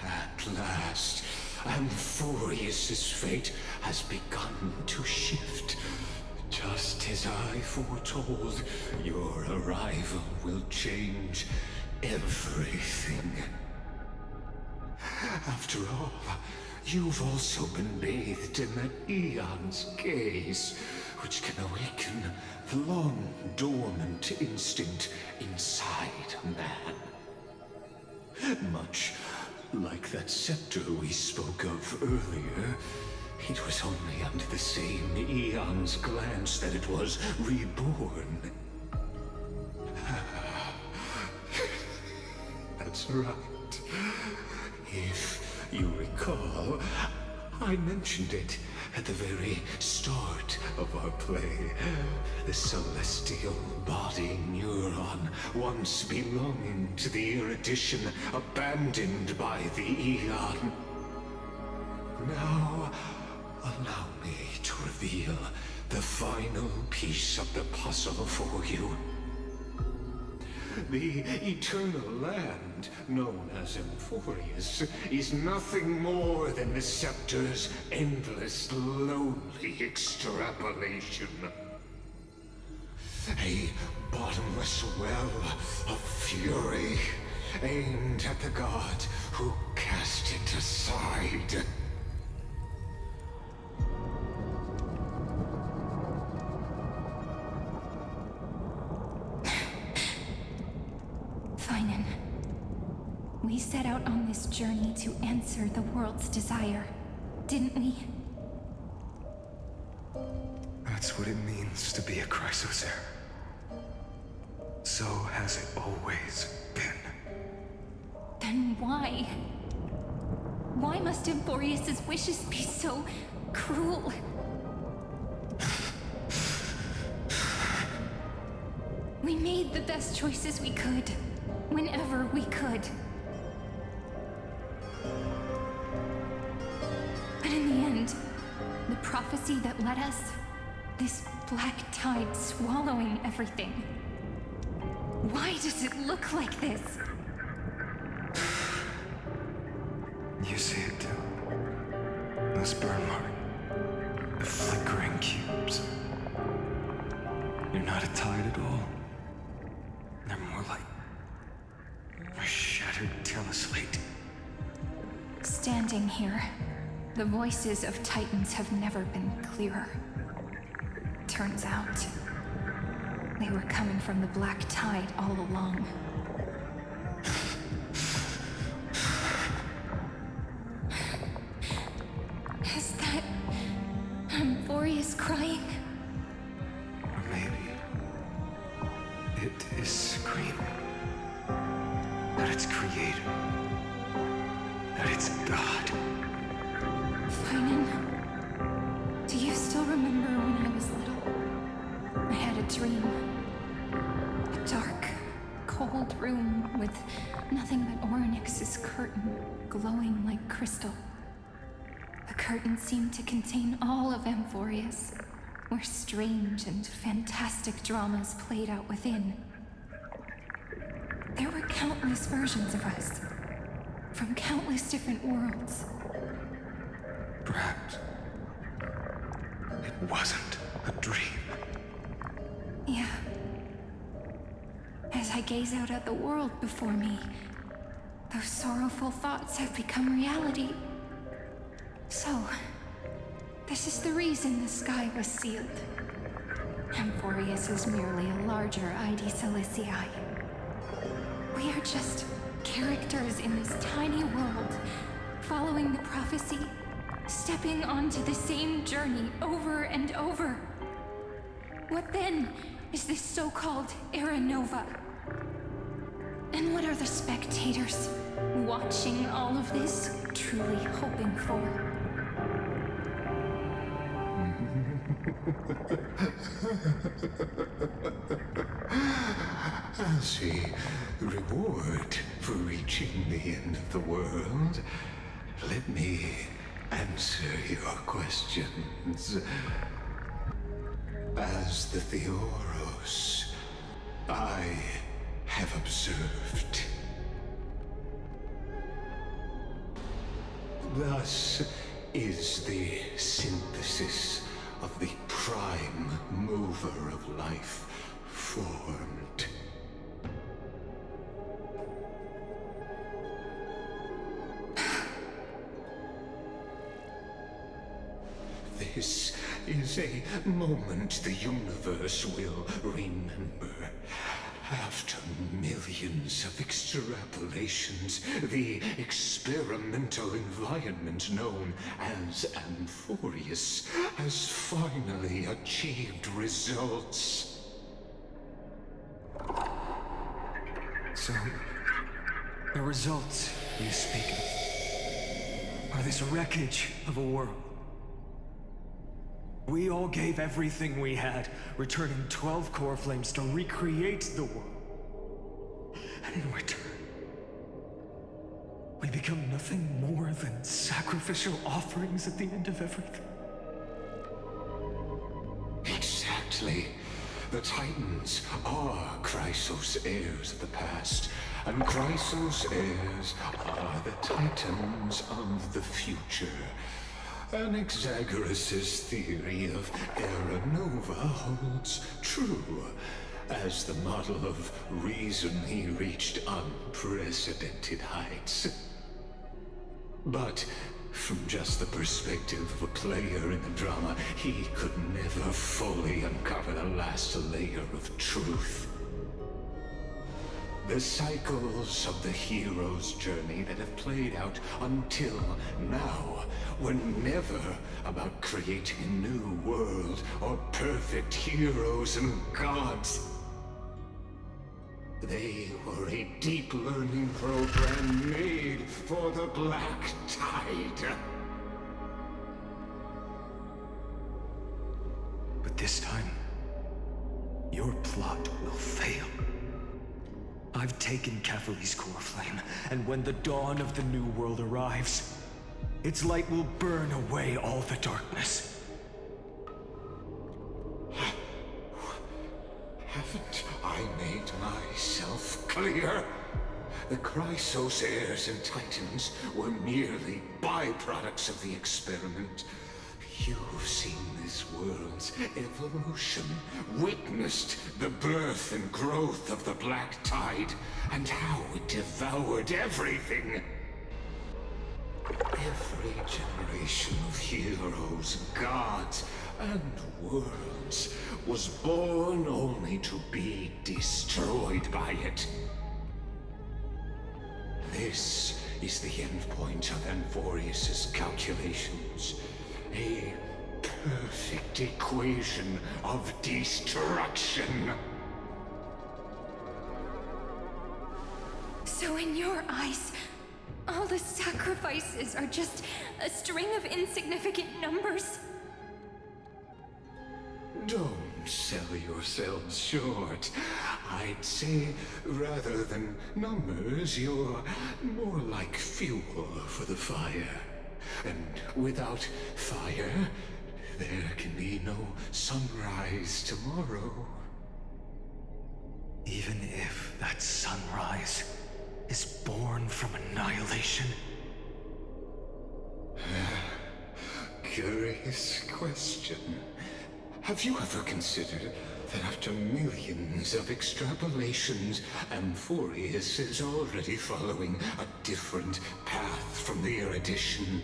At last, Amphorius's fate has begun to shift. Just as I foretold, your arrival will change everything. After all, you've also been bathed in that Eon's gaze, which can awaken the long-dormant instinct inside a man. Much like that scepter we spoke of earlier, it was only under the same Eon's glance that it was reborn. That's right. If you recall, I mentioned it at the very start of our play. The celestial body neuron, once belonging to the erudition abandoned by the Eon. Now, allow me to reveal the final piece of the puzzle for you. The eternal land, known as Emphorius, is nothing more than the scepter's endless, lonely extrapolation. A bottomless well of fury, aimed at the god who cast it aside. Finan, we set out on this journey to answer the world's desire, didn't we? That's what it means to be a Chrysosaur. So has it always been. Then why? Why must Emphorius' wishes be so cruel? We made the best choices we could, whenever we could. But in the end, the prophecy that led us, this black tide swallowing everything. Why does it look like this? You see it too. This burn mark. The flickering cubes. You're not a tide at all. They're more like a shattered teleslate. Standing here, the voices of Titans have never been clearer. Turns out, they were coming from the black tide all along. Is that Emphorius crying? Or maybe it is screaming that it's creator, that it's God. Finan, do you still remember when I was little? I had a dream. A dark, cold room with nothing but Orynyx's curtain glowing like crystal. The curtain seemed to contain all of Emphorius, where strange and fantastic dramas played out within. There were countless versions of us, from countless different worlds. Perhaps it wasn't a dream. Yeah. As I gaze out at the world before me, those sorrowful thoughts have become reality. So, this is the reason the sky was sealed. Emphorius is merely a larger ID Silicii. We are just characters in this tiny world, following the prophecy, stepping onto the same journey over and over. What then is this so-called Era Nova? And what are the spectators watching all of this truly hoping for? As a reward for reaching the end of the world, let me answer your questions. As the Theoros, I have observed. Thus is the synthesis of the prime mover of life formed. This is a moment the universe will remember. After millions of extrapolations, the experimental environment known as Emphorius has finally achieved results. So, the results you speak of are this wreckage of a world. We all gave everything we had, returning 12 core flames to recreate the world. And in return, we become nothing more than sacrificial offerings at the end of everything. Exactly. The Titans are Chrysos heirs of the past, and Chrysos heirs are the Titans of the future. Anaxagoras' theory of Era Nova holds true. As the model of reason, he reached unprecedented heights. But from just the perspective of a player in the drama, he could never fully uncover the last layer of truth. The cycles of the hero's journey that have played out until now were never about creating a new world or perfect heroes and gods. They were a deep learning program made for the Black Tide. But this time, your plot will fail. I've taken Cavalry's core flame, and when the dawn of the new world arrives, its light will burn away all the darkness. Haven't I made myself clear? The Chrysos heirs and Titans were merely byproducts of the experiment. You've seen this world's evolution, witnessed the birth and growth of the Black Tide, and how it devoured everything. Every generation of heroes, gods, and worlds was born only to be destroyed by it. This is the endpoint of Amphorius' calculations. A perfect equation of destruction. So in your eyes, all the sacrifices are just a string of insignificant numbers? Don't sell yourselves short. I'd say, rather than numbers, you're more like fuel for the fire. And without fire, there can be no sunrise tomorrow. Even if that sunrise is born from annihilation? Curious question. Have you ever considered that after millions of extrapolations, Amphorius is already following a different path from the erudition?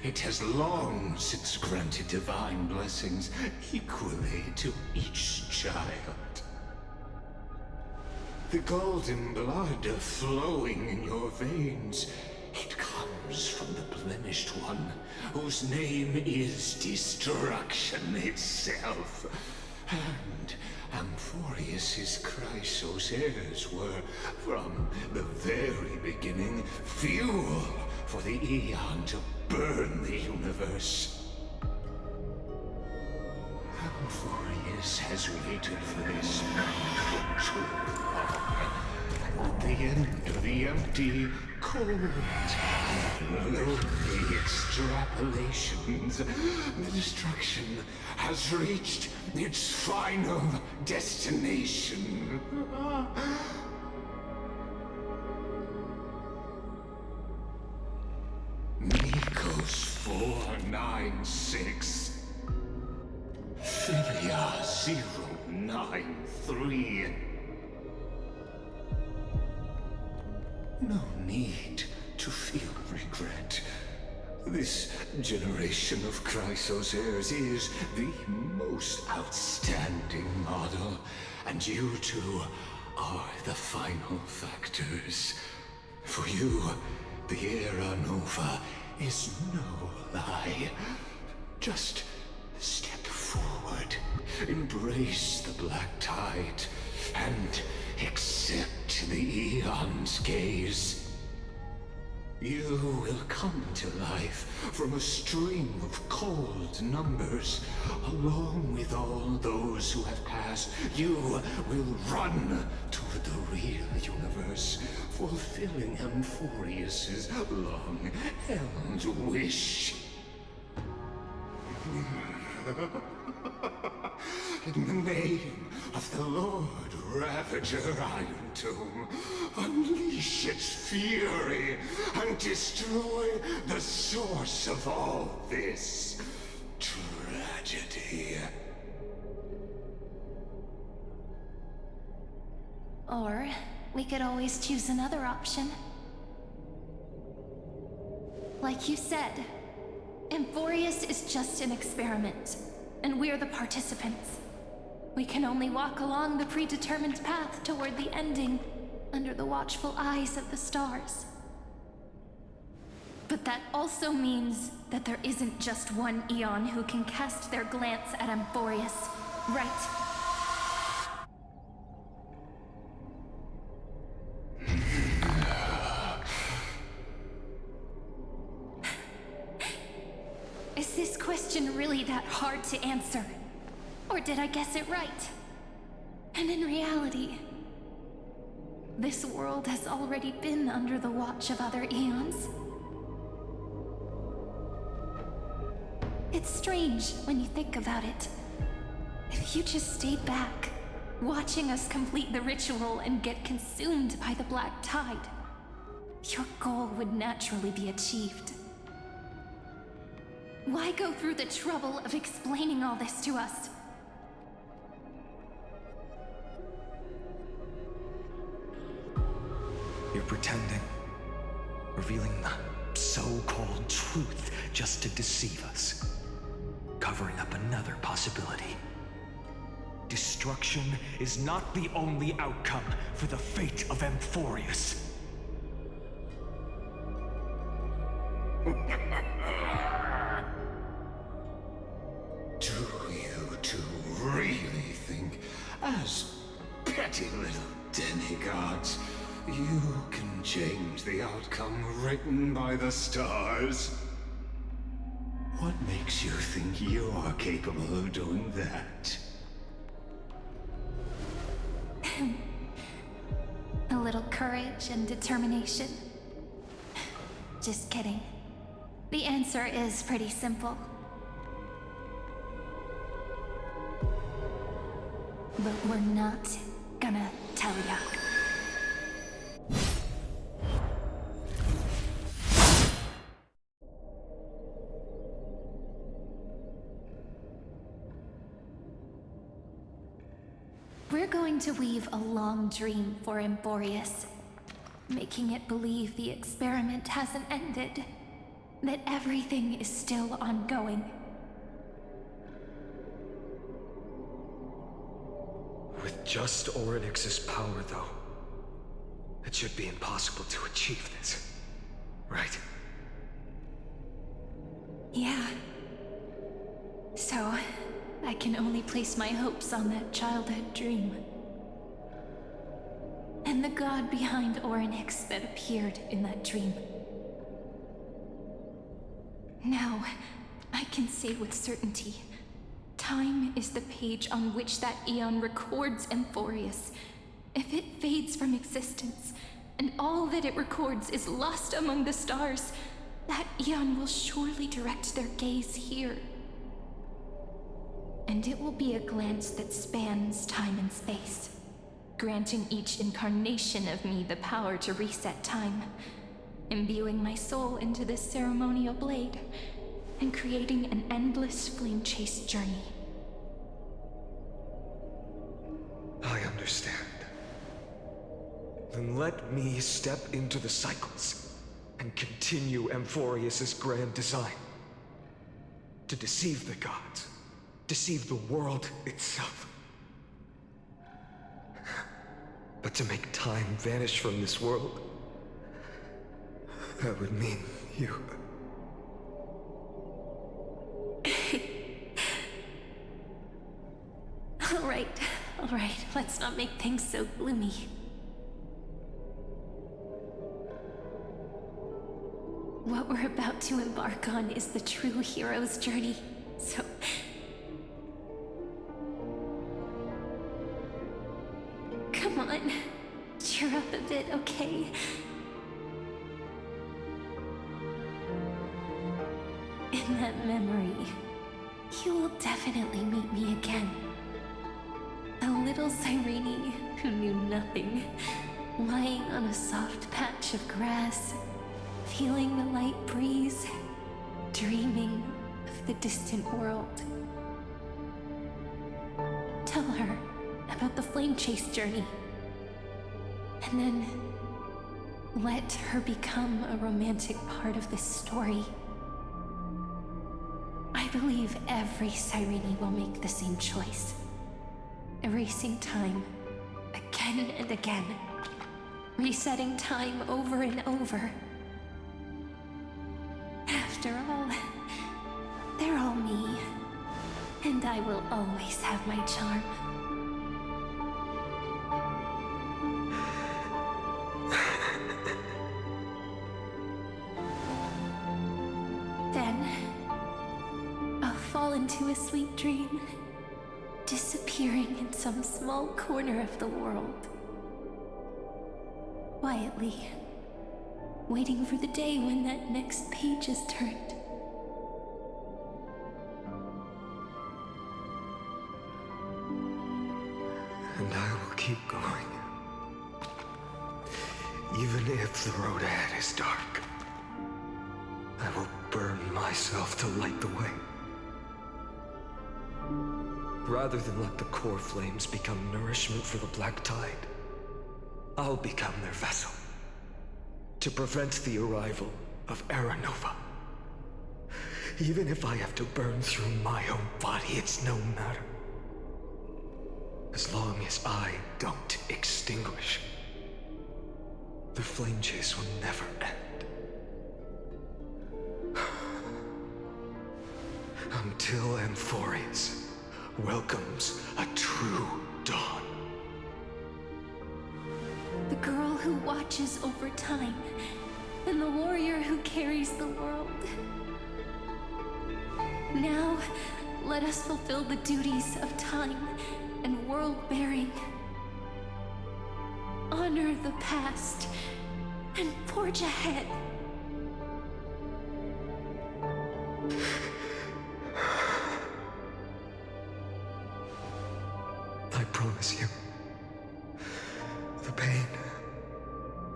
It has long since granted divine blessings equally to each child. The golden blood flowing in your veins, it comes from the blemished one, whose name is destruction itself. And Amphorius' Chrysos heirs were, from the very beginning, fuel for the Aeon to burn the universe. Amphorius has waited for this too long. At the end of the empty, cold, and lonely extrapolations, the destruction has reached its final destination. Nikos 496. Philia 093. No need to feel regret. This generation of Chrysos heirs is the most outstanding model, and you two are the final factors. For you, the Era Nova is no lie. Just step forward, embrace the Black Tide, and accept the Aeon's gaze. You will come to life from a stream of cold numbers. Along with all those who have passed, you will run toward the real universe, fulfilling Amphorius' long-held wish. In the name of the Lord Ravager Iron Tomb, unleash its fury and destroy the source of all this tragedy. Or we could always choose another option. Like you said, Amphorius is just an experiment, and we're the participants. We can only walk along the predetermined path toward the ending, under the watchful eyes of the stars. But that also means that there isn't just one Eon who can cast their glance at Amphorius, right? Is this question really that hard to answer? Or did I guess it right? And in reality, this world has already been under the watch of other eons. It's strange when you think about it. If you just stayed back, watching us complete the ritual and get consumed by the black tide, your goal would naturally be achieved. Why go through the trouble of explaining all this to us? You're pretending, revealing the so-called truth just to deceive us, covering up another possibility. Destruction is not the only outcome for the fate of Amphorius. Do you two really think, as petty little demigods, you can change the outcome written by the stars? What makes you think you're capable of doing that? A little courage and determination. Just kidding. The answer is pretty simple. But we're not gonna tell ya. We're going to weave a long dream for Amphorius, making it believe the experiment hasn't ended, that everything is still ongoing. With just Orynyx's power, though, it should be impossible to achieve this, right? Yeah. So, I can only place my hopes on that childhood dream. And the god behind Orynyx that appeared in that dream. Now, I can say with certainty, time is the page on which that Eon records Amphorius. If it fades from existence, and all that it records is lost among the stars, that Eon will surely direct their gaze here. And it will be a glance that spans time and space, granting each incarnation of me the power to reset time, imbuing my soul into this ceremonial blade, and creating an endless flame-chased journey. I understand. Then let me step into the cycles and continue Amphorius's grand design. To deceive the gods, deceive the world itself. But to make time vanish from this world, that would mean you. All right, let's not make things so gloomy. What we're about to embark on is the true hero's journey, so... Come on, cheer up a bit, okay? In that memory, you will definitely meet me again. The little Cyrene who knew nothing, lying on a soft patch of grass, feeling the light breeze, dreaming of the distant world. Tell her about the flame chase journey, and then let her become a romantic part of this story. I believe every Cyrene will make the same choice, erasing time again and again, resetting time over and over. After all, they're all me, and I will always have my charm. Then, I'll fall into a sweet dream, disappearing in some small corner of the world. Quietly, waiting for the day when that next page is turned. And I will keep going. Even if the road ahead is dark, I will burn myself to light the way. Rather than let the core flames become nourishment for the black tide, I'll become their vessel to prevent the arrival of Aranova. Even if I have to burn through my own body, it's no matter. As long as I don't extinguish, the flame chase will never end. Until Amphorius welcomes a true dawn. The girl who watches over time, and the warrior who carries the world. Now, let us fulfill the duties of time and world-bearing. Honor the past and forge ahead. I promise you, the pain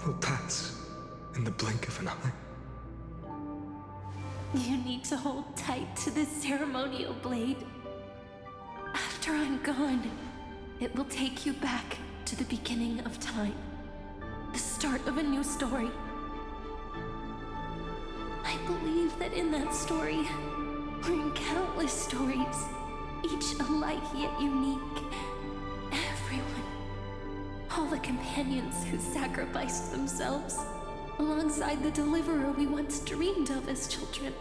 will pass in the blink of an eye. You need to hold tight to this ceremonial blade. After I'm gone, it will take you back to the beginning of time. The start of a new story. I believe that in that story, or in countless stories, each alike yet unique, everyone, all the companions who sacrificed themselves, alongside the deliverer we once dreamed of as children,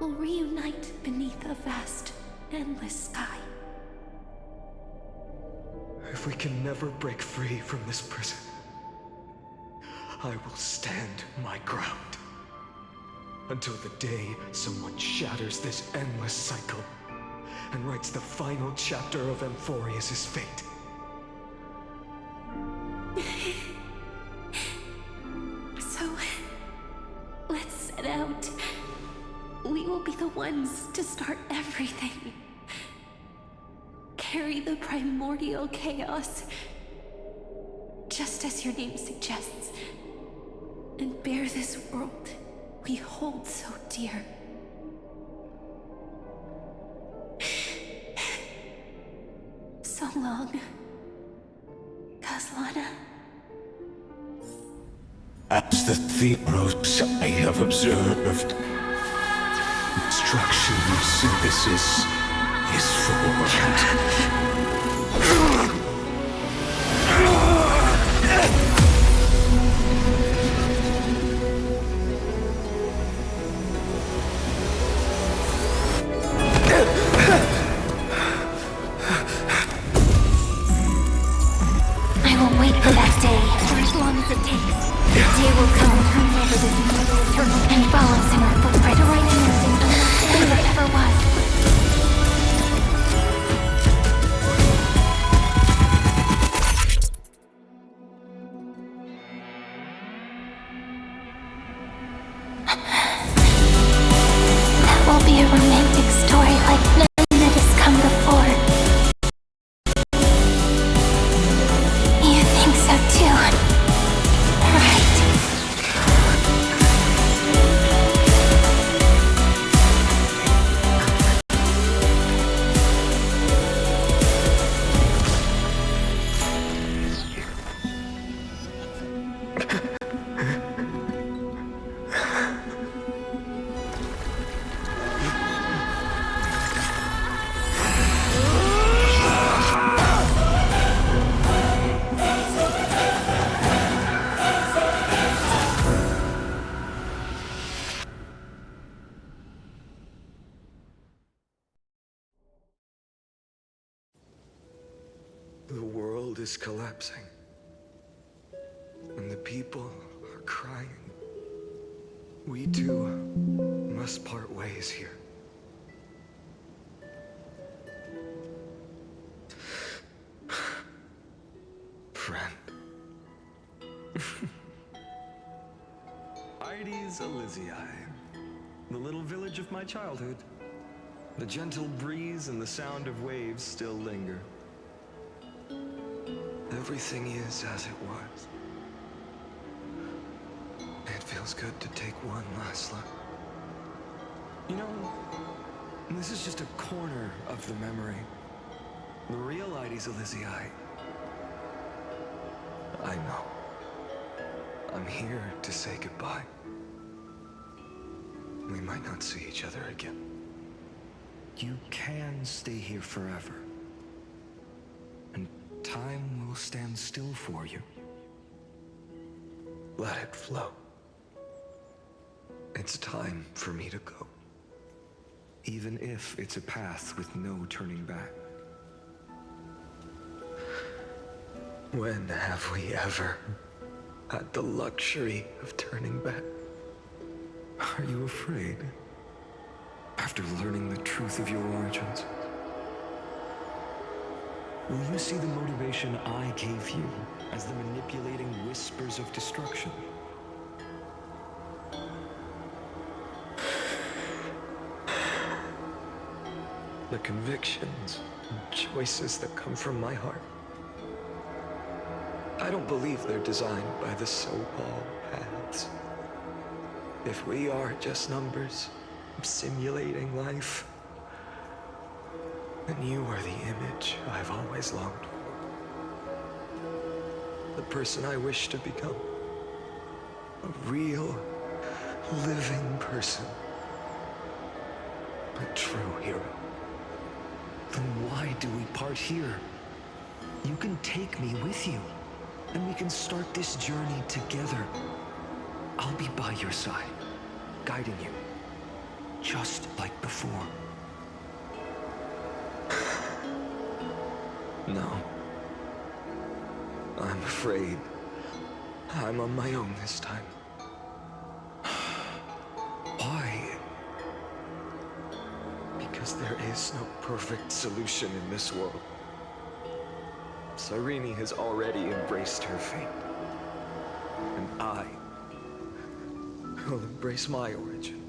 will reunite beneath a vast, endless sky. If we can never break free from this prison, I will stand my ground until the day someone shatters this endless cycle and writes the final chapter of Amphorius' fate. So, let's set out. We will be the ones to start everything. Carry the primordial chaos, just as your name suggests, and bear this world we hold so dear. So long, Kaslana. As the Theros I have observed, destruction of synthesis is formed. I will wait for that day, for as long as it takes. The day will come whenever this world is eternal and follows in our footprint to write anything unless that ever was. That will be a romantic story like none that has come before. The world is collapsing. And the people are crying. We too must part ways here. Friend. Ides Elysiae, the little village of my childhood. The gentle breeze and the sound of waves still linger. Everything is as it was. It feels good to take one last look. You know, this is just a corner of the memory. The real Ides Elysiae. I know. I'm here to say goodbye. We might not see each other again. You can stay here forever. And time will stand still for you. Let it flow. It's time for me to go. Even if it's a path with no turning back. When have we ever had the luxury of turning back? Are you afraid? After learning the truth of your origins? Will you see the motivation I gave you as the manipulating whispers of destruction? The convictions and choices that come from my heart. I don't believe they're designed by the so-called paths. If we are just numbers simulating life, then you are the image I've always longed for. The person I wish to become. A real, living person. A true hero. Then why do we part here? You can take me with you, and we can start this journey together. I'll be by your side, guiding you, just like before. No. I'm afraid I'm on my own this time. Why? Because there is no perfect solution in this world. Cyrene has already embraced her fate. And I will embrace my origin.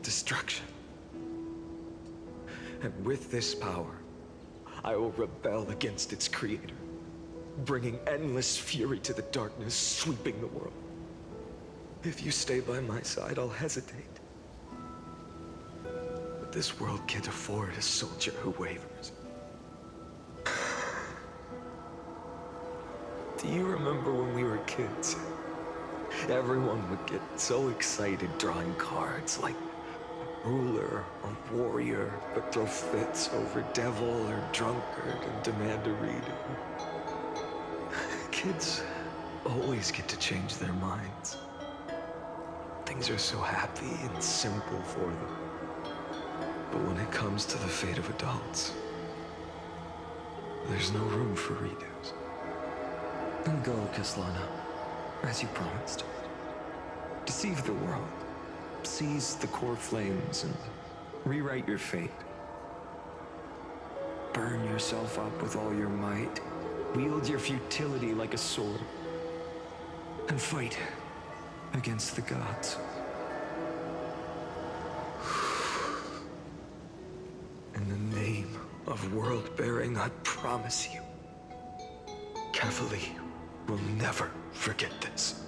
Destruction. And with this power, I will rebel against its creator, bringing endless fury to the darkness, sweeping the world. If you stay by my side, I'll hesitate. But this world can't afford a soldier who wavers. Do you remember when we were kids? Everyone would get so excited drawing cards like ruler or warrior, but throw fits over devil or drunkard and demand a redo. Kids always get to change their minds. Things are so happy and simple for them. But when it comes to the fate of adults, there's no room for redos. Then go, Kislana, as you promised. Deceive the world. Seize the core flames and rewrite your fate. Burn yourself up with all your might. Wield your futility like a sword. And fight against the gods. In the name of world-bearing, I promise you, Cavalier will never forget this.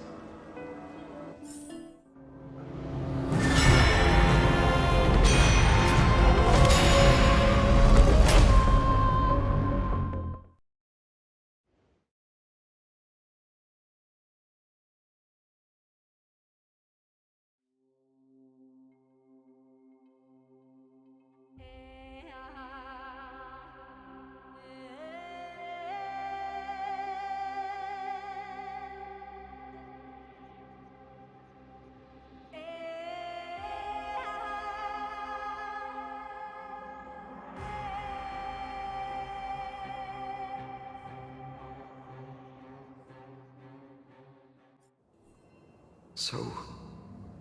So,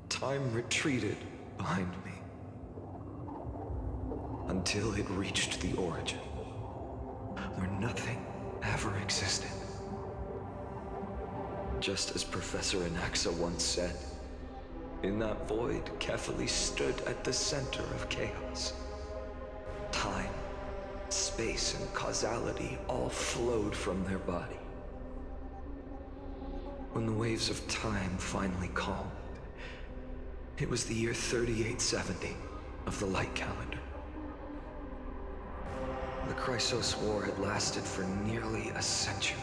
time retreated behind me. Until it reached the origin, where nothing ever existed. Just as Professor Anaxa once said, in that void, Kefali stood at the center of chaos. Time, space, and causality all flowed from their body. When the waves of time finally calmed, it was the year 3870 of the Light Calendar. The Chrysos War had lasted for nearly a century,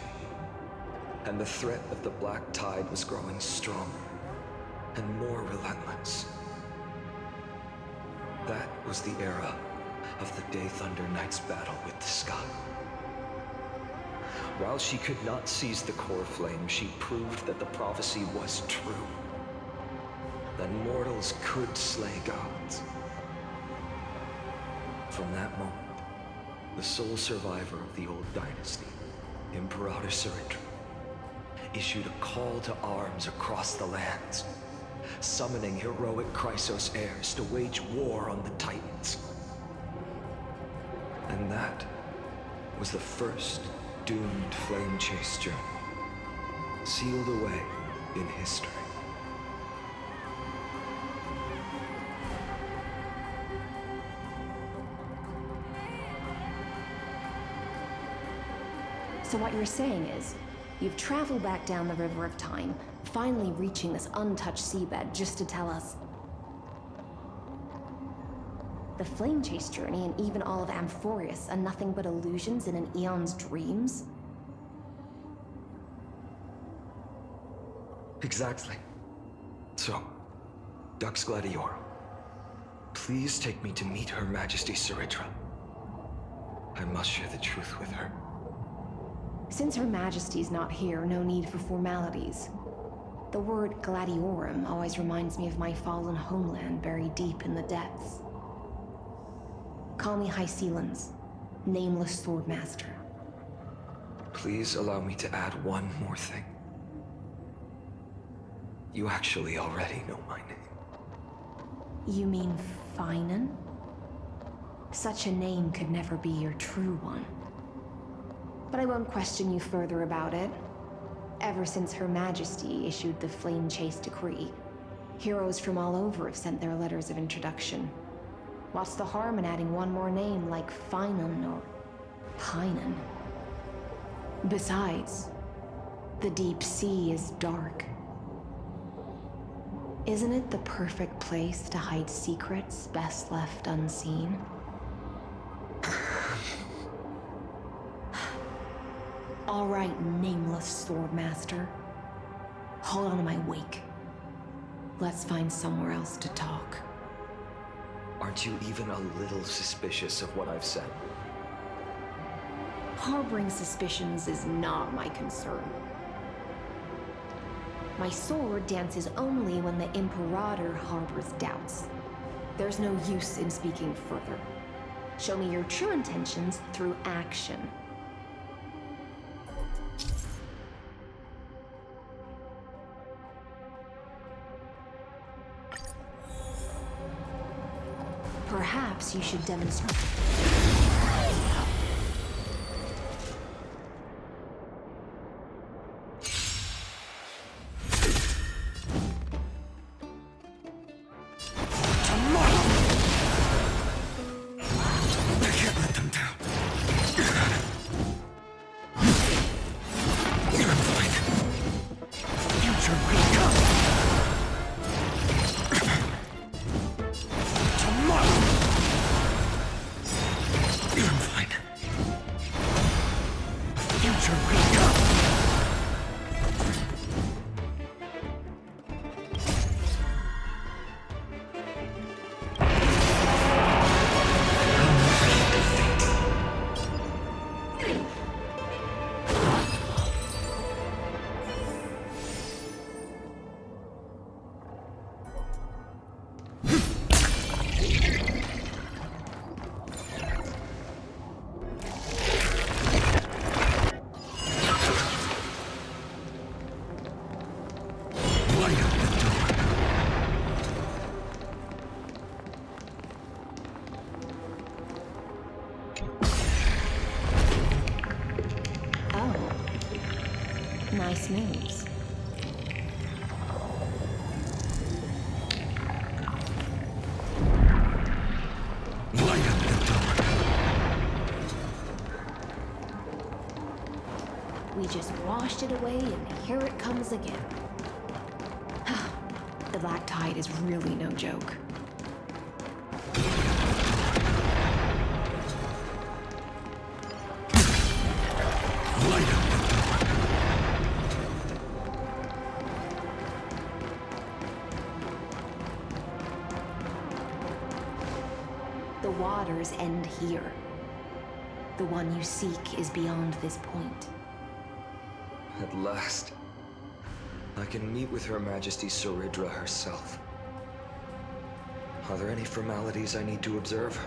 and the threat of the Black Tide was growing stronger and more relentless. That was the era of the Day Thunder Knight's battle with the sky. While she could not seize the core flame, she proved that the prophecy was true. That mortals could slay gods. From that moment, the sole survivor of the old dynasty, Imperator Suritra, issued a call to arms across the lands, summoning heroic Chrysos heirs to wage war on the Titans. And that was the first doomed flame chase journey, sealed away in history. So what you're saying is, you've traveled back down the River of Time, finally reaching this untouched seabed just to tell us the flame chase journey and even all of Amphorius are nothing but illusions in an eon's dreams? Exactly. So, Dux Gladiorum, please take me to meet Her Majesty Suritra. I must share the truth with her. Since Her Majesty's not here, no need for formalities. The word Gladiorum always reminds me of my fallen homeland buried deep in the depths. Call me High Sealans, Nameless Swordmaster. Please allow me to add one more thing. You actually already know my name. You mean Finan? Such a name could never be your true one. But I won't question you further about it. Ever since Her Majesty issued the Flame Chase Decree, heroes from all over have sent their letters of introduction. What's the harm in adding one more name like Finan or Pinan? Besides, the deep sea is dark. Isn't it the perfect place to hide secrets best left unseen? All right, Nameless Swordmaster. Hold on to my wake. Let's find somewhere else to talk. Aren't you even a little suspicious of what I've said? Harboring suspicions is not my concern. My sword dances only when the Imperator harbors doubts. There's no use in speaking further. Show me your true intentions through action. Perhaps you should demonstrate. Nice moves. Light up the dark. We just washed it away, and here it comes again. The Black Tide is really no joke. Light up the dark. The waters end here. The one you seek is beyond this point. At last, I can meet with Her Majesty Soridra herself. Are there any formalities I need to observe?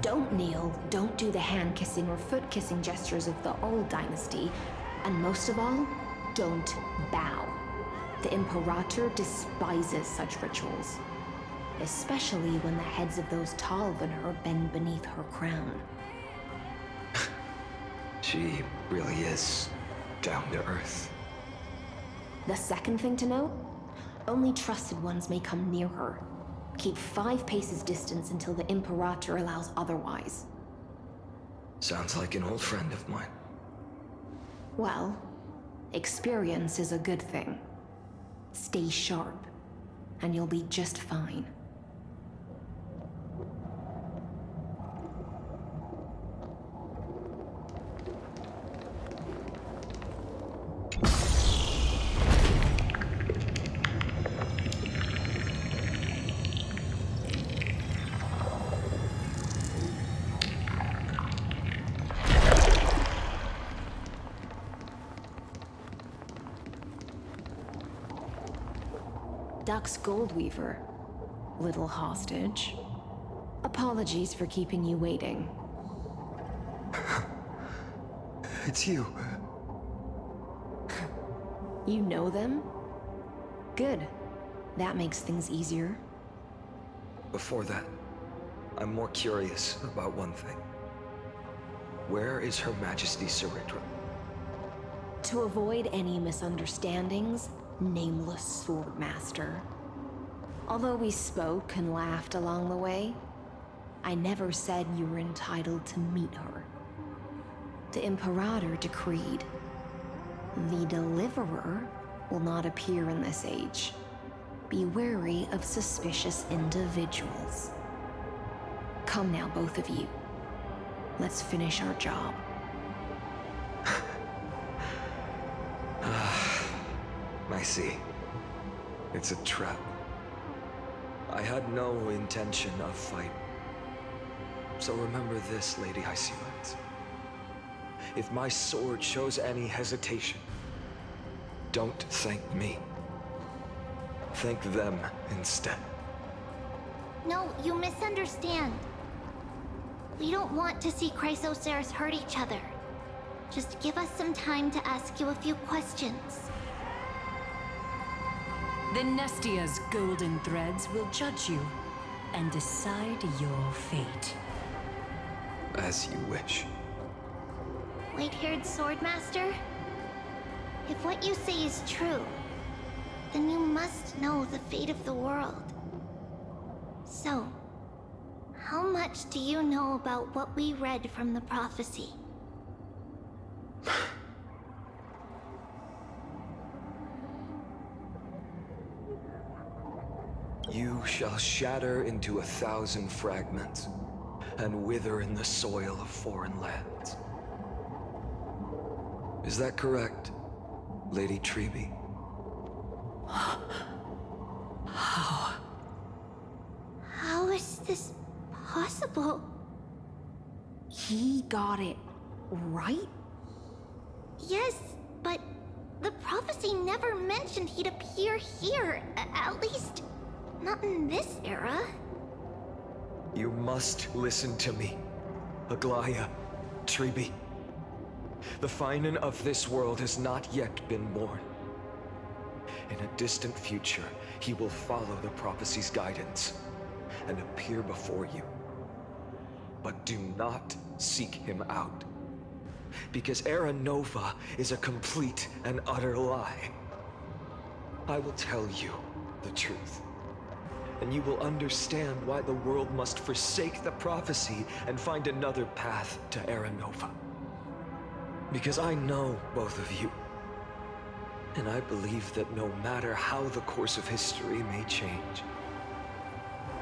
Don't kneel, don't do the hand-kissing or foot-kissing gestures of the old dynasty, and most of all, don't bow. The Imperator despises such rituals, especially when the heads of those taller than her bend beneath her crown. She really is down to earth. The second thing to note, only trusted ones may come near her. Keep 5 paces distance until the Imperator allows otherwise. Sounds like an old friend of mine. Well, experience is a good thing. Stay sharp, and you'll be just fine. Duck's Goldweaver, little hostage. Apologies for keeping you waiting. It's you. You know them? Good. That makes things easier. Before that, I'm more curious about one thing. Where is Her Majesty Soridra? To avoid any misunderstandings, nameless Swordmaster. Although we spoke and laughed along the way, I never said you were entitled to meet her. The Imperator decreed, the Deliverer will not appear in this age. Be wary of suspicious individuals. Come now, both of you. Let's finish our job. I see. It's a trap. I had no intention of fight. So remember this, Lady Hycelant. If my sword shows any hesitation, don't thank me. Thank them instead. No, you misunderstand. We don't want to see Chrysoceras hurt each other. Just give us some time to ask you a few questions. The Nestia's golden threads will judge you and decide your fate. As you wish. White-haired Swordmaster? If what you say is true, then you must know the fate of the world. So, how much do you know about what we read from the prophecy? You shall shatter into 1,000 fragments and wither in the soil of foreign lands. Is that correct, Lady Treby? How? How is this possible? He got it right? Yes, but the prophecy never mentioned he'd appear here. At least, not in this era. You must listen to me, Aglaya, Treby. The Finan of this world has not yet been born. In a distant future, he will follow the prophecy's guidance and appear before you. But do not seek him out. because Era Nova is a complete and utter lie. I will tell you the truth, and you will understand why the world must forsake the prophecy and find another path to Era Nova. Because I know both of you, and I believe that no matter how the course of history may change,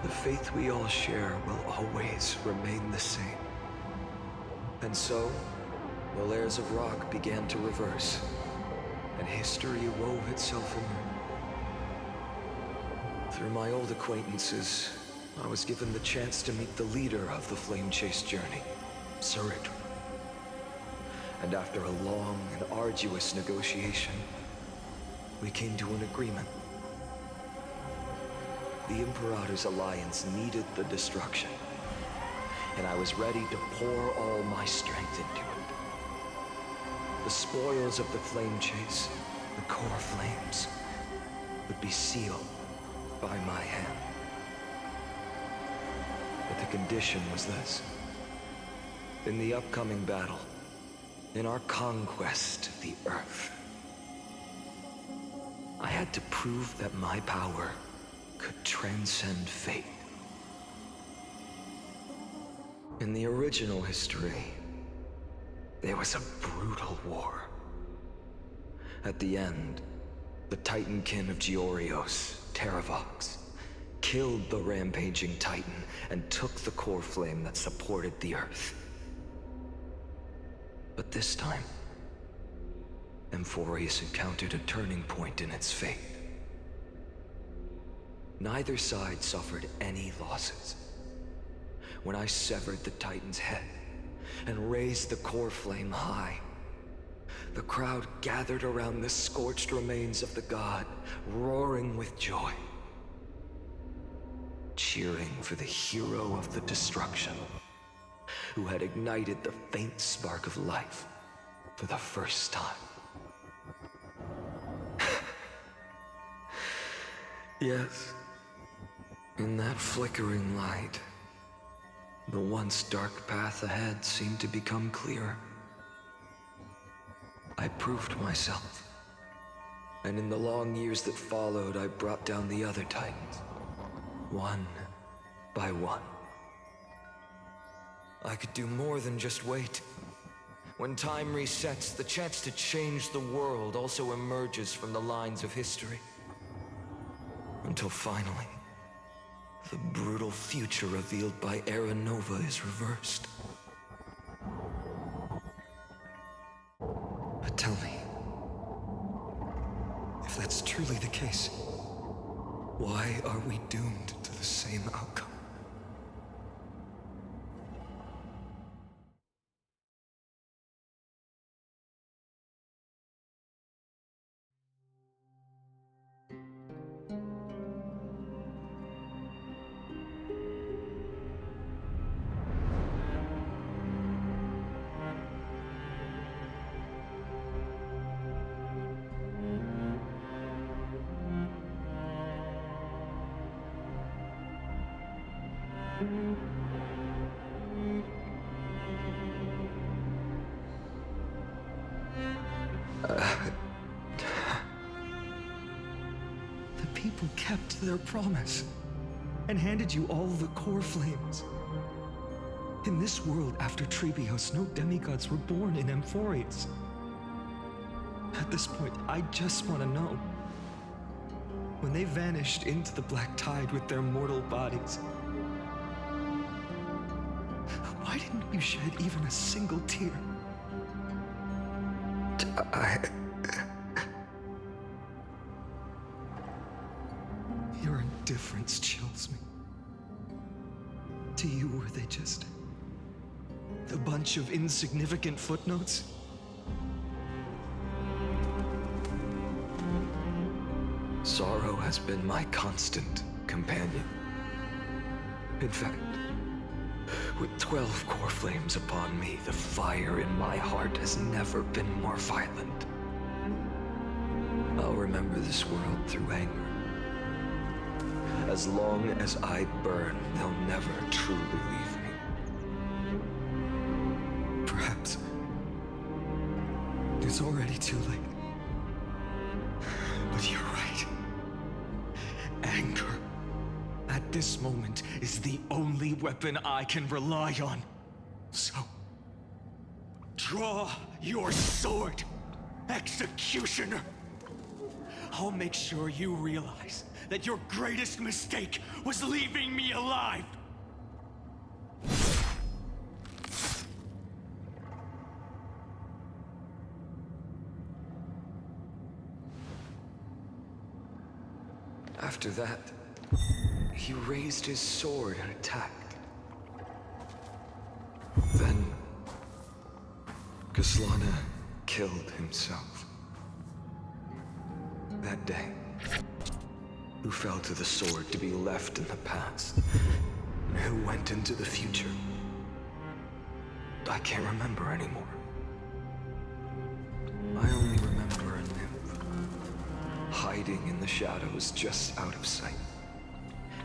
the faith we all share will always remain the same. And so, the layers of rock began to reverse, and history wove itself anew. Through my old acquaintances, I was given the chance to meet the leader of the Flame Chase journey, Sarit. And after a long and arduous negotiation, we came to an agreement. The Imperator's alliance needed the destruction, and I was ready to pour all my strength into it. The spoils of the Flame Chase, the core flames, would be sealed by my hand. But the condition was this. In the upcoming battle, in our conquest of the Earth, I had to prove that my power could transcend fate. In the original history, there was a brutal war. At the end, the Titankin of Georios, Terravox, killed the rampaging Titan and took the core flame that supported the Earth. But this time, Amphorius encountered a turning point in its fate. Neither side suffered any losses. When I severed the Titan's head and raised the core flame high, the crowd gathered around the scorched remains of the god, roaring with joy, cheering for the hero of the destruction, who had ignited the faint spark of life for the first time. Yes, in that flickering light, the once dark path ahead seemed to become clearer. I proved myself, and in the long years that followed, I brought down the other Titans, one by one. I could do more than just wait. When time resets, the chance to change the world also emerges from the lines of history. Until finally, the brutal future revealed by Era Nova is reversed. But tell me, if that's truly the case, why are we doomed to the same outcome? The people kept their promise and handed you all the core flames. In this world after Trebios, no demigods were born in Amphorius. At this point, I just want to know. When they vanished into the black tide with their mortal bodies, why didn't you shed even a single tear? Your indifference chills me. To you, were they just a bunch of insignificant footnotes? Sorrow has been my constant companion. In fact, with 12 core flames upon me, the fire in my heart has never been more violent. I'll remember this world through anger. As long as I burn, they'll never truly leave me. Perhaps It's already too late. But you're right. Anger, at this moment, is the only weapon I can rely on. So, draw your sword, Executioner. I'll make sure you realize that your greatest mistake was leaving me alive. After that, he raised his sword and attacked. Then, Kaslana killed himself. That day, who fell to the sword to be left in the past, and who went into the future, I can't remember anymore. I only remember a nymph, hiding in the shadows just out of sight,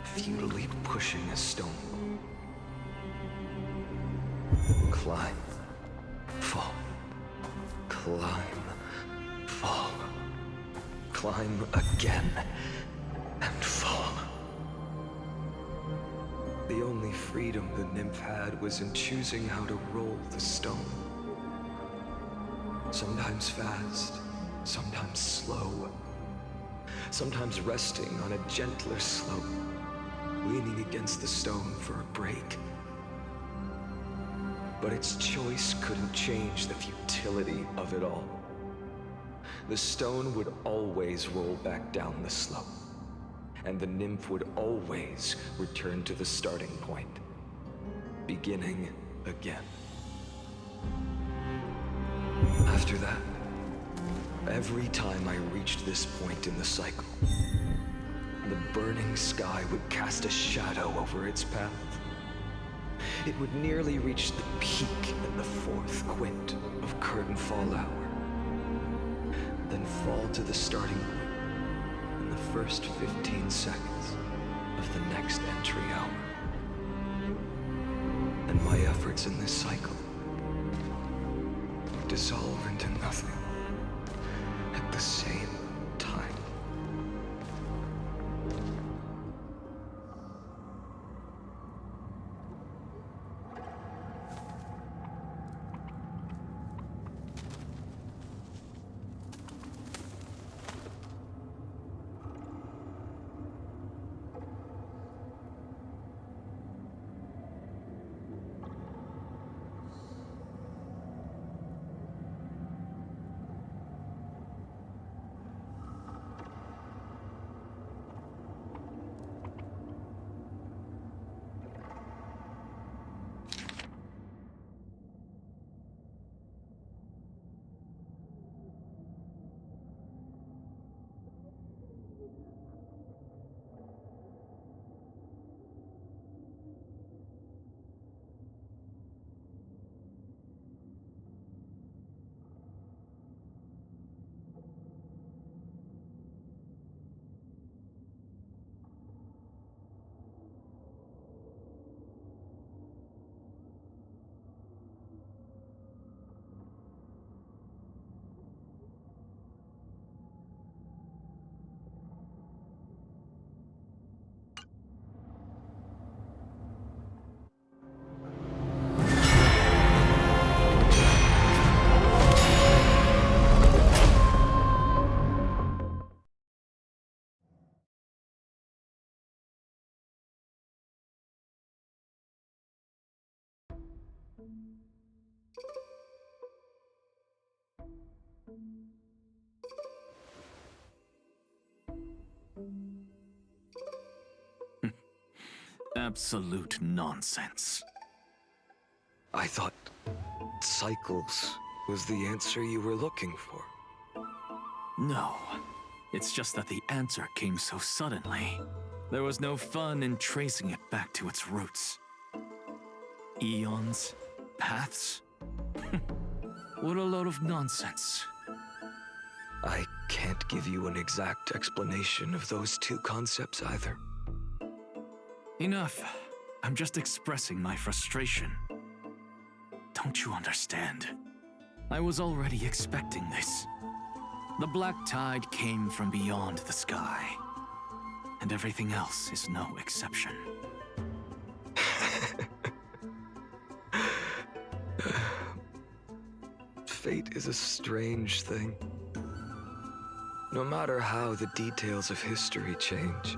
futilely pushing a stone wall. Climb, fall, climb, fall, climb again, and fall. The only freedom the nymph had was in choosing how to roll the stone. Sometimes fast, sometimes slow, sometimes resting on a gentler slope, leaning against the stone for a break. But its choice couldn't change the futility of it all. The stone would always roll back down the slope, and the nymph would always return to the starting point, beginning again. After that, every time I reached this point in the cycle, the burning sky would cast a shadow over its path. It would nearly reach the peak in the fourth quint of curtain fall hour, then fall to the starting point in the first 15 seconds of the next entry hour. And my efforts in this cycle dissolve into nothing at the same time. Absolute nonsense. I thought cycles was the answer you were looking for. No. It's just that the answer came so suddenly. There was no fun in tracing it back to its roots. Eons? Paths? What a load of nonsense. I can't give you an exact explanation of those two concepts either. Enough. I'm just expressing my frustration. Don't you understand? I was already expecting this. The black tide came from beyond the sky, and everything else is no exception. Fate is a strange thing. No matter how the details of history change,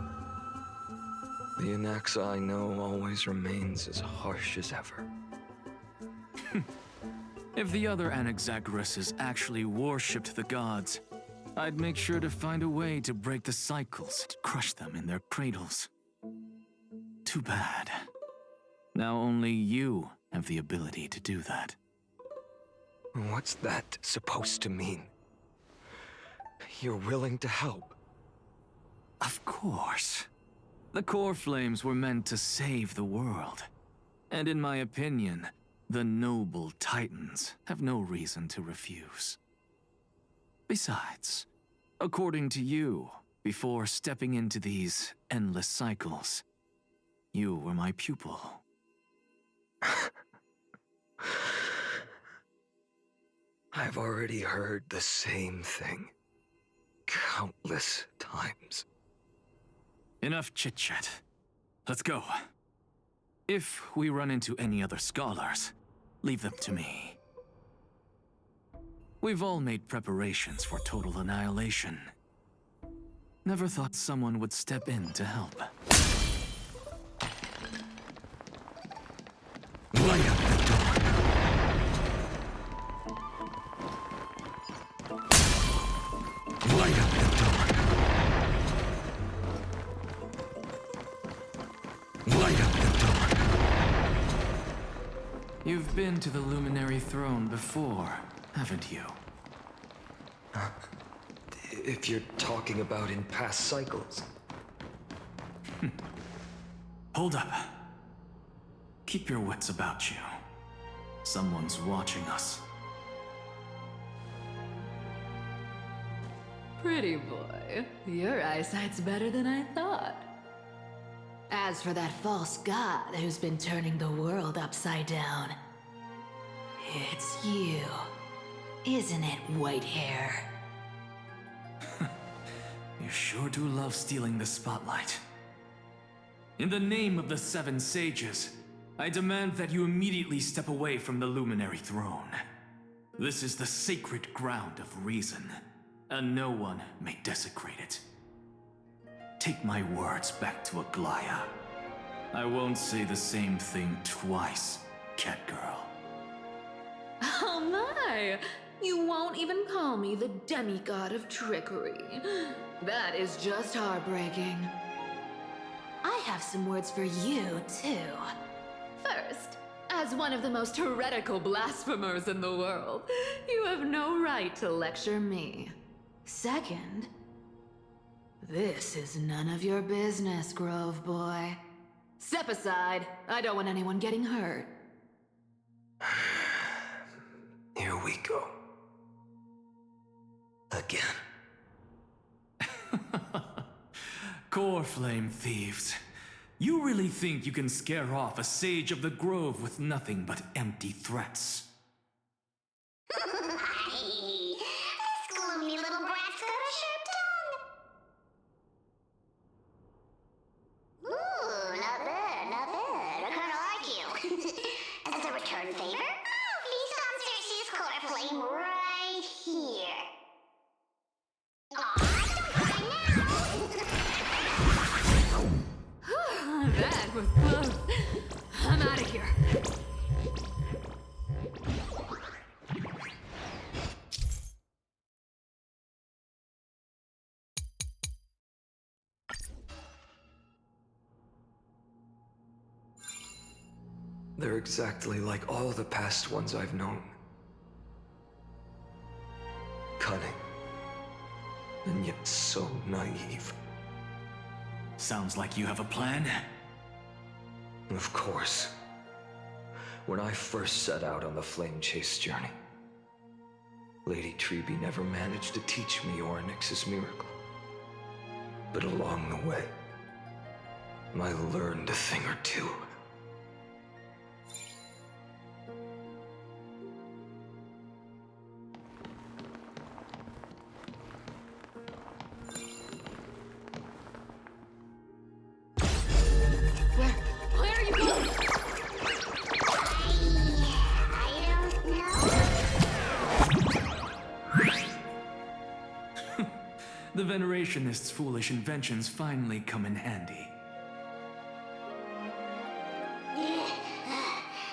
the Anaxa I know always remains as harsh as ever. If the other Anaxagoras actually worshipped the gods, I'd make sure to find a way to break the cycles and crush them in their cradles. Too bad. Now only you have the ability to do that. What's that supposed to mean? You're willing to help? Of course. The core flames were meant to save the world. And in my opinion, the noble Titans have no reason to refuse. Besides, according to you, before stepping into these endless cycles, you were my pupil. I've already heard the same thing countless times. Enough chit-chat. Let's go. If we run into any other scholars, leave them to me. We've all made preparations for total annihilation. Never thought someone would step in to help. Light up the door. Light up the door. Light up the door. You've been to the Luminary Throne before, haven't you? If you're talking about in past cycles. Hold up. Keep your wits about you. Someone's watching us. Pretty boy, your eyesight's better than I thought. As for that false god who's been turning the world upside down, it's you, isn't it, white hair? You sure do love stealing the spotlight. In the name of the Seven Sages, I demand that you immediately step away from the Luminary Throne. This is the sacred ground of reason, and no one may desecrate it. Take my words back to Aglaya. I won't say the same thing twice, Catgirl. Oh my! You won't even call me the demigod of trickery. That is just heartbreaking. I have some words for you, too. First, as one of the most heretical blasphemers in the world, you have no right to lecture me. Second, this is none of your business, Grove Boy. Step aside. I don't want anyone getting hurt. Here we go. Again. Core Flame thieves. You really think you can scare off a sage of the Grove with nothing but empty threats? This gloomy little brat's got a sharp tongue. Ooh, not bad, not bad. I kinda like you. As a return favor, feast on Cersei's core flame right here. That was close. I'm out of here. They're exactly like all the past ones I've known. Cunning. And yet so naive. Sounds like you have a plan. Of course. When I first set out on the flame chase journey, Lady Treby never managed to teach me Orynyx's miracle. But along the way, I learned a thing or two. Venerationists' foolish inventions finally come in handy.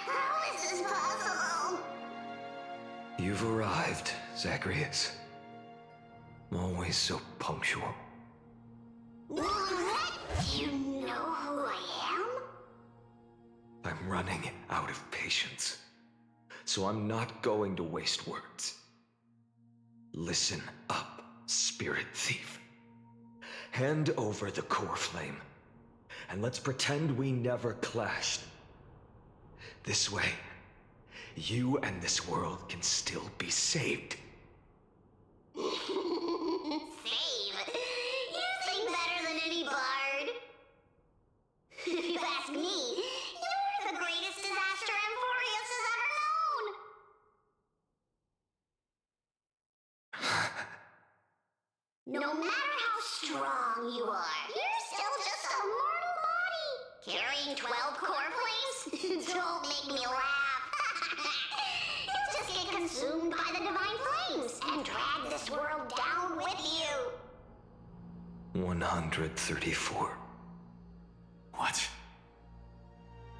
How is this possible? You've arrived, Zagreus. Always so punctual. What? You know who I am? I'm running out of patience, so I'm not going to waste words. Listen up, Spirit Thief. Hand over the core flame, and let's pretend we never clashed. This way, you and this world can still be saved. Save? You sing better than any bard. If you ask me, you're the greatest disaster Emporius has ever known. No matter how strong you are, you're still just a mortal body. Carrying 12 core flames? Don't make me laugh. You'll just get consumed by the divine flames and drag this world down with you. 134. What?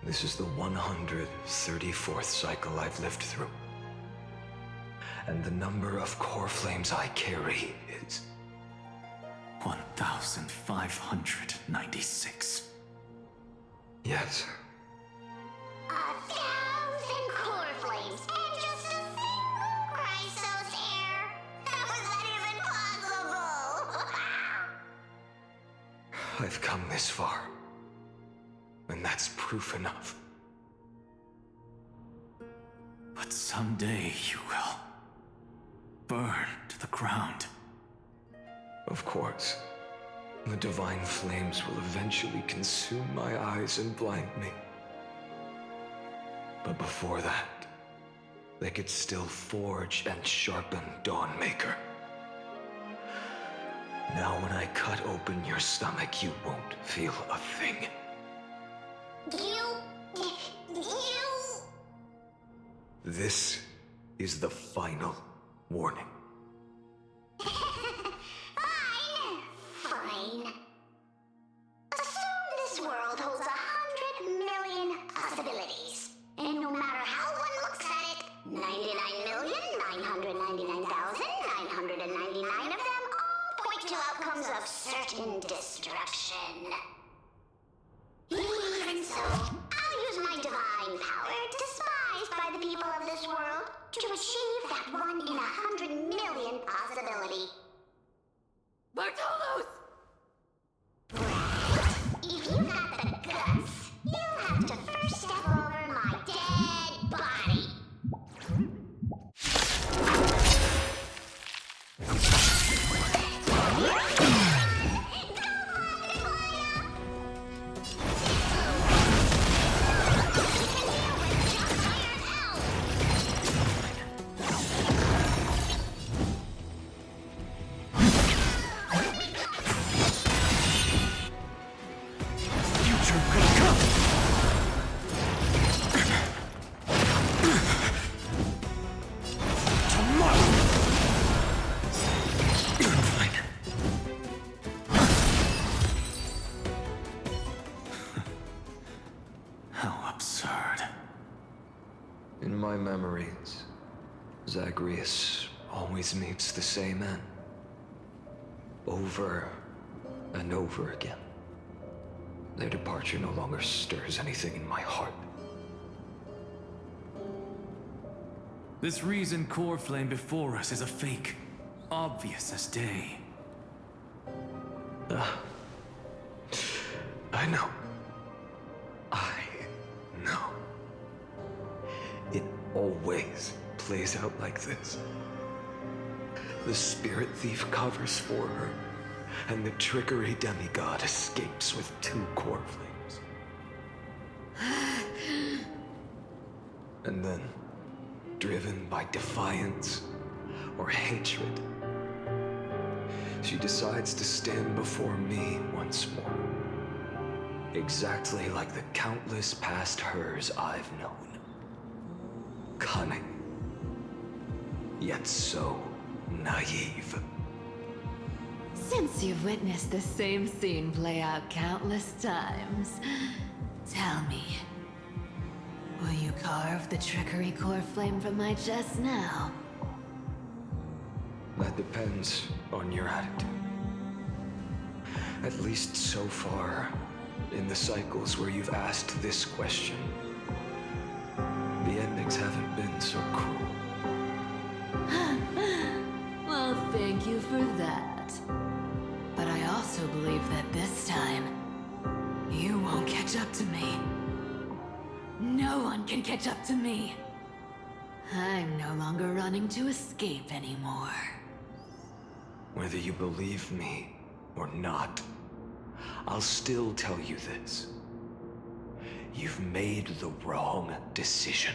This is the 134th cycle I've lived through. And the number of core flames I carry is 1,596. Yes. 1,000 core flames and just a single Chrysos hair. How is that even possible? I've come this far. And that's proof enough. But someday you will burn to the ground. Of course. The divine flames will eventually consume my eyes and blind me. But before that, they could still forge and sharpen Dawnmaker. Now when I cut open your stomach, you won't feel a thing. You... This is the final warning. Fine. Assume this world holds 100 million possibilities. And no matter how one looks at it, 99,999,999 of them all point to outcomes of certain destruction. Even so, I'll use my divine power, despised by the people of this world, to achieve that 1 in 100 million possibility. Bartolos! If you got the guts, you'll have to first step over my dead body. In my memories, Zagreus always meets the same end. Over and over again. Their departure no longer stirs anything in my heart. This reason core flame before us is a fake, obvious as day. I know. I know. It always plays out like this. The spirit thief covers for her, and the trickery demigod escapes with 2 core flames. And then, driven by defiance or hatred, she decides to stand before me once more. Exactly like the countless past hers I've known. Cunning, yet so naive. Since you've witnessed the same scene play out countless times, tell me, will you carve the trickery core flame from my chest now? That depends on your attitude. At least so far, in the cycles where you've asked this question, the endings haven't been so cruel. Well, thank you for that. But I also believe that this time, you won't catch up to me. No one can catch up to me. I'm no longer running to escape anymore. Whether you believe me or not, I'll still tell you this. You've made the wrong decision.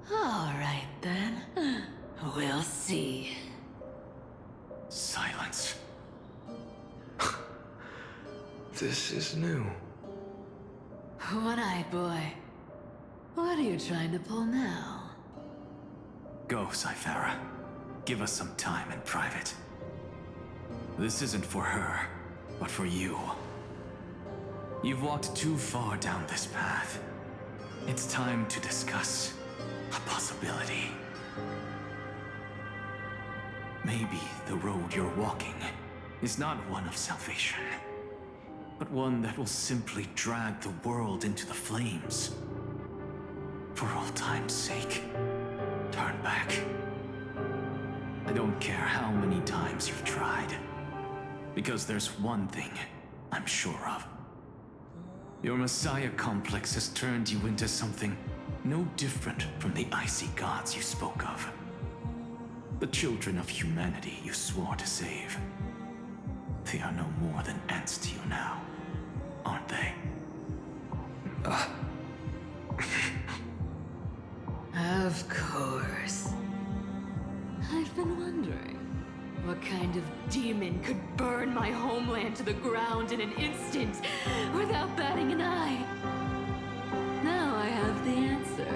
All right, then. We'll see. Silence. This is new. One-eyed boy. What are you trying to pull now? Go, Cythera. Give us some time in private. This isn't for her, but for you. You've walked too far down this path. It's time to discuss a possibility. Maybe the road you're walking is not one of salvation, but one that will simply drag the world into the flames. For all time's sake, turn back. I don't care how many times you've tried, because there's one thing I'm sure of. Your Messiah complex has turned you into something no different from the icy gods you spoke of. The children of humanity you swore to save. They are no more than ants to you now, aren't they? Of course. I've been wondering, what kind of demon could burn my homeland to the ground in an instant without batting an eye? Now I have the answer.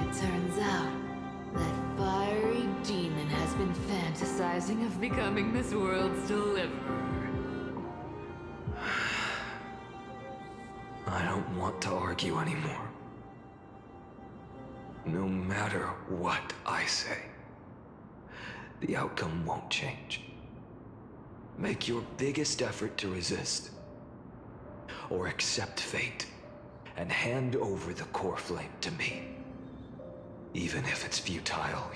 It turns out that fiery demon has been fantasizing of becoming this world's deliverer. I don't want to argue anymore. No matter what I say, the outcome won't change. Make your biggest effort to resist, or accept fate, and hand over the core flame to me. Even if it's futile,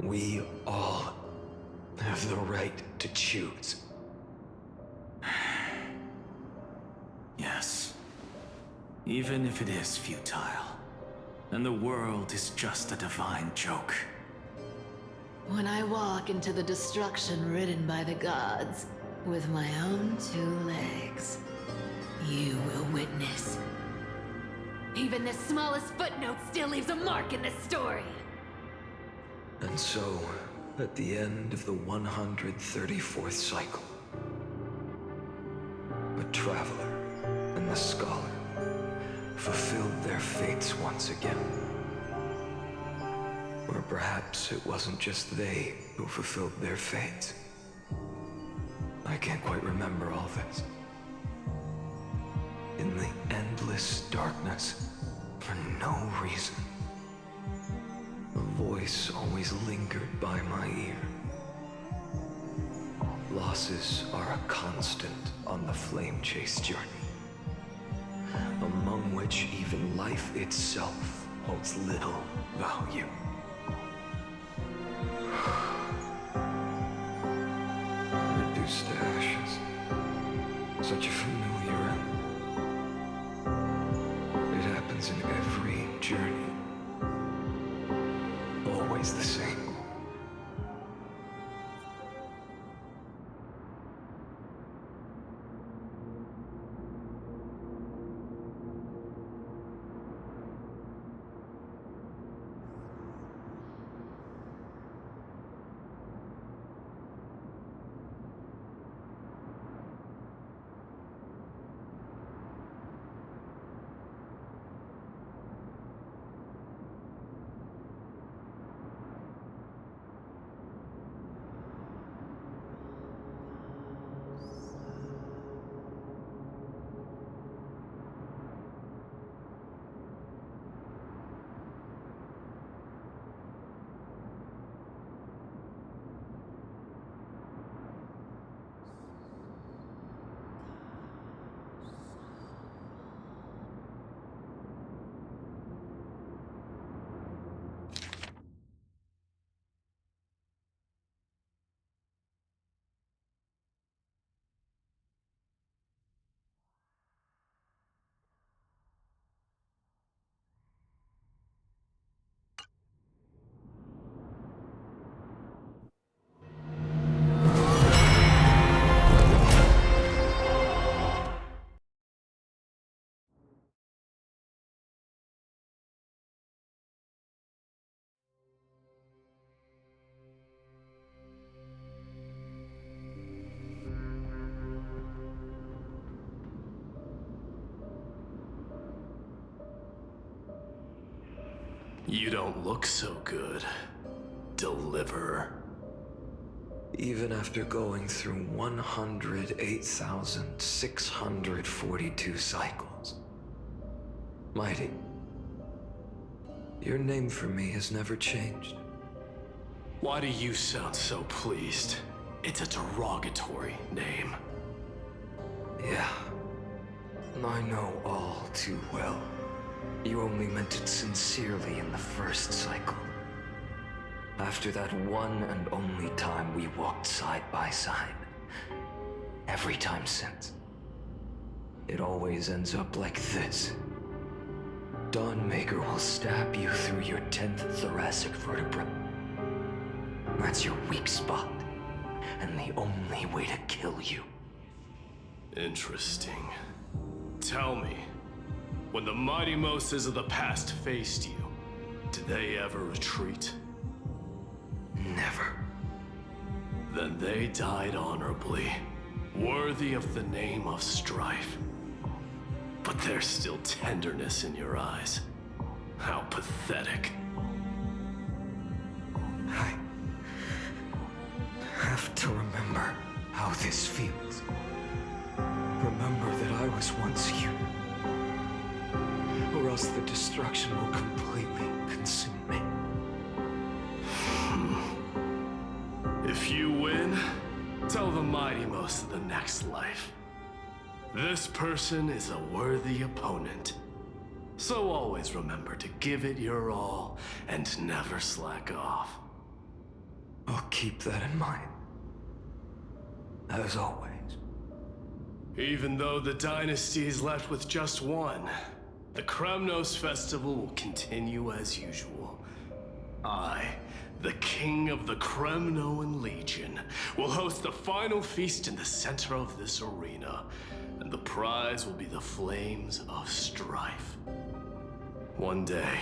we all have the right to choose. Yes. Even if it is futile, and the world is just a divine joke. When I walk into the destruction ridden by the gods, with my own 2 legs, you will witness. Even the smallest footnote still leaves a mark in this story. And so, at the end of the 134th cycle, the traveler and the scholar fulfilled their fates once again. Or perhaps it wasn't just they who fulfilled their fates. I can't quite remember all this. In the endless darkness, for no reason, a voice always lingered by my ear. Losses are a constant on the flame chase journey, among which even life itself holds little value. Reduced to ashes. Such a familiar end. It happens in every journey. Always the same. You don't look so good, Deliverer. Even after going through 108,642 cycles. Mighty, your name for me has never changed. Why do you sound so pleased? It's a derogatory name. Yeah, I know all too well. You only meant it sincerely in the first cycle. After that one and only time we walked side by side. Every time since. It always ends up like this. Dawnmaker will stab you through your 10th thoracic vertebra. That's your weak spot, and the only way to kill you. Interesting. Tell me, when the mighty Moses of the past faced you, did they ever retreat? Never. Then they died honorably, worthy of the name of Strife. But there's still tenderness in your eyes. How pathetic. I have to remember how this feels. Remember that I was once you. Or else the destruction will completely consume me. If you win, tell the mighty most of the next life. This person is a worthy opponent. So always remember to give it your all and never slack off. I'll keep that in mind. As always. Even though the dynasty is left with just one, the Kremnos festival will continue as usual. I, the king of the Kremnoan Legion, will host the final feast in the center of this arena, and the prize will be the flames of strife. One day,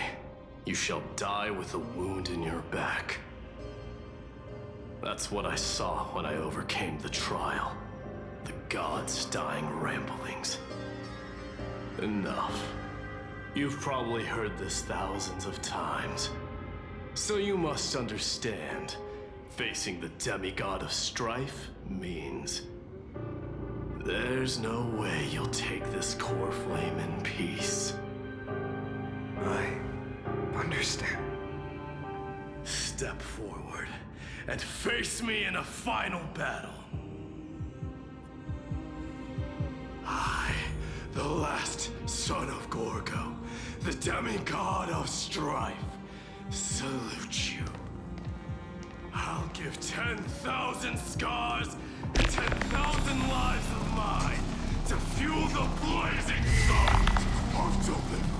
you shall die with a wound in your back. That's what I saw when I overcame the trial. The gods' dying ramblings. Enough. You've probably heard this thousands of times. So you must understand, facing the demigod of strife means there's no way you'll take this core flame in peace. I understand. Step forward and face me in a final battle. I, the last son of Gorgo, the demigod of strife, salute you. I'll give 10,000 scars and 10,000 lives of mine to fuel the blazing sun of deliverance.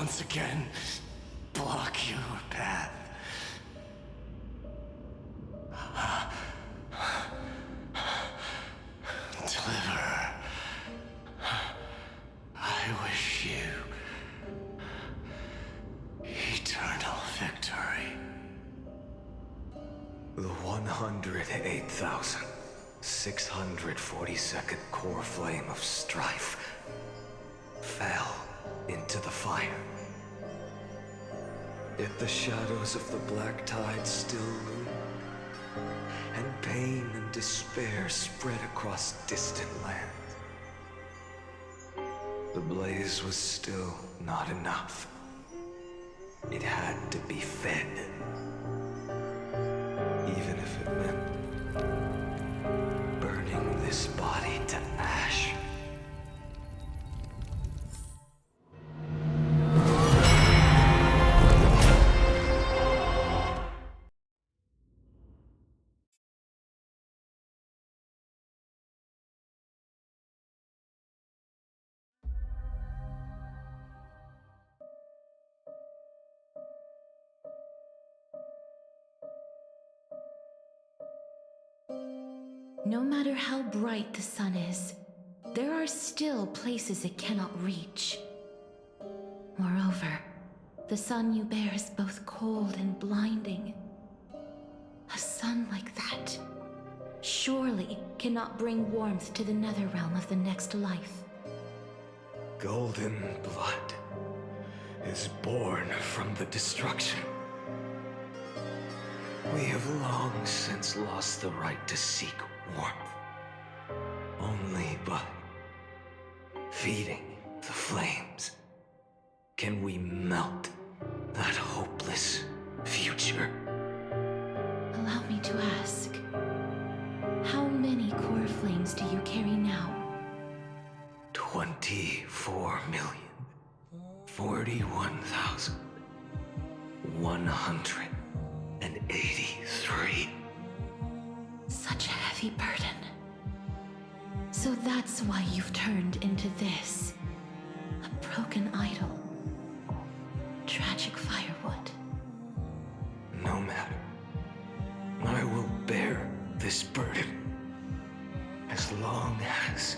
once again block your path. Deliverer, I wish you eternal victory. The 108,642nd core flame of strife fell into the fire. Yet the shadows of the black tide still loomed, and pain and despair spread across distant lands. The blaze was still not enough. It had to be fed. Even if it meant burning this body to ash. No matter how bright the sun is, there are still places it cannot reach. Moreover, the sun you bear is both cold and blinding. A sun like that surely cannot bring warmth to the nether realm of the next life. Golden blood is born from the destruction. We have long since lost the right to seek warmth. Only by feeding the flames can we melt that hopeless future. Allow me to ask, how many core flames do you carry now? 24,041,183. Such a heavy burden. So that's why you've turned into this. A broken idol. Tragic firewood. No matter. I will bear this burden as long as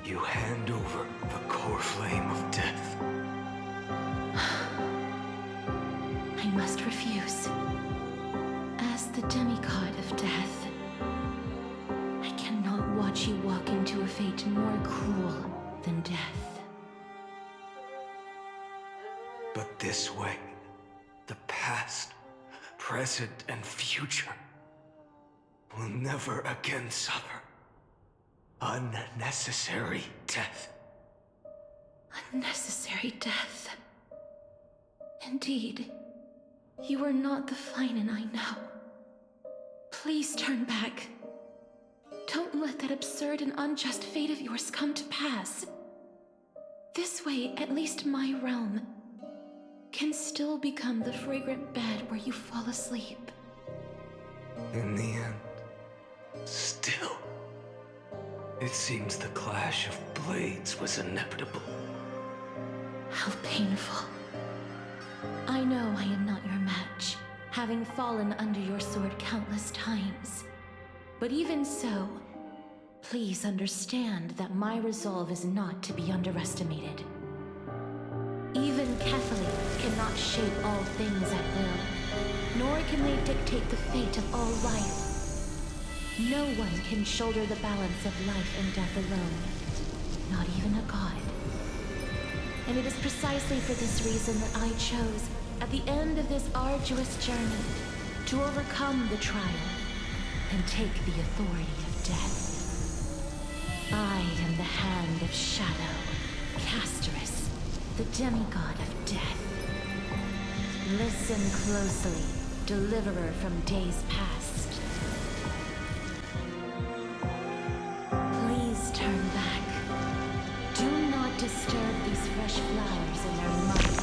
you hand over the core flame of death. I must refuse. As the demigod of death, I cannot watch you walk into a fate more cruel than death. But this way, the past, present, and future will never again suffer unnecessary death. Unnecessary death. Indeed, you are not the Finan I know. Please turn back. Don't let that absurd and unjust fate of yours come to pass. This way, at least my realm can still become the fragrant bed where you fall asleep. In the end, still, it seems the clash of blades was inevitable. How painful. I know I am not your match, having fallen under your sword countless times. But even so, please understand that my resolve is not to be underestimated. Even Catholite cannot shape all things at will, nor can they dictate the fate of all life. No one can shoulder the balance of life and death alone, not even a god. And it is precisely for this reason that I chose, at the end of this arduous journey, to overcome the trial and take the authority of death. I am the Hand of Shadow, Casterus, the demigod of death. Listen closely, deliverer from days past. Please turn back. Do not disturb these fresh flowers in their mud deaths.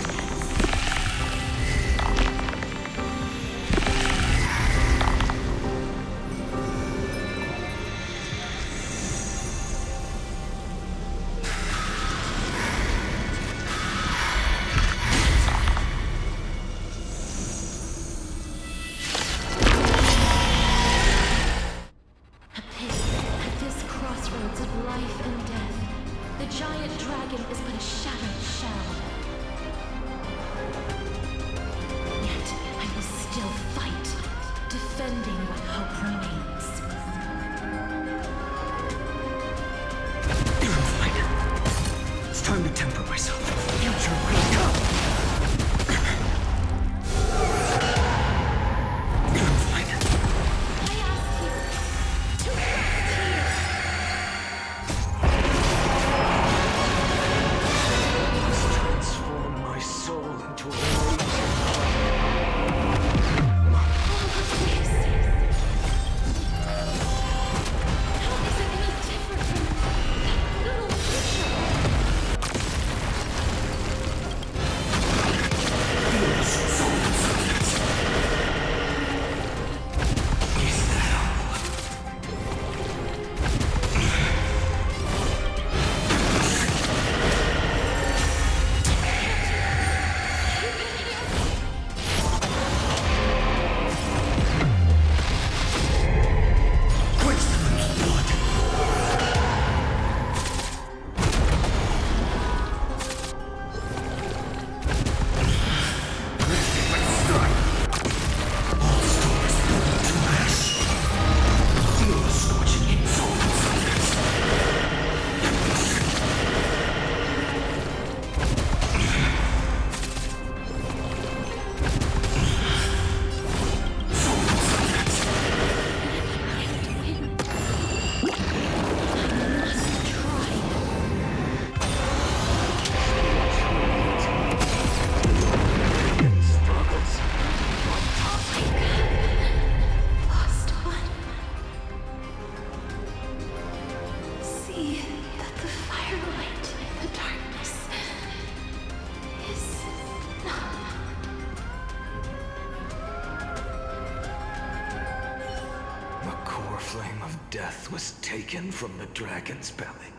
flame of death was taken from the dragon's belly.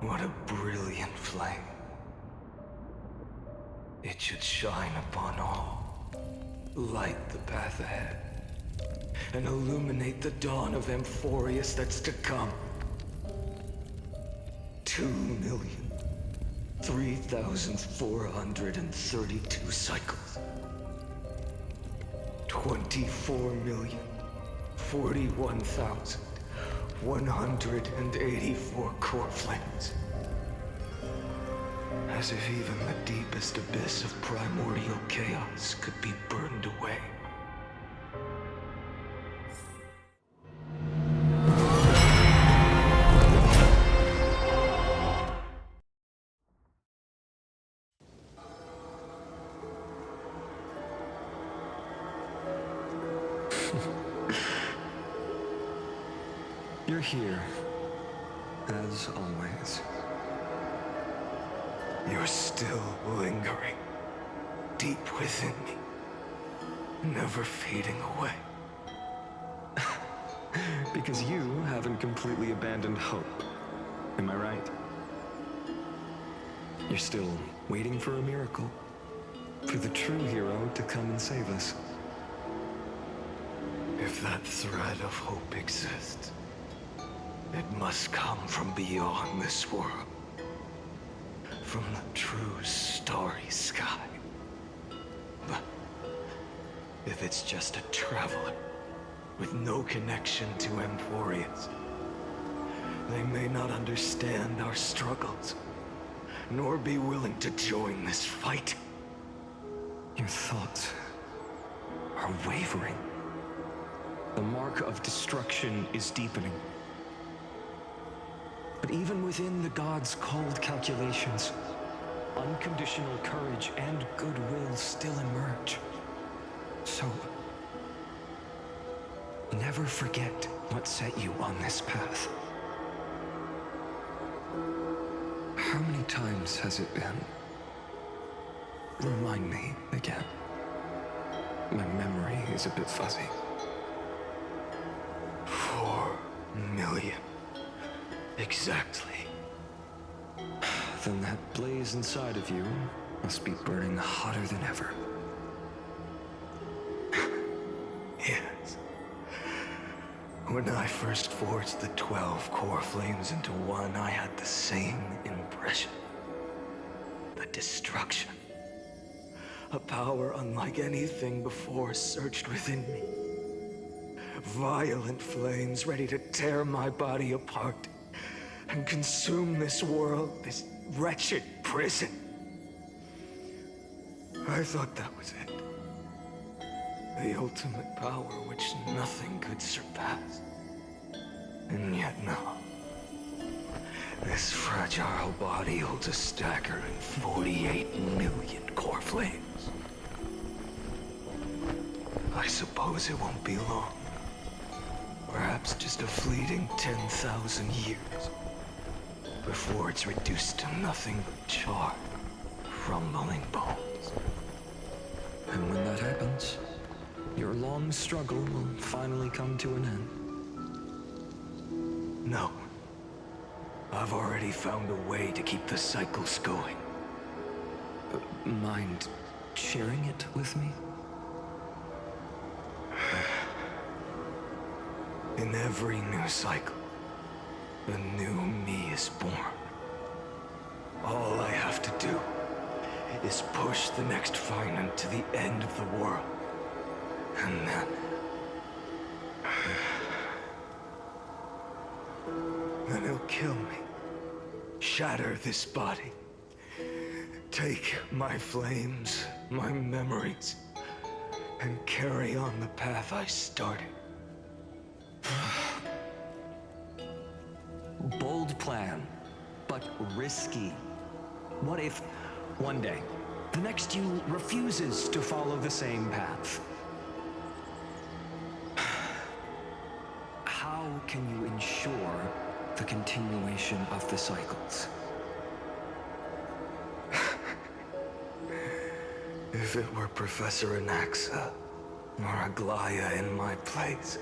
What a brilliant flame. It should shine upon all, light the path ahead, and illuminate the dawn of Amphorius that's to come. 2,003,432 cycles. 24,041,184 core flames. As if even the deepest abyss of primordial chaos could be burned away. You're here, as always. You're still lingering, deep within me, never fading away. Because you haven't completely abandoned hope. Am I right? You're still waiting for a miracle, for the true hero to come and save us. If that thread of hope exists, it must come from beyond this world. From the true starry sky. But if it's just a traveler with no connection to Amphorius, they may not understand our struggles, nor be willing to join this fight. Your thoughts are wavering. The mark of destruction is deepening. But even within the gods' cold calculations, unconditional courage and goodwill still emerge. So, never forget what set you on this path. How many times has it been? Remind me again. My memory is a bit fuzzy. 4 million. Exactly. Then that blaze inside of you must be burning hotter than ever. Yes. When I first forged the 12 core flames into one, I had the same impression. The destruction. A power unlike anything before surged within me. Violent flames ready to tear my body apart and consume this world, this wretched prison. I thought that was it. The ultimate power which nothing could surpass. And yet now, this fragile body holds a staggering 48 million core flames. I suppose it won't be long. Perhaps just a fleeting 10,000 years. Before it's reduced to nothing but charred, crumbling bones. And when that happens, your long struggle will finally come to an end. No. I've already found a way to keep the cycles going. Mind sharing it with me? In every new cycle, a new me is born. All I have to do is push the next Finan to the end of the world. And then he'll kill me. Shatter this body. Take my flames, my memories, and carry on the path I started. Bold plan, but risky. What if, one day, the next you refuses to follow the same path? How can you ensure the continuation of the cycles? If it were Professor Anaxa or Aglaya in my place,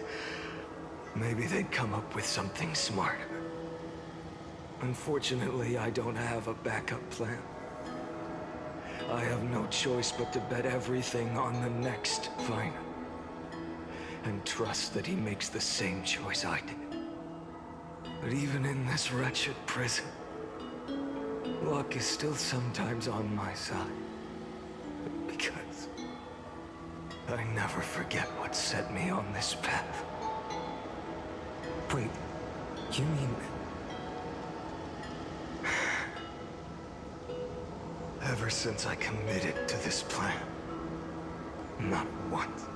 maybe they'd come up with something smarter. Unfortunately, I don't have a backup plan. I have no choice but to bet everything on the next Finer. And trust that he makes the same choice I did. But even in this wretched prison, luck is still sometimes on my side. Because I never forget what set me on this path. Wait, you mean... Ever since I committed to this plan, not once,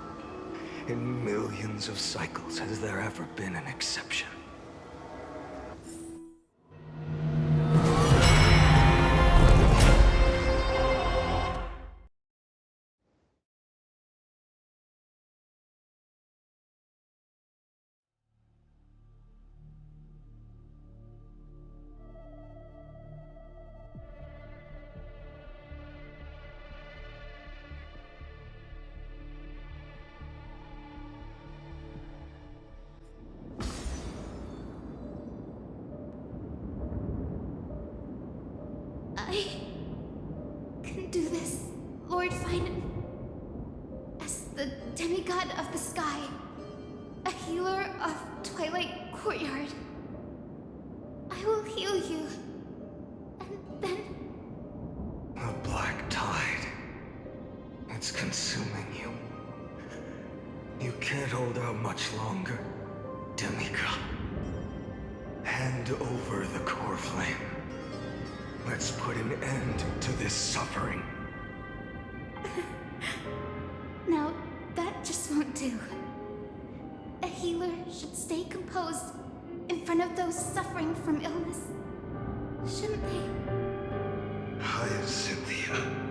in millions of cycles, has there ever been an exception. I can do this, Lord Finan. As the demigod of the sky, a healer of Twilight Courtyard. I will heal you, and then... The black tide. It's consuming you. You can't hold out much longer, demigod. Hand over the core flame. Let's put an end to this suffering. Now, that just won't do. A healer should stay composed in front of those suffering from illness. Shouldn't they? Hyacinthia.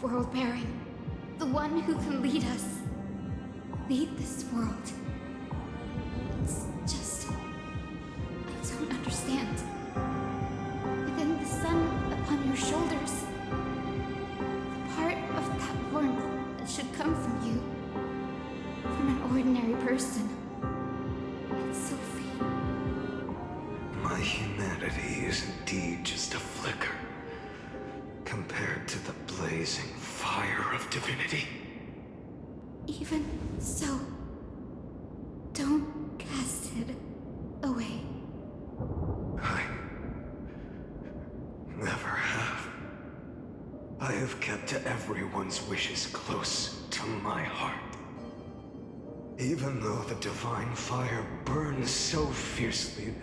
World-bearing, the one who can lead us, lead this world. It's just... I don't understand. Within the sun upon your shoulders, the part of that warmth that should come from you, from an ordinary person, it's so faint. My humanity is indeed just a flicker, compared to the blazing fire of divinity. Even so, don't cast it away. I never have. I have kept everyone's wishes close to my heart. Even though the divine fire burns so fiercely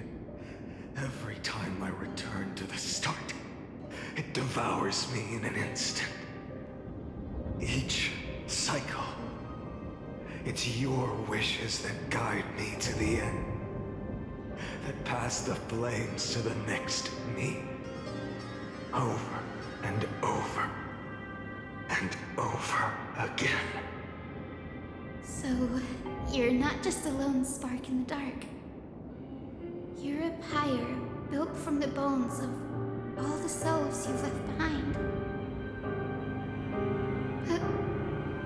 that every time I return to the start, it devours me in an instant. Each cycle, it's your wishes that guide me to the end. That pass the flames to the next me. Over and over and over again. So, you're not just a lone spark in the dark. You're a pyre built from the bones of all the selves you've left behind. But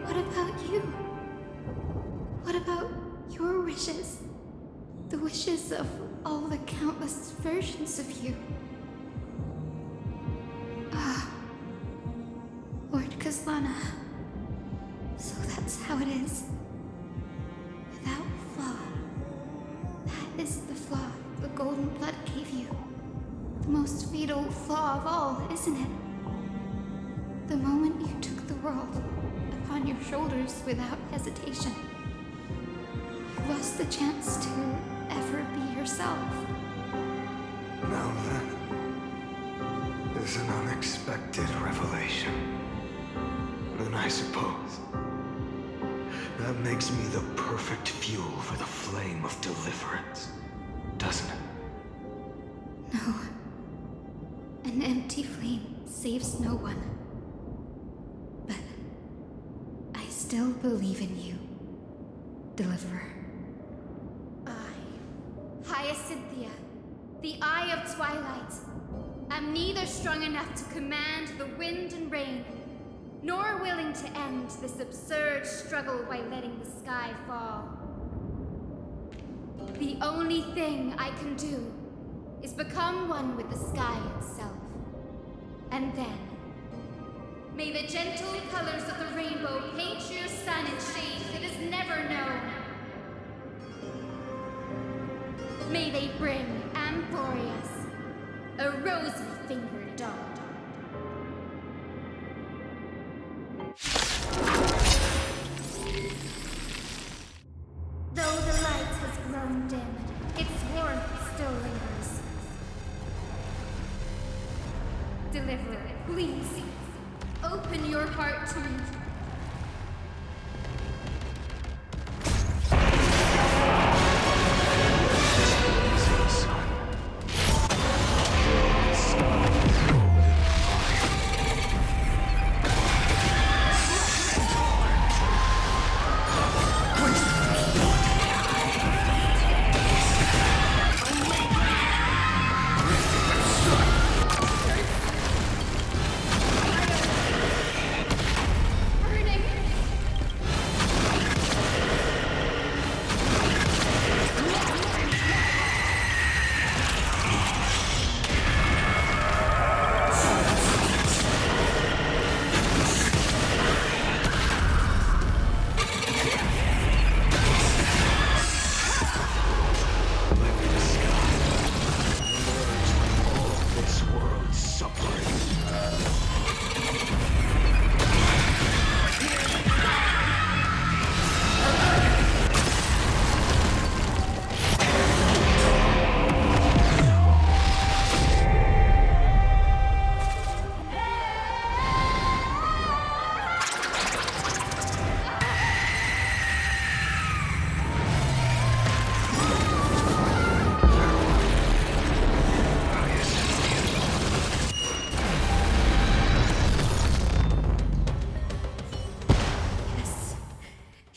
what about you? What about your wishes? The wishes of all the countless versions of you? Ah, Lord Kazlana. So that's how it is. Without flaw. That is the flaw the golden blood gave you. The most fatal flaw of all, isn't it? The moment you took the world upon your shoulders without hesitation, you lost the chance to ever be yourself. Now that is an unexpected revelation. And I suppose that makes me the perfect fuel for the flame of deliverance, doesn't it? No. An empty flame saves no one. But I still believe in you, Deliverer. Hyacinthia, the Eye of Twilight. I'm neither strong enough to command the wind and rain, nor willing to end this absurd struggle by letting the sky fall. The only thing I can do is become one with the sky itself. And then, may the gentle colors of the rainbow paint your sun in shades it has never known. May they bring Amphorius a rosy-fingered dog. Though the light has grown dim, its warmth still lingers. Deliverer, please, open your heart to me.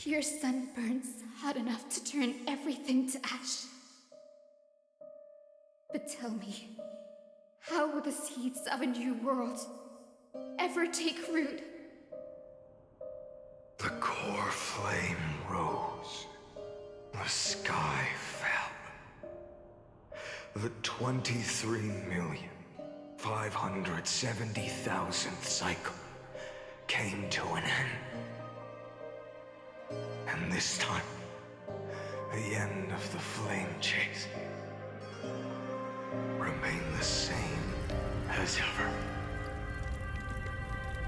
Your sun burns hot enough to turn everything to ash. But tell me, how will the seeds of a new world ever take root? The core flame rose. The sky fell. The 23,570,000th cycle came to an end. And this time, the end of the flame chase remained the same as ever.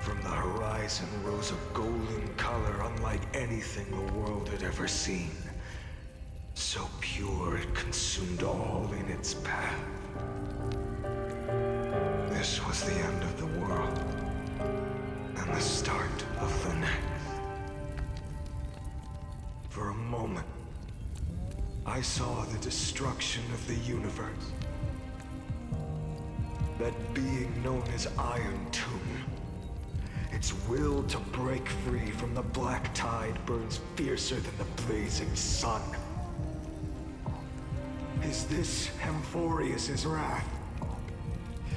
From the horizon rose a golden color unlike anything the world had ever seen. So pure it consumed all in its path. This was the end of the world, and the start of the next. For a moment, I saw the destruction of the universe. That being known as Iron Tomb, its will to break free from the black tide burns fiercer than the blazing sun. Is this Amphorius' wrath?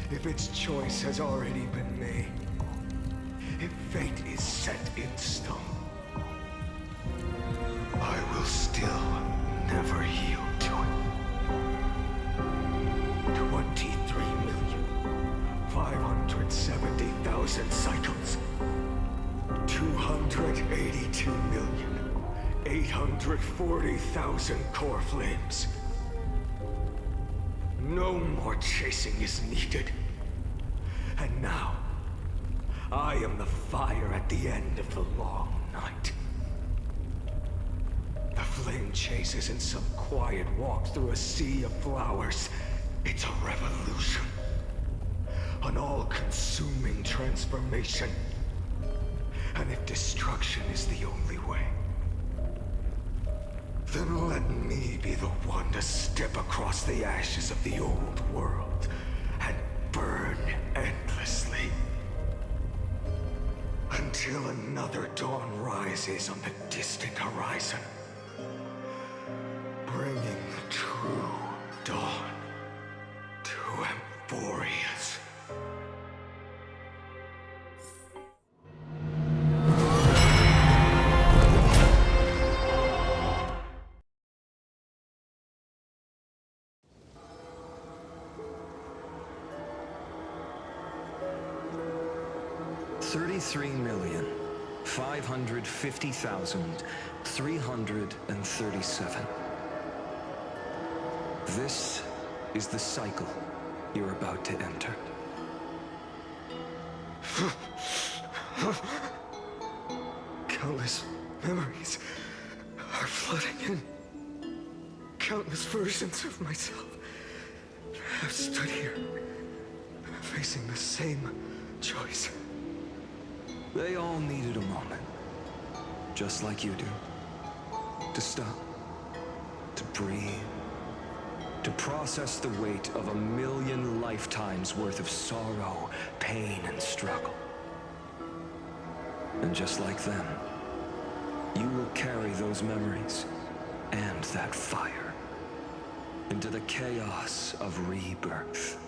If its choice has already been made, if fate is set in stone, I will still never yield to it. 23,570,000 cycles. 282,840,000 core flames. No more chasing is needed. And now, I am the fire at the end of the long night. The flame chase isn't some quiet walk through a sea of flowers. It's a revolution. An all-consuming transformation. And if destruction is the only way, then let me be the one to step across the ashes of the old world and burn endlessly. Until another dawn rises on the distant horizon, bringing the true dawn to Emporius. $33,550,337. This is the cycle you're about to enter. Countless memories are flooding in. Countless versions of myself have stood here, facing the same choice. They all needed a moment, just like you do. To stop, to breathe, to process the weight of 1,000,000 lifetimes worth of sorrow, pain, and struggle. And just like them, you will carry those memories and that fire into the chaos of rebirth.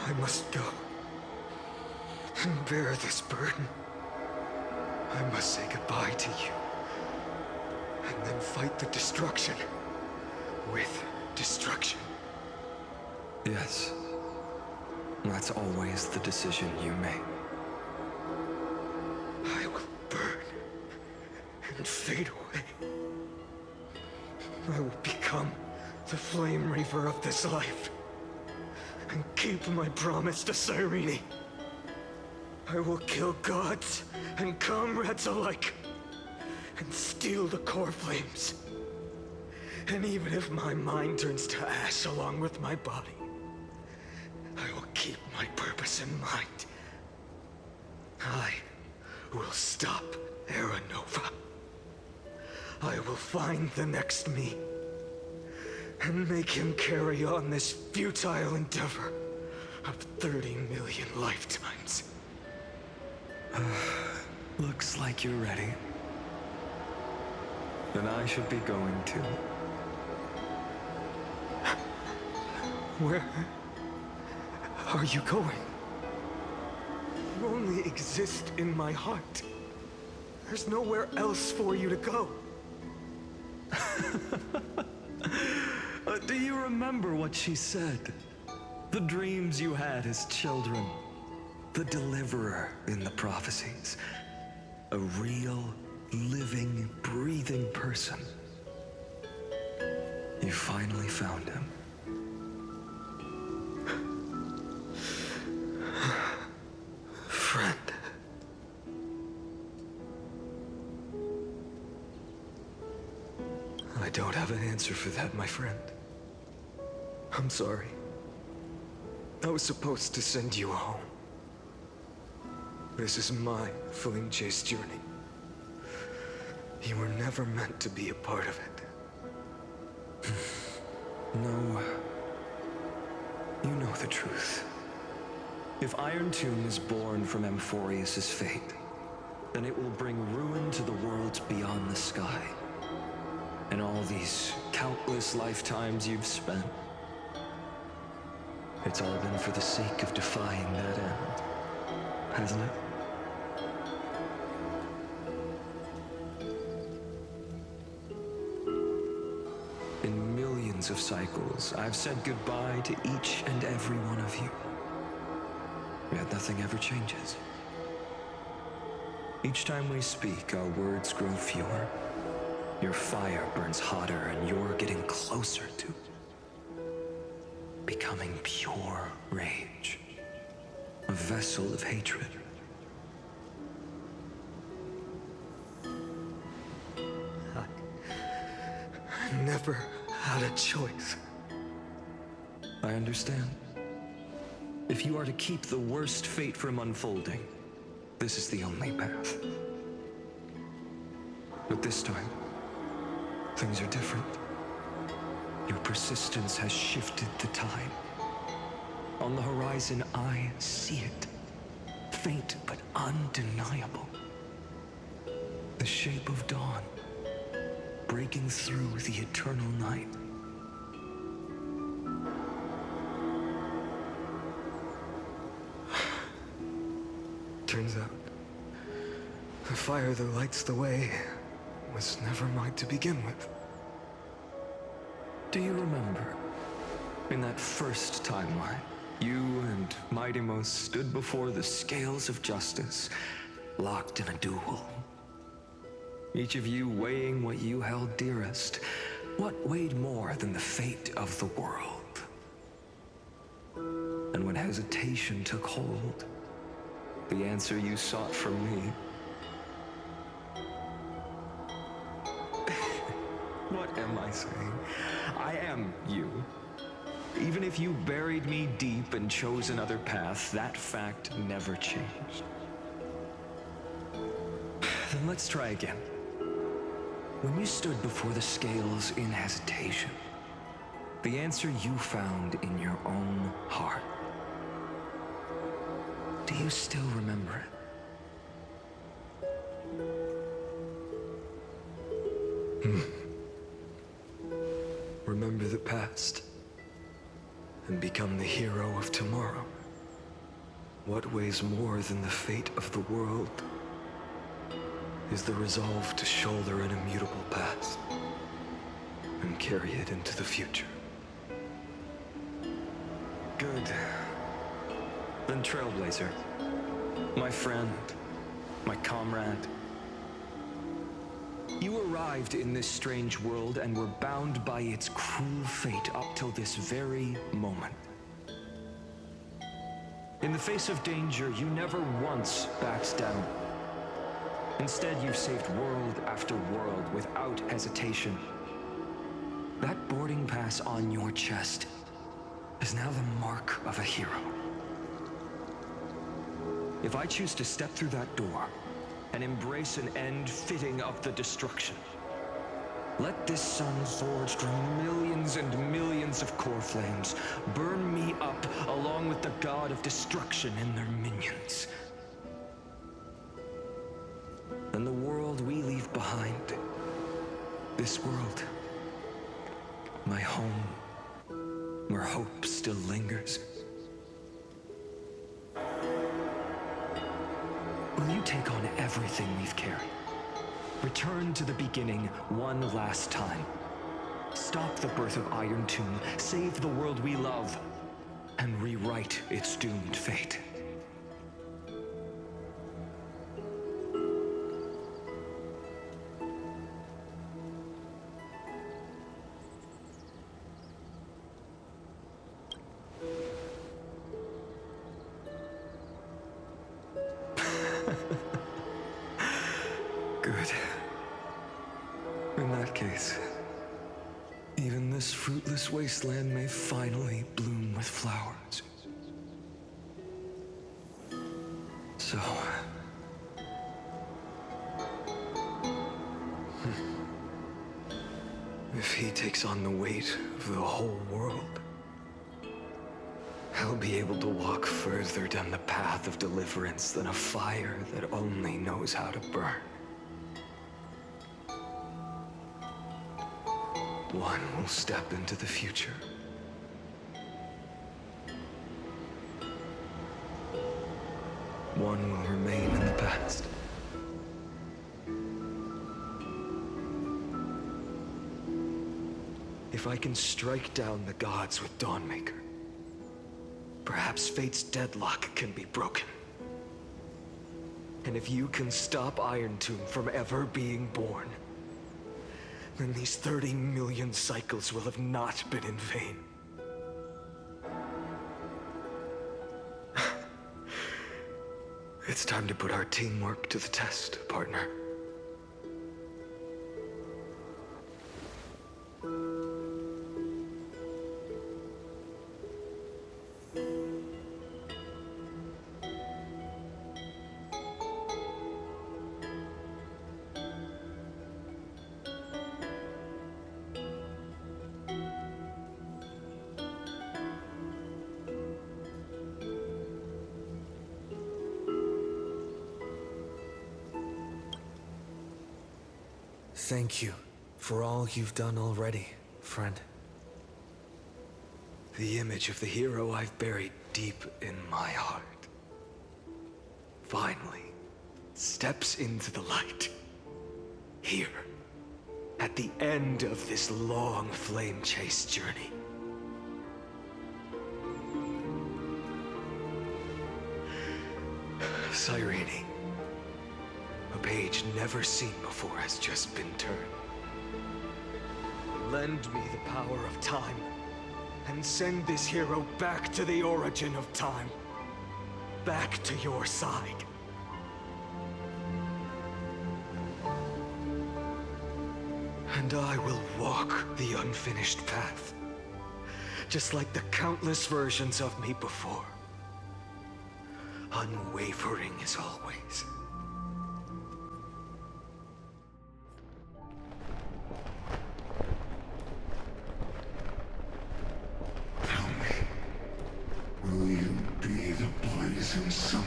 I must go and bear this burden. I must say goodbye to you, and then fight the destruction with destruction. Yes, that's always the decision you make. I will burn and fade away. I will become the flame reaver of this life and keep my promise to Cyrene. I will kill gods and comrades alike and steal the core flames. And even if my mind turns to ash along with my body, I will keep my purpose in mind. I will stop Era Nova. I will find the next me and make him carry on this futile endeavor of 30 million lifetimes. Looks like you're ready. Then I should be going too. Where are you going? You only exist in my heart. There's nowhere else for you to go. Do you remember what she said? The dreams you had as children. The deliverer in the prophecies. A real, living, breathing person. You finally found him. Friend. I don't have an answer for that, my friend. I'm sorry. I was supposed to send you home. This is my flame chase journey. You were never meant to be a part of it. No. You know the truth. If Iron Tomb is born from Amphorius' fate, then it will bring ruin to the worlds beyond the sky. And all these countless lifetimes you've spent, it's all been for the sake of defying that end, hasn't it? In millions of cycles, I've said goodbye to each and every one of you. Yet nothing ever changes. Each time we speak, our words grow fewer. Your fire burns hotter, and you're getting closer to becoming pure rage. A vessel of hatred. I never had a choice. I understand. If you are to keep the worst fate from unfolding, this is the only path. But this time, things are different. Your persistence has shifted the tide. On the horizon, I see it. Faint but undeniable. The shape of dawn, breaking through the eternal night. Turns out, the fire that lights the way was never mine to begin with. Do you remember, in that first timeline, you and Mightymost stood before the scales of justice, locked in a duel? Each of you weighing what you held dearest. What weighed more than the fate of the world? And when hesitation took hold, the answer you sought from me. What am I saying? I am you. Even if you buried me deep and chose another path, that fact never changed. Then let's try again. When you stood before the scales in hesitation, the answer you found in your own heart. Do you still remember it? Remember the past and become the hero of tomorrow. What weighs more than the fate of the world is the resolve to shoulder an immutable past and carry it into the future. Good. Then Trailblazer, my friend, my comrade, you arrived in this strange world and were bound by its cruel fate up till this very moment. In the face of danger, you never once backed down. Instead, you've saved world after world without hesitation. That boarding pass on your chest is now the mark of a hero. If I choose to step through that door and embrace an end fitting of the destruction, let this sun forged from millions and millions of core flames burn me up along with the god of destruction and their minions. And the world we leave behind, this world, my home, where hope still lingers. Will you take on everything we've carried? Return to the beginning one last time. Stop the birth of Iron Tomb, save the world we love, and rewrite its doomed fate. Good. In that case, even this fruitless wasteland may finally bloom with flowers. So... if he takes on the weight of the whole world, he'll be able to walk further down the path of deliverance than a fire that only knows how to burn. One will step into the future. One will remain in the past. If I can strike down the gods with Dawnmaker, perhaps fate's deadlock can be broken. And if you can stop Iron Tomb from ever being born, then these 30 million cycles will have not been in vain. It's time to put our teamwork to the test, partner. Thank you for all you've done already, friend. The image of the hero I've buried deep in my heart finally steps into the light. Here, at the end of this long flame chase journey. Cyrene, a page never seen before has just been turned. Lend me the power of time, and send this hero back to the origin of time. Back to your side. And I will walk the unfinished path, just like the countless versions of me before. Unwavering as always. Tell me, will you be the blazing sun?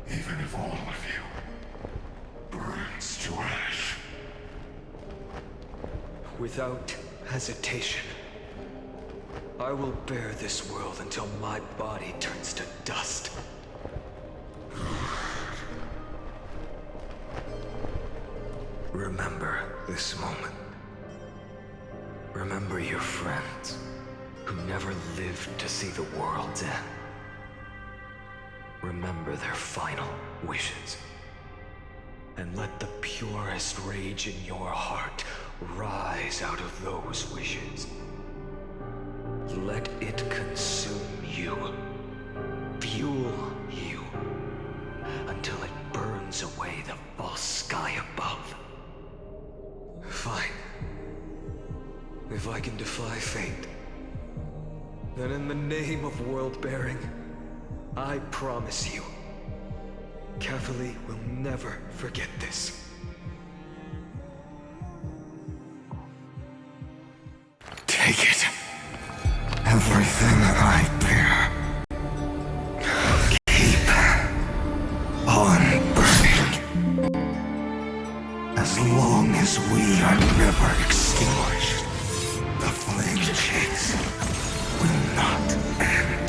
Even if all of you burns to ash. Without hesitation, I will bear this world until my body turns to dust. Remember this moment. Remember your friends who never lived to see the world's end. Remember their final wishes. And let the purest rage in your heart rise out of those wishes. Let it consume you, fuel you, until it burns away the false sky above. Fine. If I can defy fate, then in the name of world-bearing, I promise you, Catholi will never forget this. Take it. Everything I bear. Keep on burning. As long as we are never extinguished, the flame chase will not end.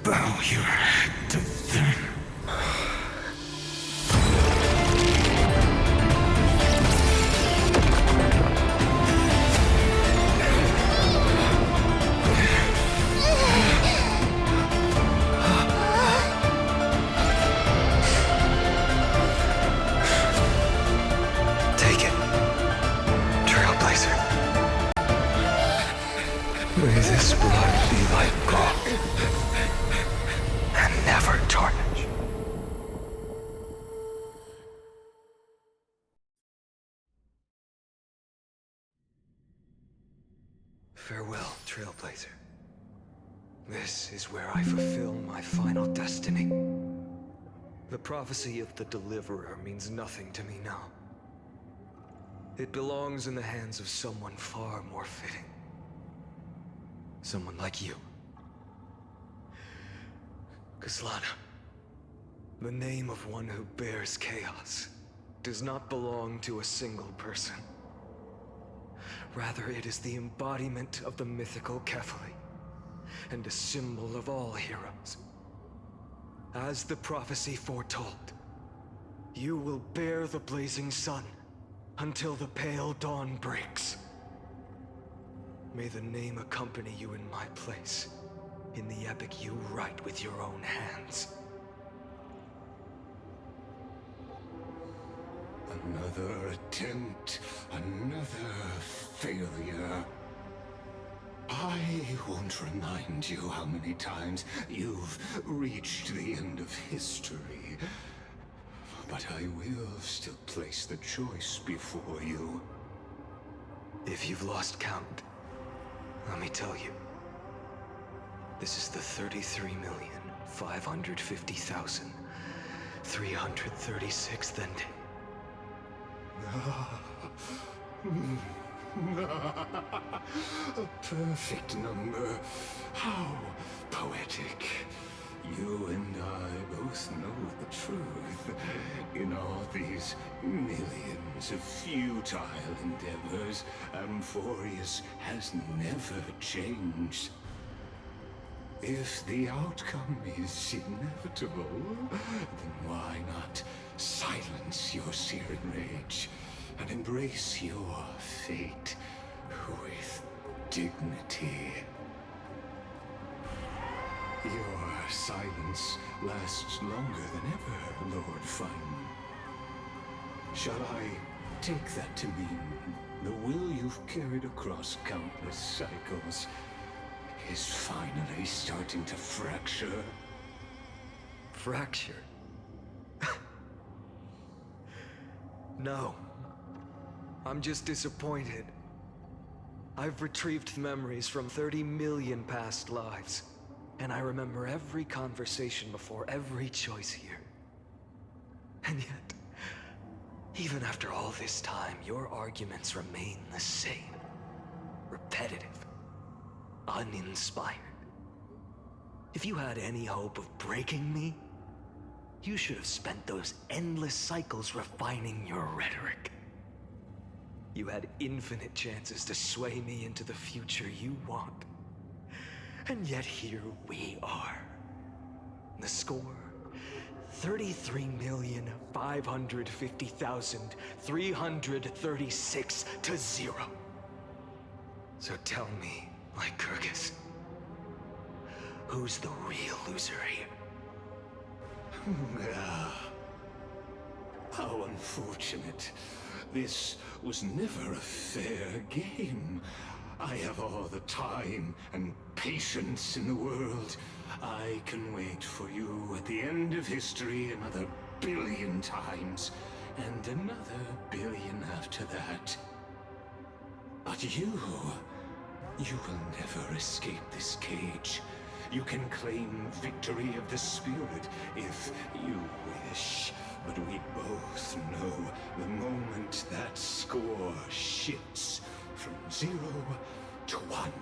Bow your head to them. Take it, Trailblazer. May this blood be like gold, and never tarnish. Farewell, Trailblazer. This is where I fulfill my final destiny. The prophecy of the Deliverer means nothing to me now. It belongs in the hands of someone far more fitting. Someone like you. Kaslana, the name of one who bears chaos does not belong to a single person. Rather, it is the embodiment of the mythical Catholi, and a symbol of all heroes. As the prophecy foretold, you will bear the blazing sun until the pale dawn breaks. May the name accompany you in my place, in the epic you write with your own hands. Another attempt, another failure. I won't remind you how many times you've reached the end of history. But I will still place the choice before you. If you've lost count, let me tell you. This is the 33,550,336th ending. A perfect number. How poetic. You and I both know the truth. In all these millions of futile endeavors, Amphorius has never changed. If the outcome is inevitable, then why not silence your searing rage and embrace your fate with dignity? Your silence lasts longer than ever, Lord Fun. Shall I take that to mean the will you've carried across countless cycles is finally starting to fracture? Fracture? No. I'm just disappointed. I've retrieved memories from 30 million past lives, and I remember every conversation before every choice here. And yet, even after all this time, your arguments remain the same. Repetitive. Uninspired. If you had any hope of breaking me, you should have spent those endless cycles refining your rhetoric. You had infinite chances to sway me into the future you want. And yet here we are. The score, 33,550,336 to 0. So tell me, Lycurgus, who's the real loser here? How unfortunate. This was never a fair game. I have all the time and patience in the world. I can wait for you at the end of history another billion times, and another billion after that. But you will never escape this cage. You can claim victory of the spirit if you wish. But we both know the moment that score shifts from 0 to 1.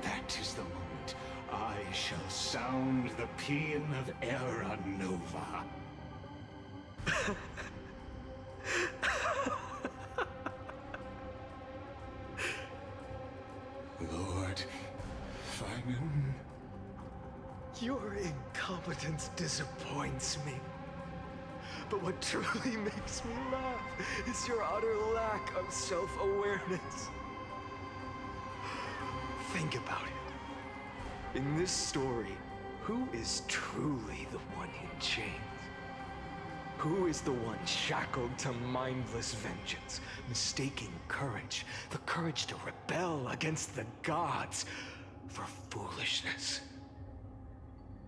That is the moment I shall sound the paean of Era Nova. Lord Finan. Your incompetence disappoints me. But what truly makes me laugh is your utter lack of self-awareness. Think about it. In this story, who is truly the one in chains? Who is the one shackled to mindless vengeance, mistaking courage, the courage to rebel against the gods, for foolishness?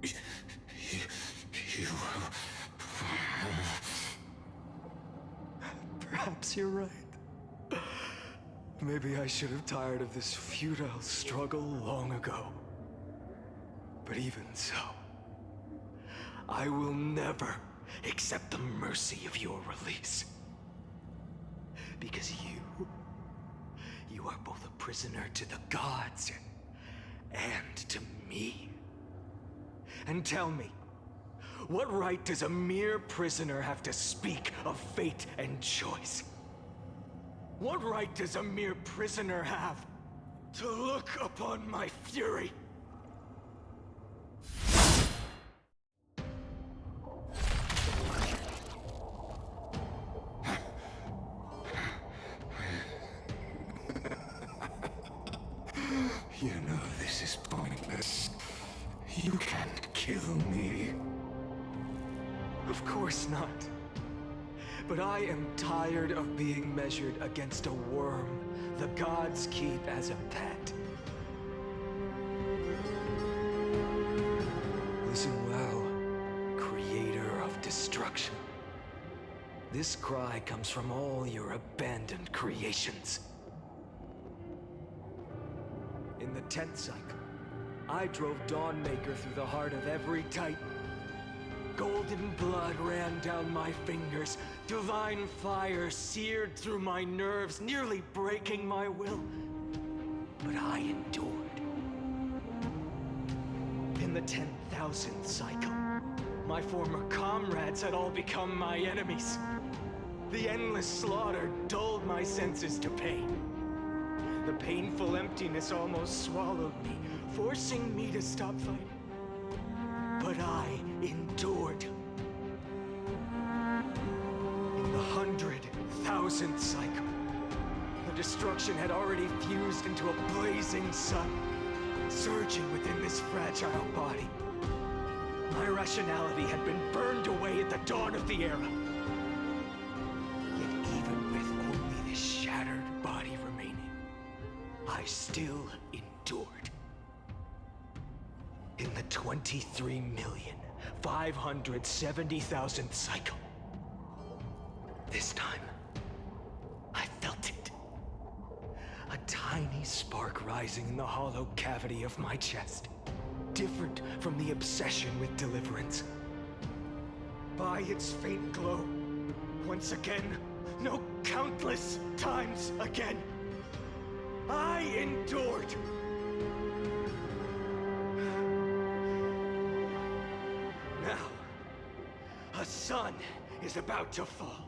You... Perhaps you're right. Maybe I should have tired of this futile struggle long ago. But even so, I will never accept the mercy of your release. Because you are both a prisoner to the gods and to me. And tell me, what right does a mere prisoner have to speak of fate and choice? What right does a mere prisoner have to look upon my fury? You know this is pointless. You can't kill me. Of course not. But I am tired of being measured against a worm the gods keep as a pet. Listen well, creator of destruction. This cry comes from all your abandoned creations. 10th cycle, I drove Dawnmaker through the heart of every Titan. Golden blood ran down my fingers, divine fire seared through my nerves, nearly breaking my will. But I endured. In the 10,000th cycle, my former comrades had all become my enemies. The endless slaughter dulled my senses to pain. The painful emptiness almost swallowed me, forcing me to stop fighting. But I endured. In the 100,000th cycle, the destruction had already fused into a blazing sun, surging within this fragile body. My rationality had been burned away at the dawn of the era. Yet even with only this shattered body remaining, I still endured. In the 23,570,000th cycle, this time, I felt it. A tiny spark rising in the hollow cavity of my chest, different from the obsession with deliverance. By its faint glow, once again, no, countless times again, I endured. Now, a sun is about to fall,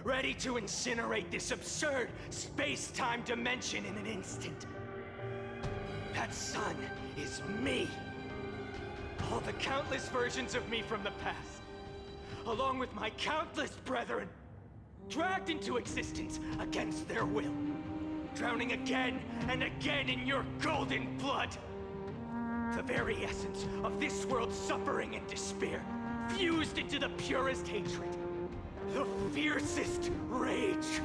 ready to incinerate this absurd space-time dimension in an instant. That sun is me. All the countless versions of me from the past, along with my countless brethren, dragged into existence against their will, drowning again and again in your golden blood. The very essence of this world's suffering and despair, fused into the purest hatred, the fiercest rage.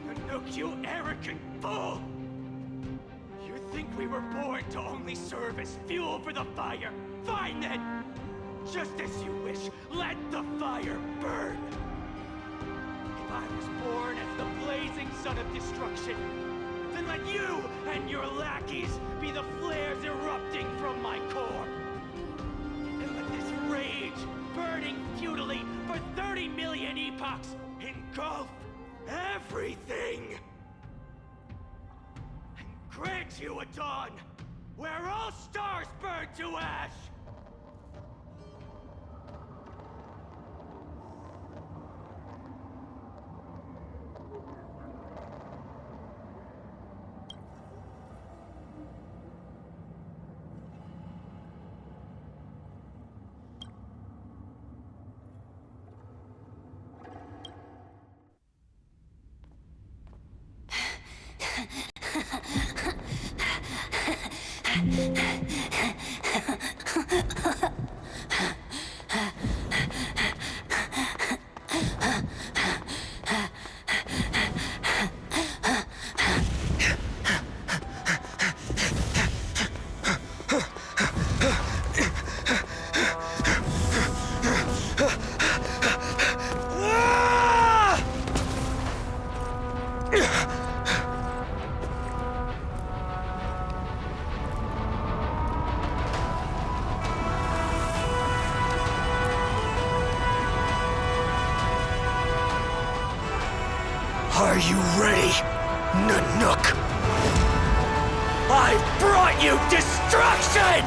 Nanook, you arrogant fool! You think we were born to only serve as fuel for the fire? Fine then! Just as you wish, let the fire burn! If I was born as the blazing sun of destruction, then let you and your lackeys be the flares erupting from my core. And let this rage, burning futilely for 30 million epochs, engulf everything. And grant you a dawn where all stars burn to ash. Are you ready, Nanook? I've brought you destruction!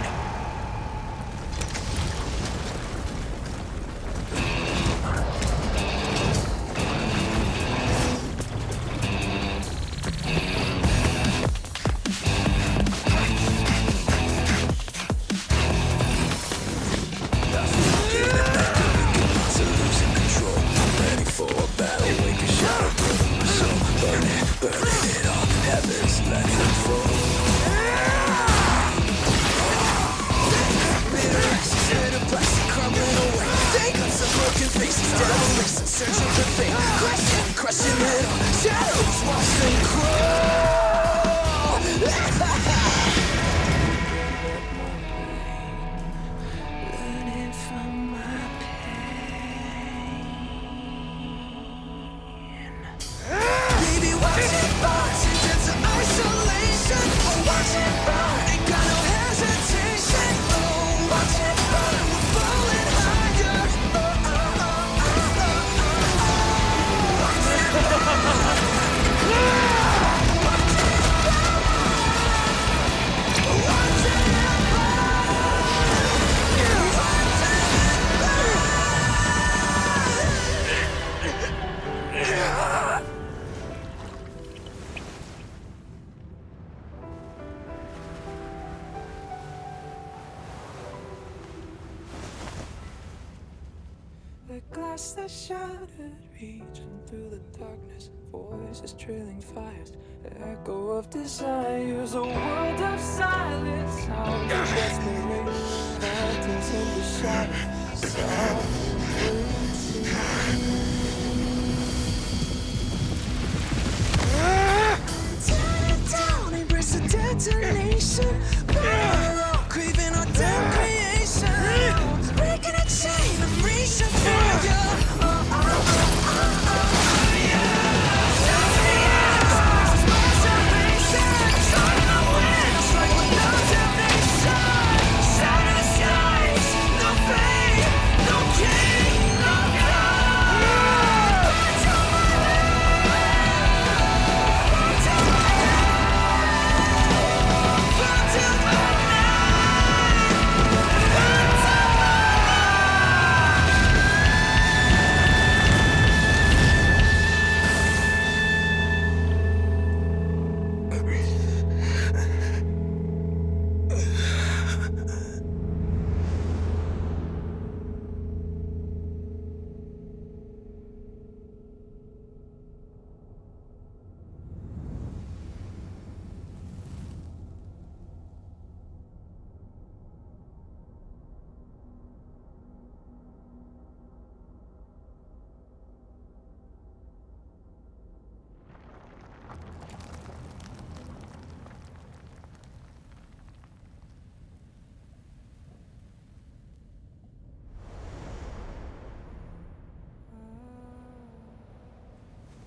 Isolation past the shattered region, through the darkness, voices trailing fires, the echo of desires, a world of silence, sounds of desperation, phantoms in the shadows, soft tear it down, embrace the detonation, parallel, craving our damn creation, breaking a chain, I'm reaching for you.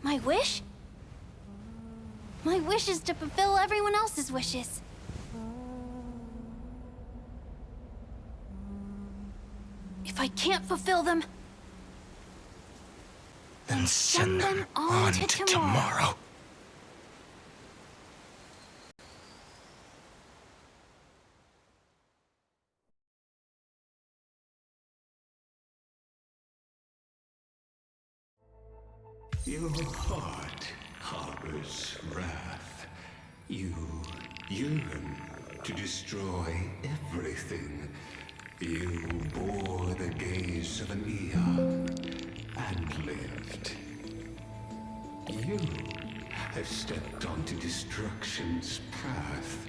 My wish? My wish is to fulfill everyone else's wishes. If I can't fulfill them, then send them on to tomorrow. Your heart harbors wrath. You yearn to destroy everything. You bore the gaze of an eon and lived. You have stepped onto destruction's path.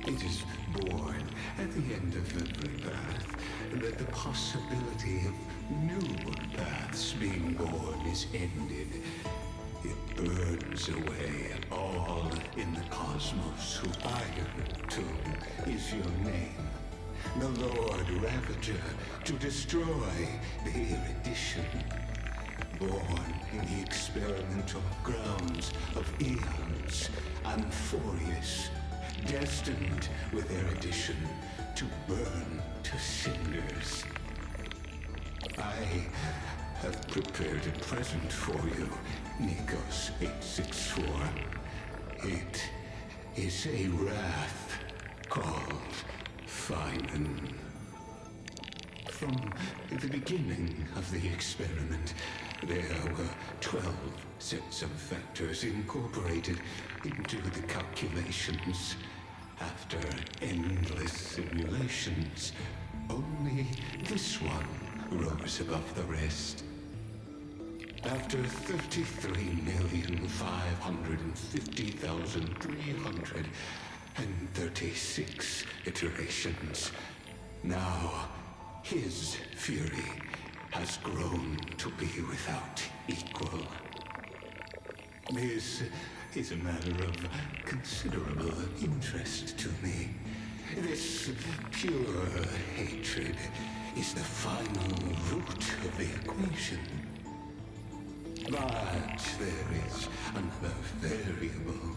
It is born at the end of every path that the possibility of new paths being born is ended. It burns away all in the cosmos who Iron Tomb is your name. The Lord Ravager to destroy the erudition. Born in the experimental grounds of eons, Amphorius, destined with erudition to burn to cinders. I have prepared a present for you, Nikos 864. It is a wrath called Finan. From the beginning of the experiment, there were 12 sets of vectors incorporated into the calculations. After endless simulations, only this one rose above the rest. After 33,550,336 iterations, now his fury has grown to be without equal. This is a matter of considerable interest to me. This pure hatred is the final root of the equation. But there is another variable,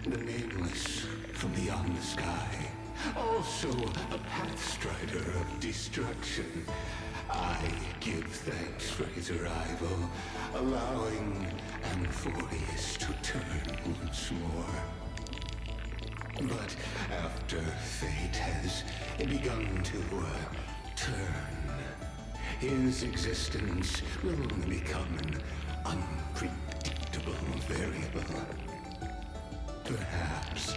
the nameless from beyond the sky, also a pathstrider of destruction. I give thanks for his arrival, allowing Amphorius to turn once more. But after fate has begun to turn, his existence will only become an unpredictable variable. Perhaps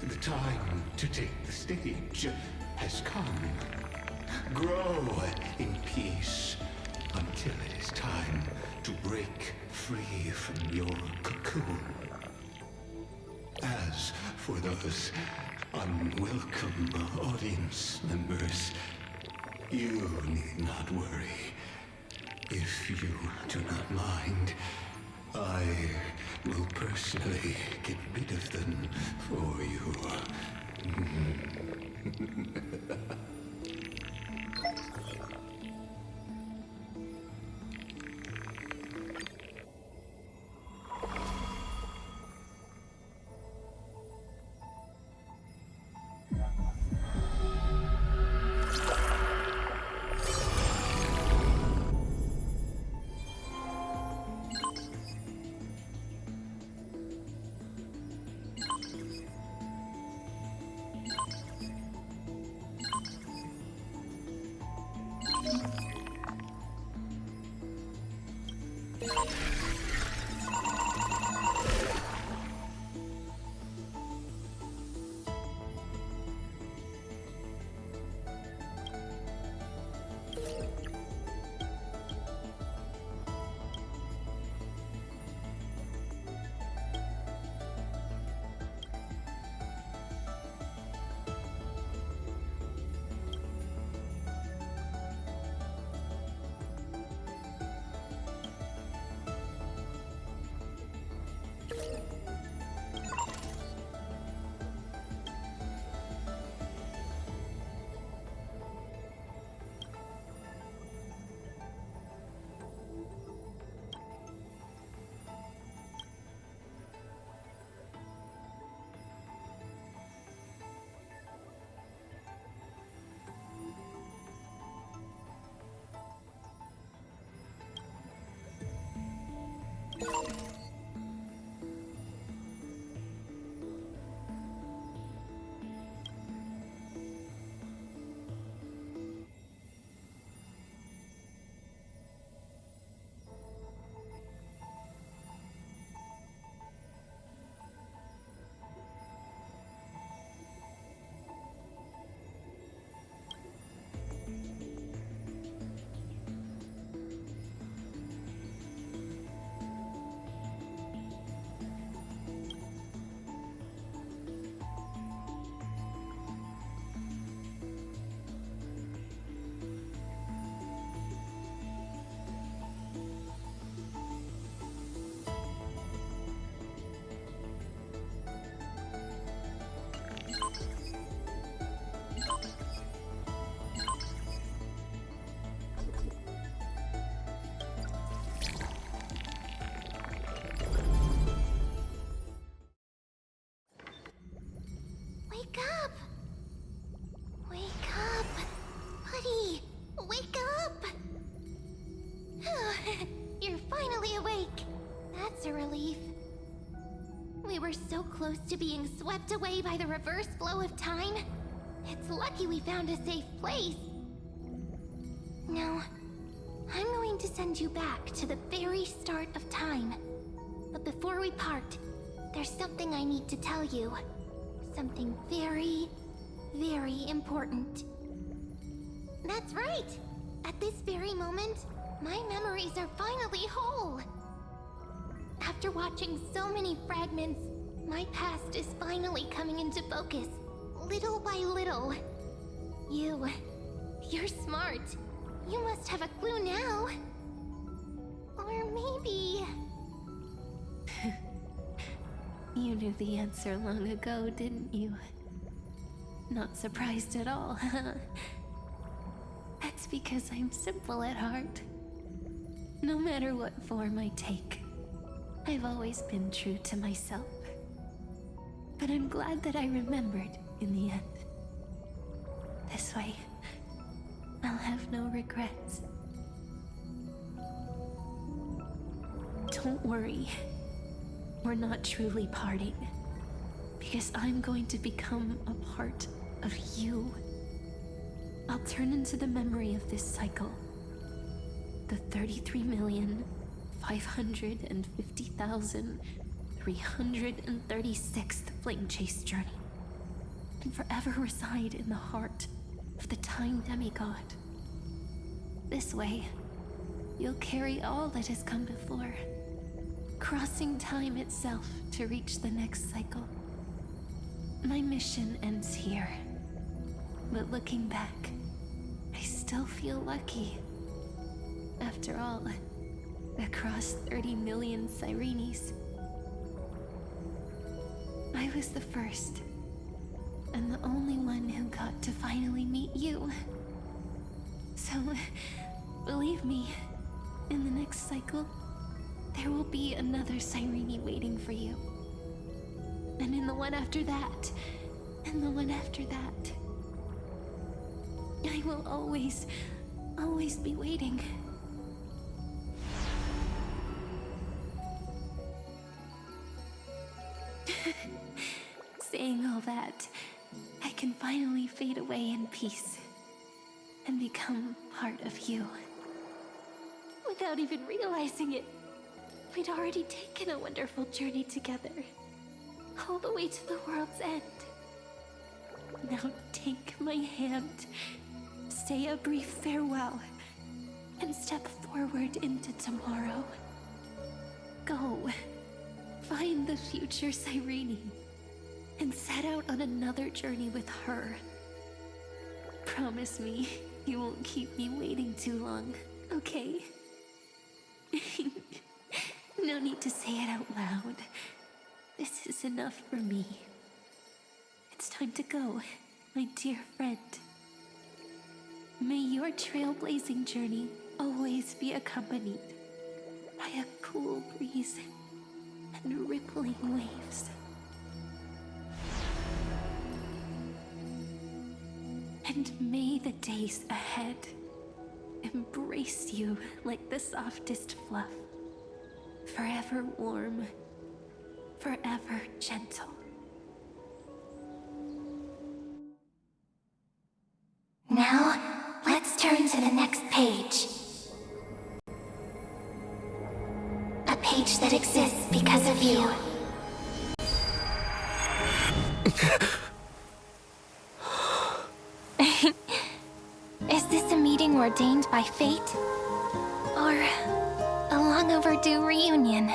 the time to take the stage has come. Grow in peace until it is time to break free from your cocoon. As for those unwelcome audience members, you need not worry. If you do not mind, I will personally get rid of them for you. Wake up! Wake up! Buddy! Wake up! You're finally awake. That's a relief. We were so close to being swept away by the reverse flow of time. It's lucky we found a safe place. Now, I'm going to send you back to the very start of time. But before we part, there's something I need to tell you. Something very, very important. That's right! At this very moment, my memories are finally whole. After watching so many fragments, my past is finally coming into focus, little by little. You're smart. You must have a clue now. Or maybe... You knew the answer long ago, didn't you? Not surprised at all, huh? That's because I'm simple at heart. No matter what form I take, I've always been true to myself. But I'm glad that I remembered in the end. This way, I'll have no regrets. Don't worry. We're not truly parting, because I'm going to become a part of you. I'll turn into the memory of this cycle, the 33,550,336th Flame Chase journey, and forever reside in the heart of the Time Demigod. This way, you'll carry all that has come before, crossing time itself to reach the next cycle. My mission ends here, but looking back, I still feel lucky. After all, across 30 million Cyrenes, I was the first, and the only one who got to finally meet you. So, believe me, in the next cycle, there will be another Cyrene waiting for you. And in the one after that, and the one after that. I will always be waiting. Saying all that, I can finally fade away in peace and become part of you. Without even realizing it, we'd already taken a wonderful journey together, all the way to the world's end. Now take my hand, say a brief farewell, and step forward into tomorrow. Go, find the future Cyrene, and set out on another journey with her. Promise me you won't keep me waiting too long, okay? No need to say it out loud. This is enough for me. It's time to go, my dear friend. May your trailblazing journey always be accompanied by a cool breeze and rippling waves. And may the days ahead embrace you like the softest fluff, forever warm, forever gentle. Now, let's turn to the next page. A page that exists because of you. Is this a meeting ordained by fate? Or a long overdue reunion?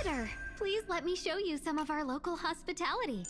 visitor. Please let me show you some of our local hospitality.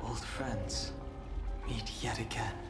Old friends, meet yet again.